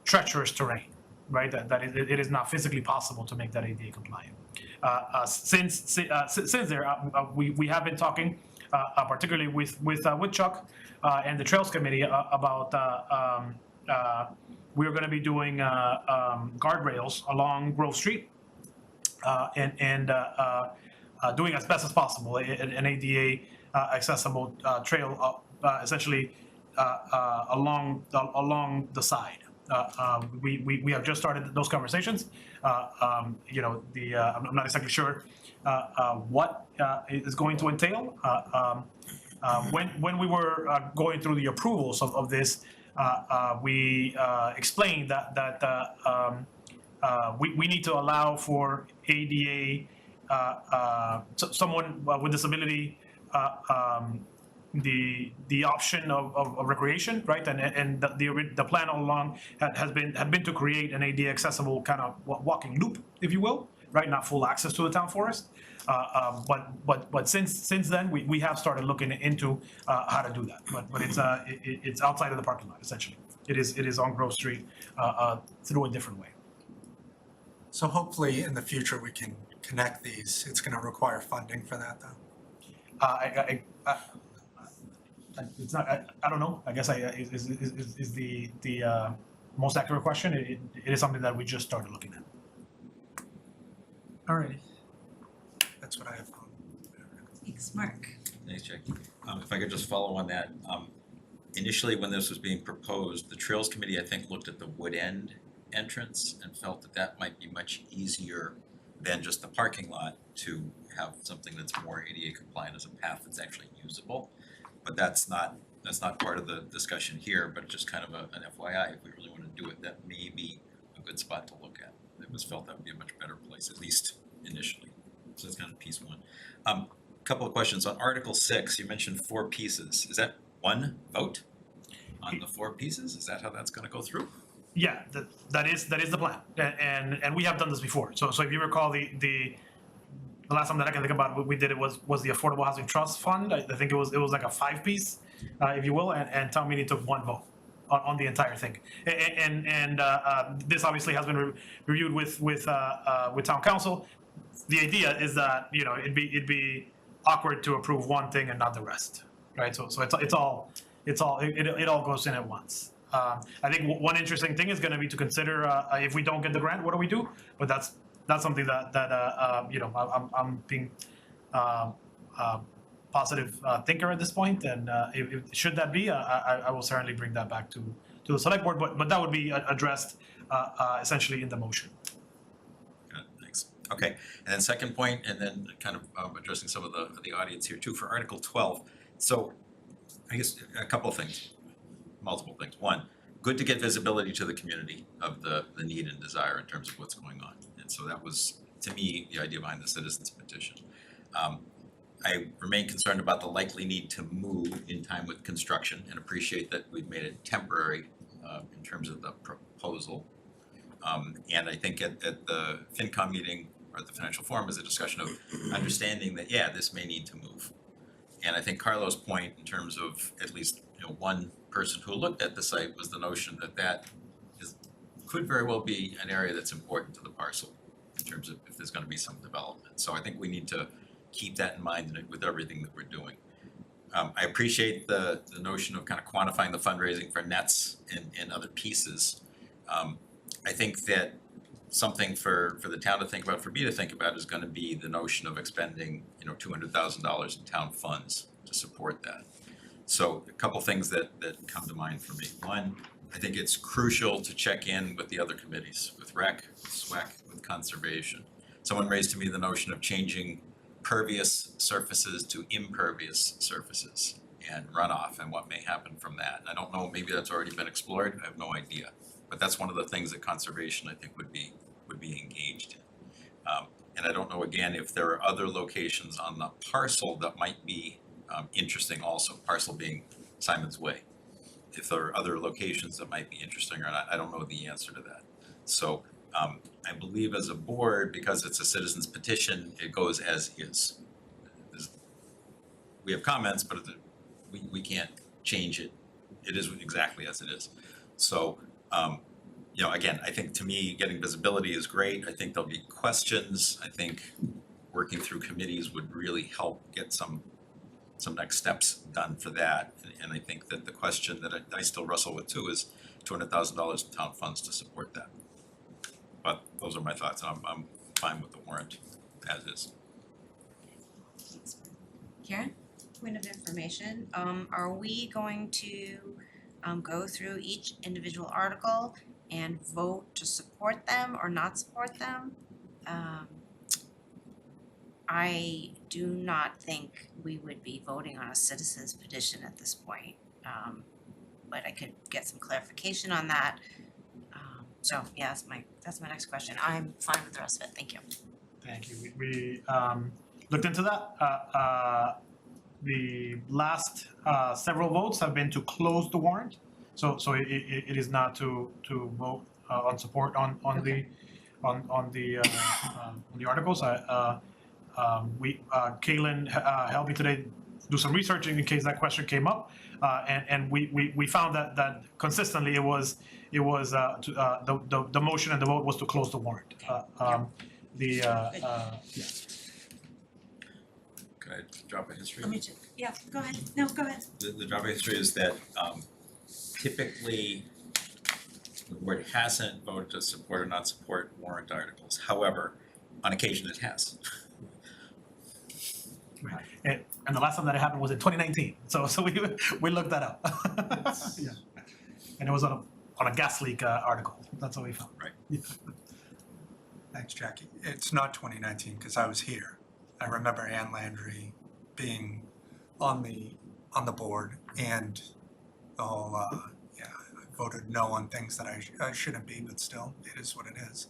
treacherous terrain, right? That it is not physically possible to make that ADA compliant. Since there, we have been talking, particularly with Chuck and the Trails Committee about we're going to be doing guardrails along Grove Street and doing as best as possible an ADA accessible trail essentially along the side. We have just started those conversations. I'm not exactly sure what is going to entail. When we were going through the approvals of this, we explained that we need to allow for ADA someone with disability the option of recreation, right? And the plan all along had been to create an ADA accessible kind of walking loop, if you will, right? Not full access to the town forest, but since then we have started looking into how to do that. But it's outside of the parking lot essentially. It is on Grove Street through a different way. So hopefully in the future we can connect these. It's going to require funding for that though. It's not. I don't know. I guess is the most accurate question. It is something that we just started looking at. All right. That's what I have. Thanks, Mark. Thanks, Jackie. If I could just follow on that, initially when this was being proposed, the Trails Committee, I think, looked at the Wood End entrance and felt that might be much easier than just the parking lot to have something that's more ADA compliant as a path that's actually usable. But that's not part of the discussion here, but just kind of an FYI, if we really want to do it, that may be a good spot to look at. It was felt that would be a much better place, at least initially. So that's kind of piece one. Couple of questions. On Article 6, you mentioned 4 pieces. Is that one vote on the 4 pieces? Is that how that's going to go through? Yeah, that is the plan, and we have done this before. So if you recall, the last time that I can think about we did it was the Affordable Housing Trust Fund. I think it was like a 5-piece, if you will, and town meeting took 1 vote on the entire thing. And this obviously has been reviewed with town council. The idea is that it'd be awkward to approve one thing and not the rest, right? So it all goes in at once. I think one interesting thing is going to be to consider if we don't get the grant, what do we do? But that's something that I'm being positive thinker at this point, and if should that be, I will certainly bring that back to the select board. But that would be addressed essentially in the motion. Good, thanks. Okay, and then second point, and then kind of addressing some of the audience here too for Article 12. So I guess a couple of things, multiple things. One, good to get visibility to the community of the need and desire in terms of what's going on. And so that was, to me, the idea behind the citizens petition. I remain concerned about the likely need to move in time with construction and appreciate that we've made it temporary in terms of the proposal. And I think at the FinCom meeting or the Financial Forum is a discussion of understanding that, yeah, this may need to move. And I think Carlo's point in terms of at least one person who looked at the site was the notion that could very well be an area that's important to the parcel in terms of if there's going to be some development. So I think we need to keep that in mind with everything that we're doing. I appreciate the notion of kind of quantifying the fundraising for nets and other pieces. I think that something for the town to think about, for me to think about, is going to be the notion of expending $200,000 in town funds to support that. So a couple things that come to mind for me. One, I think it's crucial to check in with the other committees, with REC, with SWEC, with Conservation. Someone raised to me the notion of changing pervious surfaces to impervious surfaces and runoff and what may happen from that. And I don't know, maybe that's already been explored, I have no idea. But that's one of the things that conservation, I think, would be engaged in. And I don't know, again, if there are other locations on the parcel that might be interesting also, parcel being Simon's Way. If there are other locations that might be interesting or not, I don't know the answer to that. So I believe as a board, because it's a citizen's petition, it goes as is. We have comments, but we can't change it. It is exactly as it is. So, you know, again, I think to me, getting visibility is great. I think there'll be questions. I think working through committees would really help get some next steps done for that. And I think that the question that I still wrestle with too is $200,000 in town funds to support that. But those are my thoughts. I'm fine with the warrant as is. Karen, point of information, are we going to go through each individual article and vote to support them or not support them? I do not think we would be voting on a citizen's petition at this point, but I could get some clarification on that. So yeah, that's my next question. I'm fine with the rest of it, thank you. Thank you. We looked into that. The last several votes have been to close the warrant. So it is not to vote on support on the articles. Kaylin helped me today do some research in case that question came up, and we found that consistently it was the motion and the vote was to close the warrant. Can I drop a history? Yeah, go ahead. No, go ahead. The drop of history is that typically the board hasn't voted to support or not support warrant articles. However, on occasion it has. And the last time that it happened was in 2019. So we looked that up. Yeah. And it was on a gas leak article. That's what we found. Right. Yeah. Thanks, Jackie. It's not 2019 because I was here. I remember Ann Landry being on the board and the whole, I voted no on things that I shouldn't be, but still, it is what it is.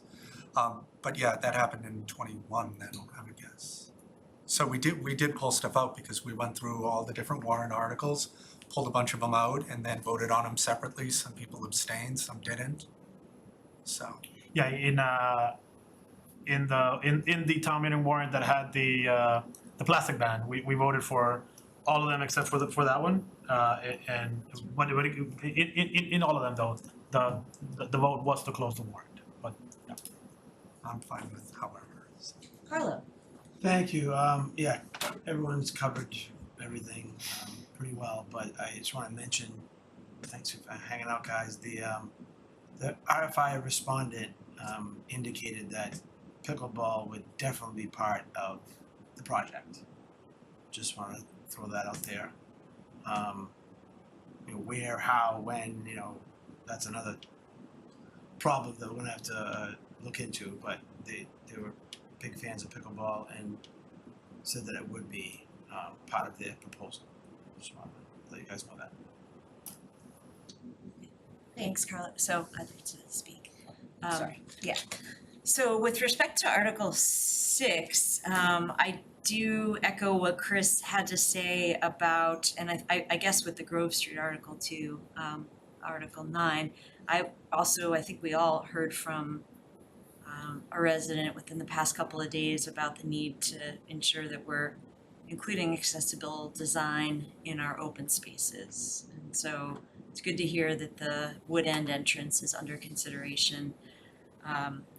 But yeah, that happened in 21 then, I would guess. So we did pull stuff out because we went through all the different warrant articles, pulled a bunch of them out, and then voted on them separately. Some people abstained, some didn't. So. Yeah, in the town meeting warrant that had the plastic ban, we voted for all of them except for that one. And in all of them though, the vote was to close the warrant. But yeah. I'm fine with however. Carlo. Thank you. Yeah, everyone's covered everything pretty well, but I just want to mention, thanks for hanging out, guys. The RFI respondent indicated that pickleball would definitely be part of the project. Just want to throw that out there. You know, where, how, when, you know, that's another problem that we're gonna have to look into, but they were big fans of pickleball and said that it would be part of their proposal. Just wanted to let you guys know that. Thanks, Carla. So I'd like to speak. Sorry. Yeah. So with respect to Article 6, I do echo what Chris had to say about, and I guess with the Grove Street Article 2, Article 9, I think we all heard from a resident within the past couple of days about the need to ensure that we're including accessible design in our open spaces. And so it's good to hear that the Wood End entrance is under consideration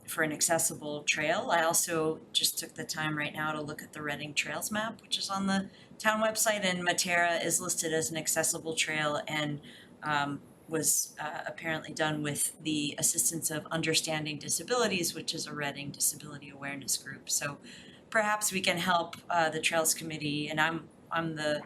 for an accessible trail. I also just took the time right now to look at the Reading Trails map, which is on the town website, and Matera is listed as an accessible trail and was apparently done with the assistance of Understanding Disabilities, which is a Reading disability awareness group. So perhaps we can help the Trails Committee, and I'm the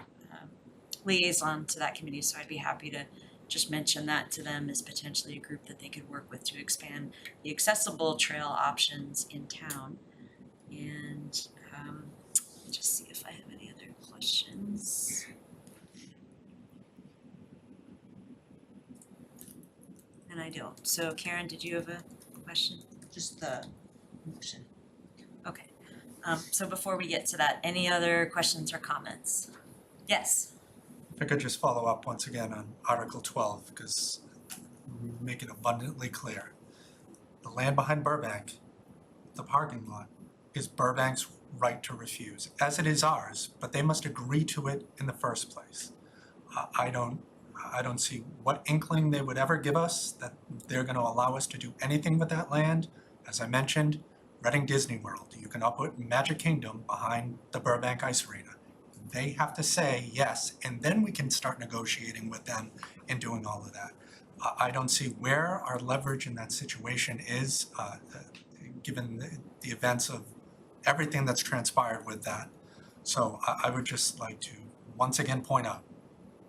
liaison to that committee, so I'd be happy to just mention that to them as potentially a group that they could work with to expand the accessible trail options in town. And just questions? And I don't. So Karen, did you have a question? Just the motion. Okay. So before we get to that, any other questions or comments? Yes. If I could just follow up once again on Article 12, because make it abundantly clear. The land behind Burbank, the parking lot, is Burbank's right to refuse, as it is ours, but they must agree to it in the first place. I don't see what inkling they would ever give us that they're gonna allow us to do anything with that land. As I mentioned, Reading Disney World, you can put Magic Kingdom behind the Burbank Ice Arena. They have to say yes, and then we can start negotiating with them and doing all of that. I don't see where our leverage in that situation is, given the events of everything that's transpired with that. So I would just like to once again point out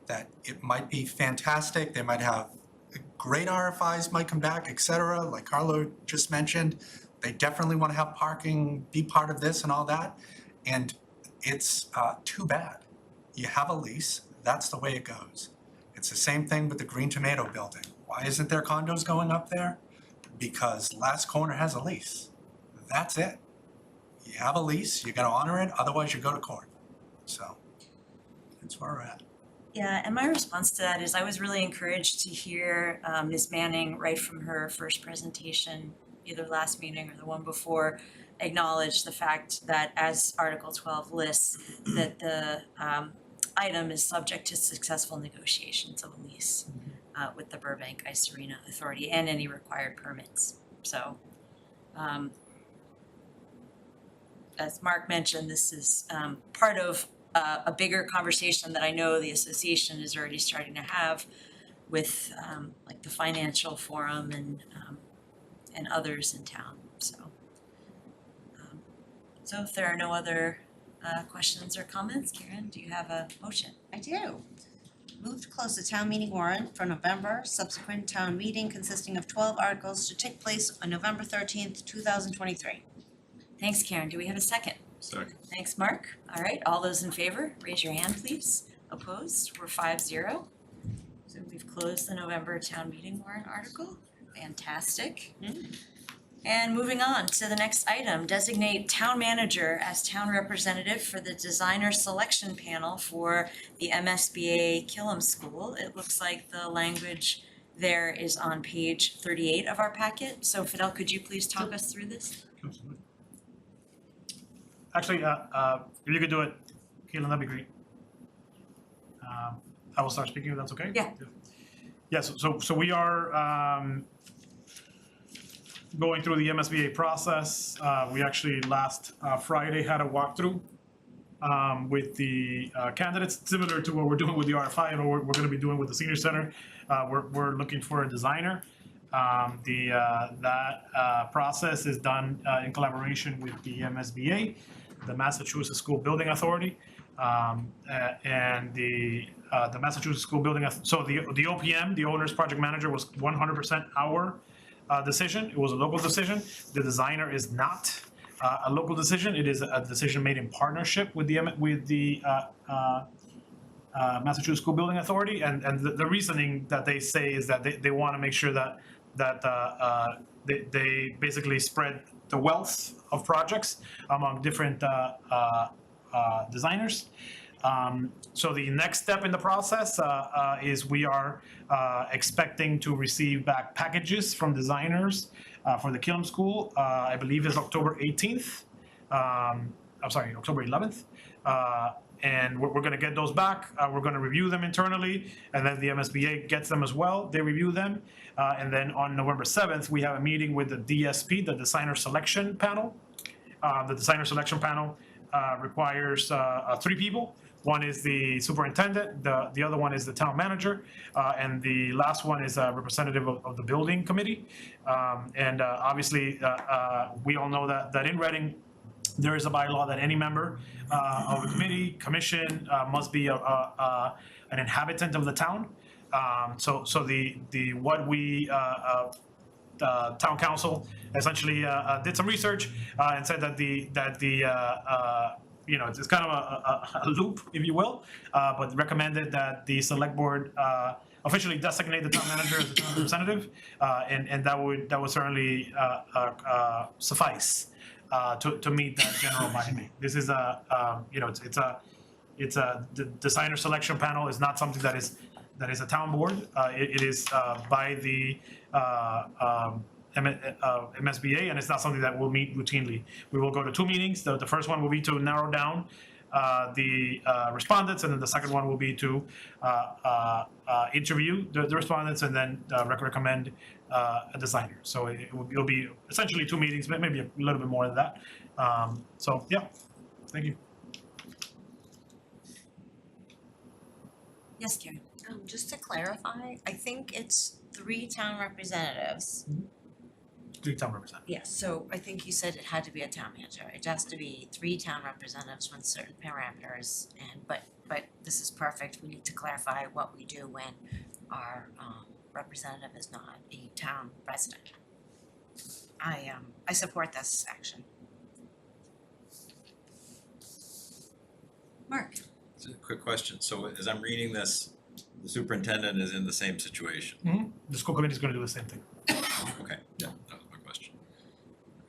that it might be fantastic, they might have great RFIs might come back, et cetera, like Carlo just mentioned. They definitely want to have parking, be part of this and all that. And it's too bad. You have a lease, that's the way it goes. It's the same thing with the Green Tomato building. Why isn't there condos going up there? Because Last Corner has a lease. That's it. You have a lease, you gotta honor it, otherwise you go to court. So that's where we're at. Yeah, and my response to that is I was really encouraged to hear Ms. Manning right from her first presentation, either last meeting or the one before, acknowledge the fact that as Article 12 lists, that the item is subject to successful negotiations of a lease with the Burbank Ice Arena Authority and any required permits. So as Mark mentioned, this is part of a bigger conversation that I know the association is already starting to have with like the financial forum and others in town. So if there are no other questions or comments, Karen, do you have a motion? I do. Move to close the town meeting warrant for November, subsequent town meeting consisting of 12 articles to take place on November 13th, 2023. Thanks, Karen. Do we have a second? Second. Thanks, Mark. All right, all those in favor, raise your hand, please. Opposed? We're 5-0. So we've closed the November town meeting warrant article. Fantastic. And moving on to the next item, designate town manager as town representative for the designer selection panel for the MSBA Killam School. It looks like the language there is on page 38 of our packet. So Fidel, could you please talk us through this? Actually, if you could do it, Keelan, that'd be great. I will start speaking if that's okay? Yeah. Yes, so we are going through the MSBA process. We actually last Friday had a walkthrough with the candidates, similar to what we're doing with the RFI and what we're gonna be doing with the senior center. We're looking for a designer. That process is done in collaboration with the MSBA, the Massachusetts School Building Authority, and the Massachusetts School Building. So the OPM, the owner's project manager, was 100% our decision. It was a local decision. The designer is not a local decision. It is a decision made in partnership with the Massachusetts School Building Authority. And the reasoning that they say is that they want to make sure that they basically spread the wealth of projects among different designers. So the next step in the process is we are expecting to receive back packages from designers for the Killam School. I believe is October 18th. October 11th. And we're going to get those back. We're going to review them internally, and then the MSBA gets them as well. They review them, and then on November 7th, we have a meeting with the DSP, the Designer Selection Panel. The Designer Selection Panel requires 3 people. One is the superintendent, the other one is the town manager, and the last one is a representative of the building committee. And obviously, we all know that in Reading, there is a bylaw that any member of a committee, commission must be an inhabitant of the town. So the what we town council essentially did some research and said that the you know, it's kind of a loop, if you will, but recommended that the select board officially designate the town manager as the town representative, and that would certainly suffice to meet that general body. This is you know, it's a the designer selection panel is not something that is a town board. It is by the MSBA, and it's not something that will meet routinely. We will go to 2 meetings. The first one will be to narrow down the respondents, and then the second one will be to interview the respondents and then recommend a designer. So it'll be essentially 2 meetings, maybe a little bit more than that. So yeah, thank you. Yes, Karen? Just to clarify, I think it's 3 town representatives. 3 town representatives. Yes, so I think you said it had to be a town manager. It has to be 3 town representatives with certain parameters, and but this is perfect. We need to clarify what we do when our representative is not a town resident. I support this action. Mark? It's a quick question. So as I'm reading this, the superintendent is in the same situation. The school committee is going to do the same thing. Okay, yeah, that was my question.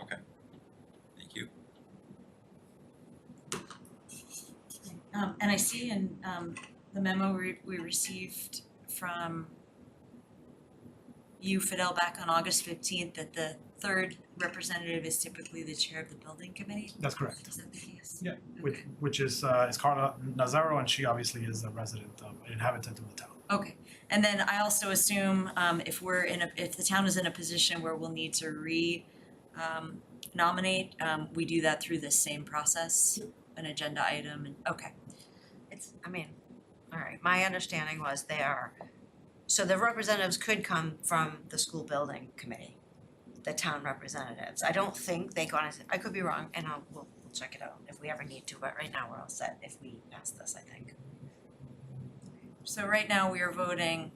Okay, thank you. And I see in the memo we received from you, Fidel, back on August 15th, that the 3rd representative is typically the chair of the building committee. That's correct. Is that the case? Yeah, Okay. which is Carla Nazaro, and she obviously is a resident of, an inhabitant of the town. Okay, and then I also assume if the town is in a position where we'll need to nominate, we do that through this same process, an agenda item, and okay. All right, my understanding was so the representatives could come from the school building committee, the town representatives. I don't think they got it, I could be wrong, and we'll check it out if we ever need to, but right now we're all set if we pass this, I think. So right now we are voting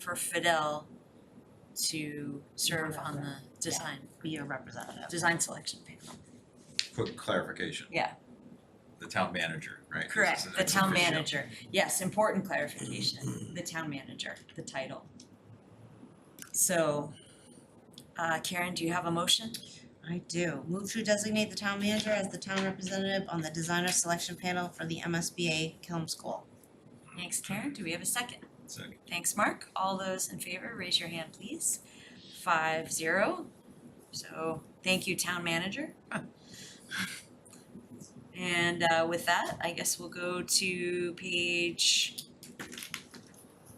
for Fidel to serve on the Be a representative. design selection panel. Quick clarification. Yeah. The town manager, right? This Correct, is the ex town officio. manager. Yes, important clarification, the town manager, the title. So, Karen, do you have a motion? I do. Move to designate the town manager as the town representative on the designer selection panel for the MSBA Killam School. Thanks, Karen. Do we have a second? Second. Thanks, Mark. All those in favor, raise your hand, please. 5-0. So, thank you, town manager. And with that, I guess we'll go to page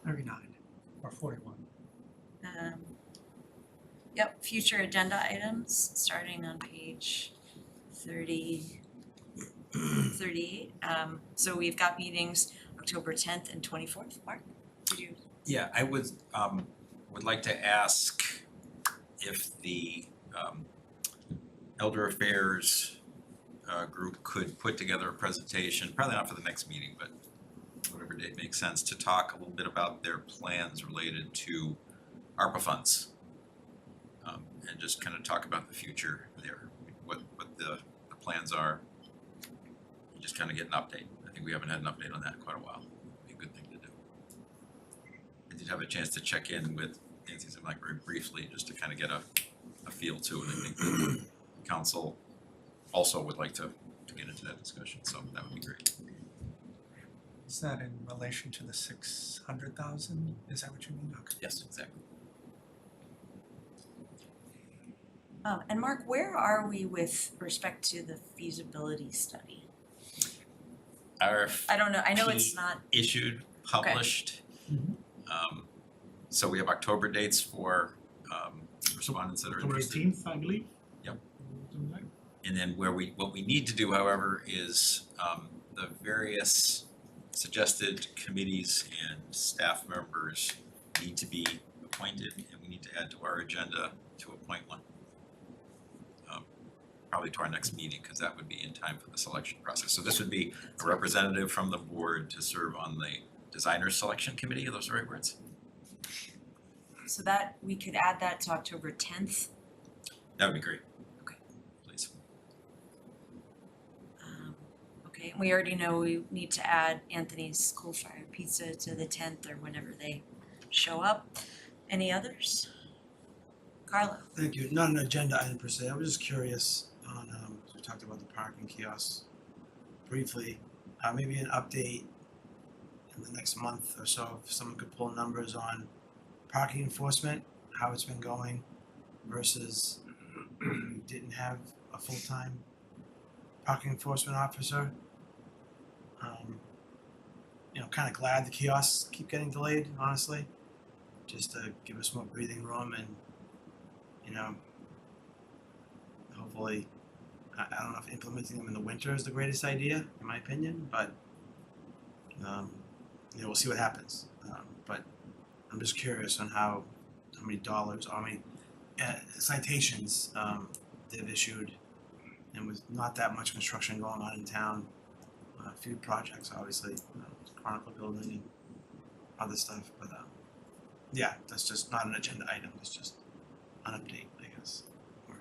39 or 41. Yep, future agenda items, starting on page 38. So we've got meetings October 10th and 24th. Mark, did you? Yeah, I would like to ask if the Elder Affairs group could put together a presentation, probably not for the next meeting, but whatever date makes sense, to talk a little bit about their plans related to ARPA funds. And just kind of talk about the future there, what the plans are. And just kind of get an update. I think we haven't had an update on that in quite a while. It'd be a good thing to do. I did have a chance to check in with Nancy Zimlack very briefly, just to kind of get a feel to it. I think the council also would like to get into that discussion, so that would be great. Is that in relation to the 600,000? Is that what you mean? Okay. Yes, exactly. And Mark, where are we with respect to the feasibility study? I don't know, I know it's not, Issued, published. So we have October dates for respondents that are October interested. 18th, I believe. Yep. And then what we need to do, however, is the various suggested committees and staff members need to be appointed, and we need to add to our agenda to appoint one. Probably to our next meeting, because that would be in time for the selection process. So this would be a representative from the board to serve on the designer selection committee, are those the right words? so that, we could add that to October 10th. That would be great. Okay. Please. Okay, we already know we need to add Anthony's Coal Fire Pizza to the 10th or whenever they show up. Any others? Carlo? Thank you. Not an agenda item per se. I was just curious on, we talked about the parking kiosks briefly. Maybe an update in the next month or so, if someone could pull numbers on parking enforcement, how it's been going versus we didn't have a full-time parking enforcement officer. Kind of glad the kiosks keep getting delayed, honestly, just to give us more breathing room and, hopefully, I don't know if implementing them in the winter is the greatest idea, in my opinion, but, we'll see what happens. But I'm just curious on how many dollars, how many citations they've issued, and with not that much construction going on in town, a few projects, obviously, Chronicle Building and other stuff, but yeah, that's just not an agenda item, it's just an update, I guess, or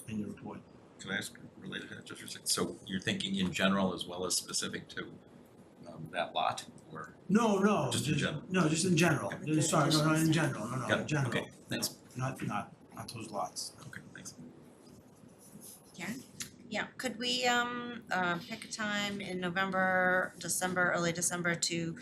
in your report. Can I ask related to that just for a second? So you're thinking in general as well as specific to that lot, or? No, Just in general? No, just in general. Sorry, no, in general. Got it. In general. Okay, thanks. Not those lots. Okay, thanks. Karen? Yeah, could we pick a time in November, December, early December to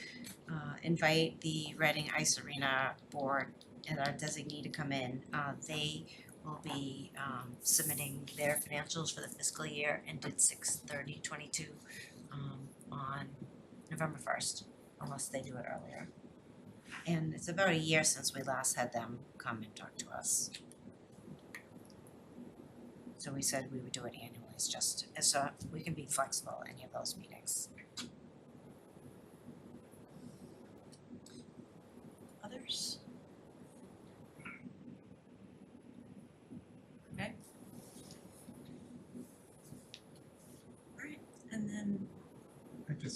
invite the Reading Ice Arena Board and our designee to come in? They will be submitting their financials for the fiscal year ended 6/30/22 on November 1st, unless they do it earlier. And it's about a year since we last had them come and talk to us. So we said we would do it annually, it's just, so we can be flexible at any of those meetings. Others? Okay. Alright, and then,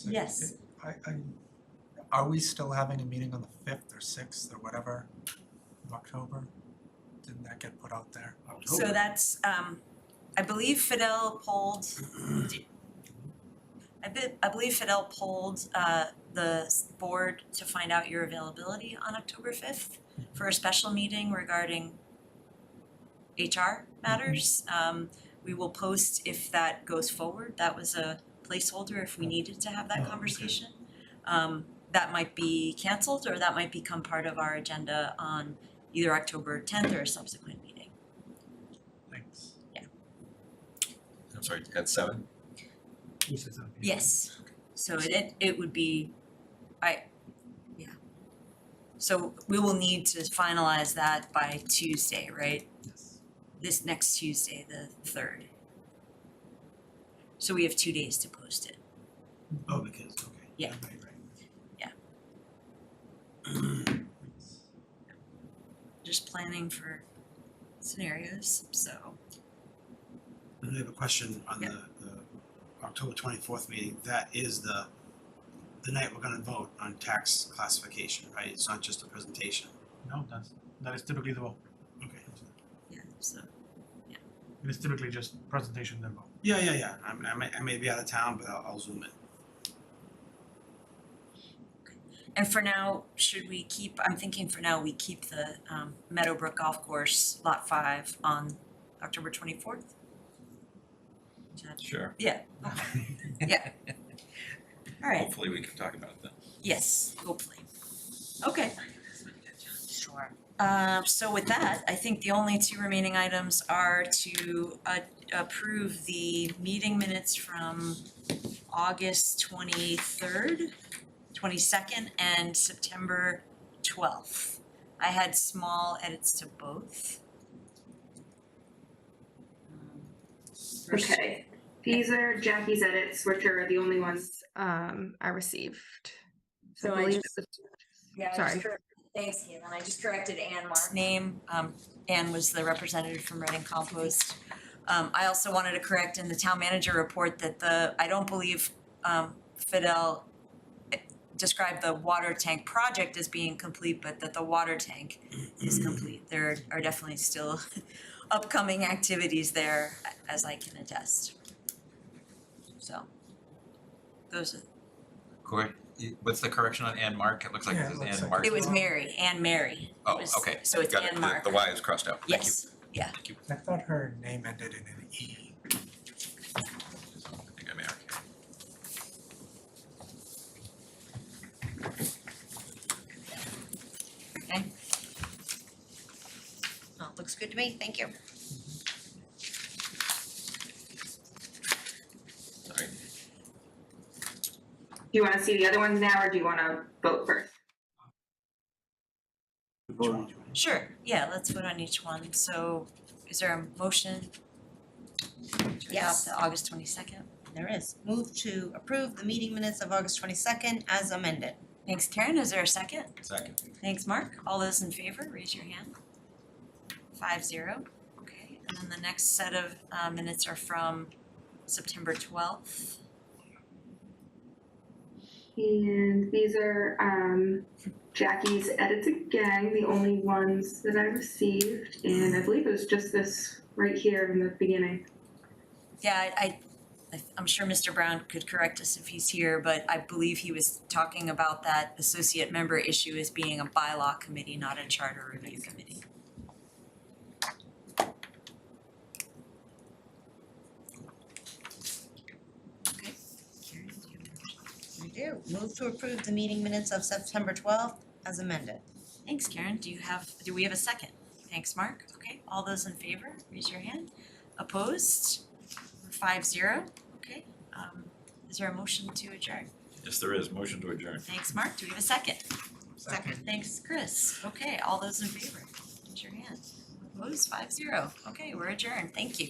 yes, Are we still having a meeting on the 5th or 6th or whatever of October? Didn't that get put out there? so that's, I believe Fidel polled, I believe Fidel polled the board to find out your availability on October 5th for a special meeting regarding HR matters. We will post if that goes forward. That was a placeholder if we needed to have that conversation. That might be canceled or that might become part of our agenda on either October 10th or a subsequent meeting. Thanks. I'm sorry, at 7? You said something. Yes, so it would be, so we will need to finalize that by Tuesday, right? Yes. This next Tuesday, the 3rd. So we have 2 days to post it. Oh, because, okay. Yeah. Right. Just planning for scenarios, so. And I have a question on Yeah. the October 24th meeting. That is the night we're gonna vote on tax classification, right? It's not just a presentation. No, that is typically the vote. Okay. Yeah, so, It is typically just presentation then vote. Yeah. I may be out of town, but I'll zoom in. and for now, should we keep, I'm thinking for now, we keep the Meadowbrook Golf Course Lot 5 on October 24th? Is that- Sure. Yeah, okay, yeah. All right, Hopefully we can talk about it then. yes, hopefully. Okay. Sure. So with that, I think the only two remaining items are to approve the meeting minutes from August 23rd, 22nd, and September 12th. I had small edits to both. First- Okay, these are Jackie's edits, which are the only ones I received. So I believe just- it was- Yeah, Sorry. Thanks, Caitlin. I just corrected Ann Mark's name. Ann was the representative from Reading Compost. I also wanted to correct in the town manager report that I don't believe Fidel described the water tank project as being complete, but that the water tank is complete. There are definitely still upcoming activities there, as I can attest. So those are, Corey, what's the correction on Ann Mark? It looks like Yeah, it it says looks Ann like Mark. it was Mary, Anne Mary. Oh, was- okay. So it's Got it. Ann Mark. The Y is crossed out. Thank you. Yes, yeah. Thank you. I thought her name ended in an E. I think I'm Eric. Okay. Oh, looks good to me, thank you. Sorry. Do you wanna see the other ones now, or do you wanna vote first? Vote on each one. Sure, yeah, let's vote on each one. So is there a motion to adopt Yes. the August 22nd? There is. Move to approve the meeting minutes of August 22nd as amended. Thanks, Karen. Is there a second? Second. Thanks, Mark. All those in favor, raise your hand. 5-0. Okay, and then the next set of minutes are from September 12th. And these are Jackie's edits again, the only ones that I received, and I believe it was just this right here in the beginning. Yeah, I'm sure Mr. Brown could correct us if he's here, but I believe he was talking about that associate member issue as being a bylaw committee, not a charter review committee. Okay. Karen, do you have a motion? We do. Move to approve the meeting minutes of September 12th as amended. Thanks, Karen. Do we have a second? Thanks, Mark. Okay, all those in favor, raise your hand. Opposed? 5-0. Okay, is there a motion to adjourn? Yes, there is. Motion to adjourn. Thanks, Mark. Do we have a second? Second. Thanks, Chris. Okay, all those in favor, raise your hand. Opposed? 5-0. Okay, we're adjourned. Thank you.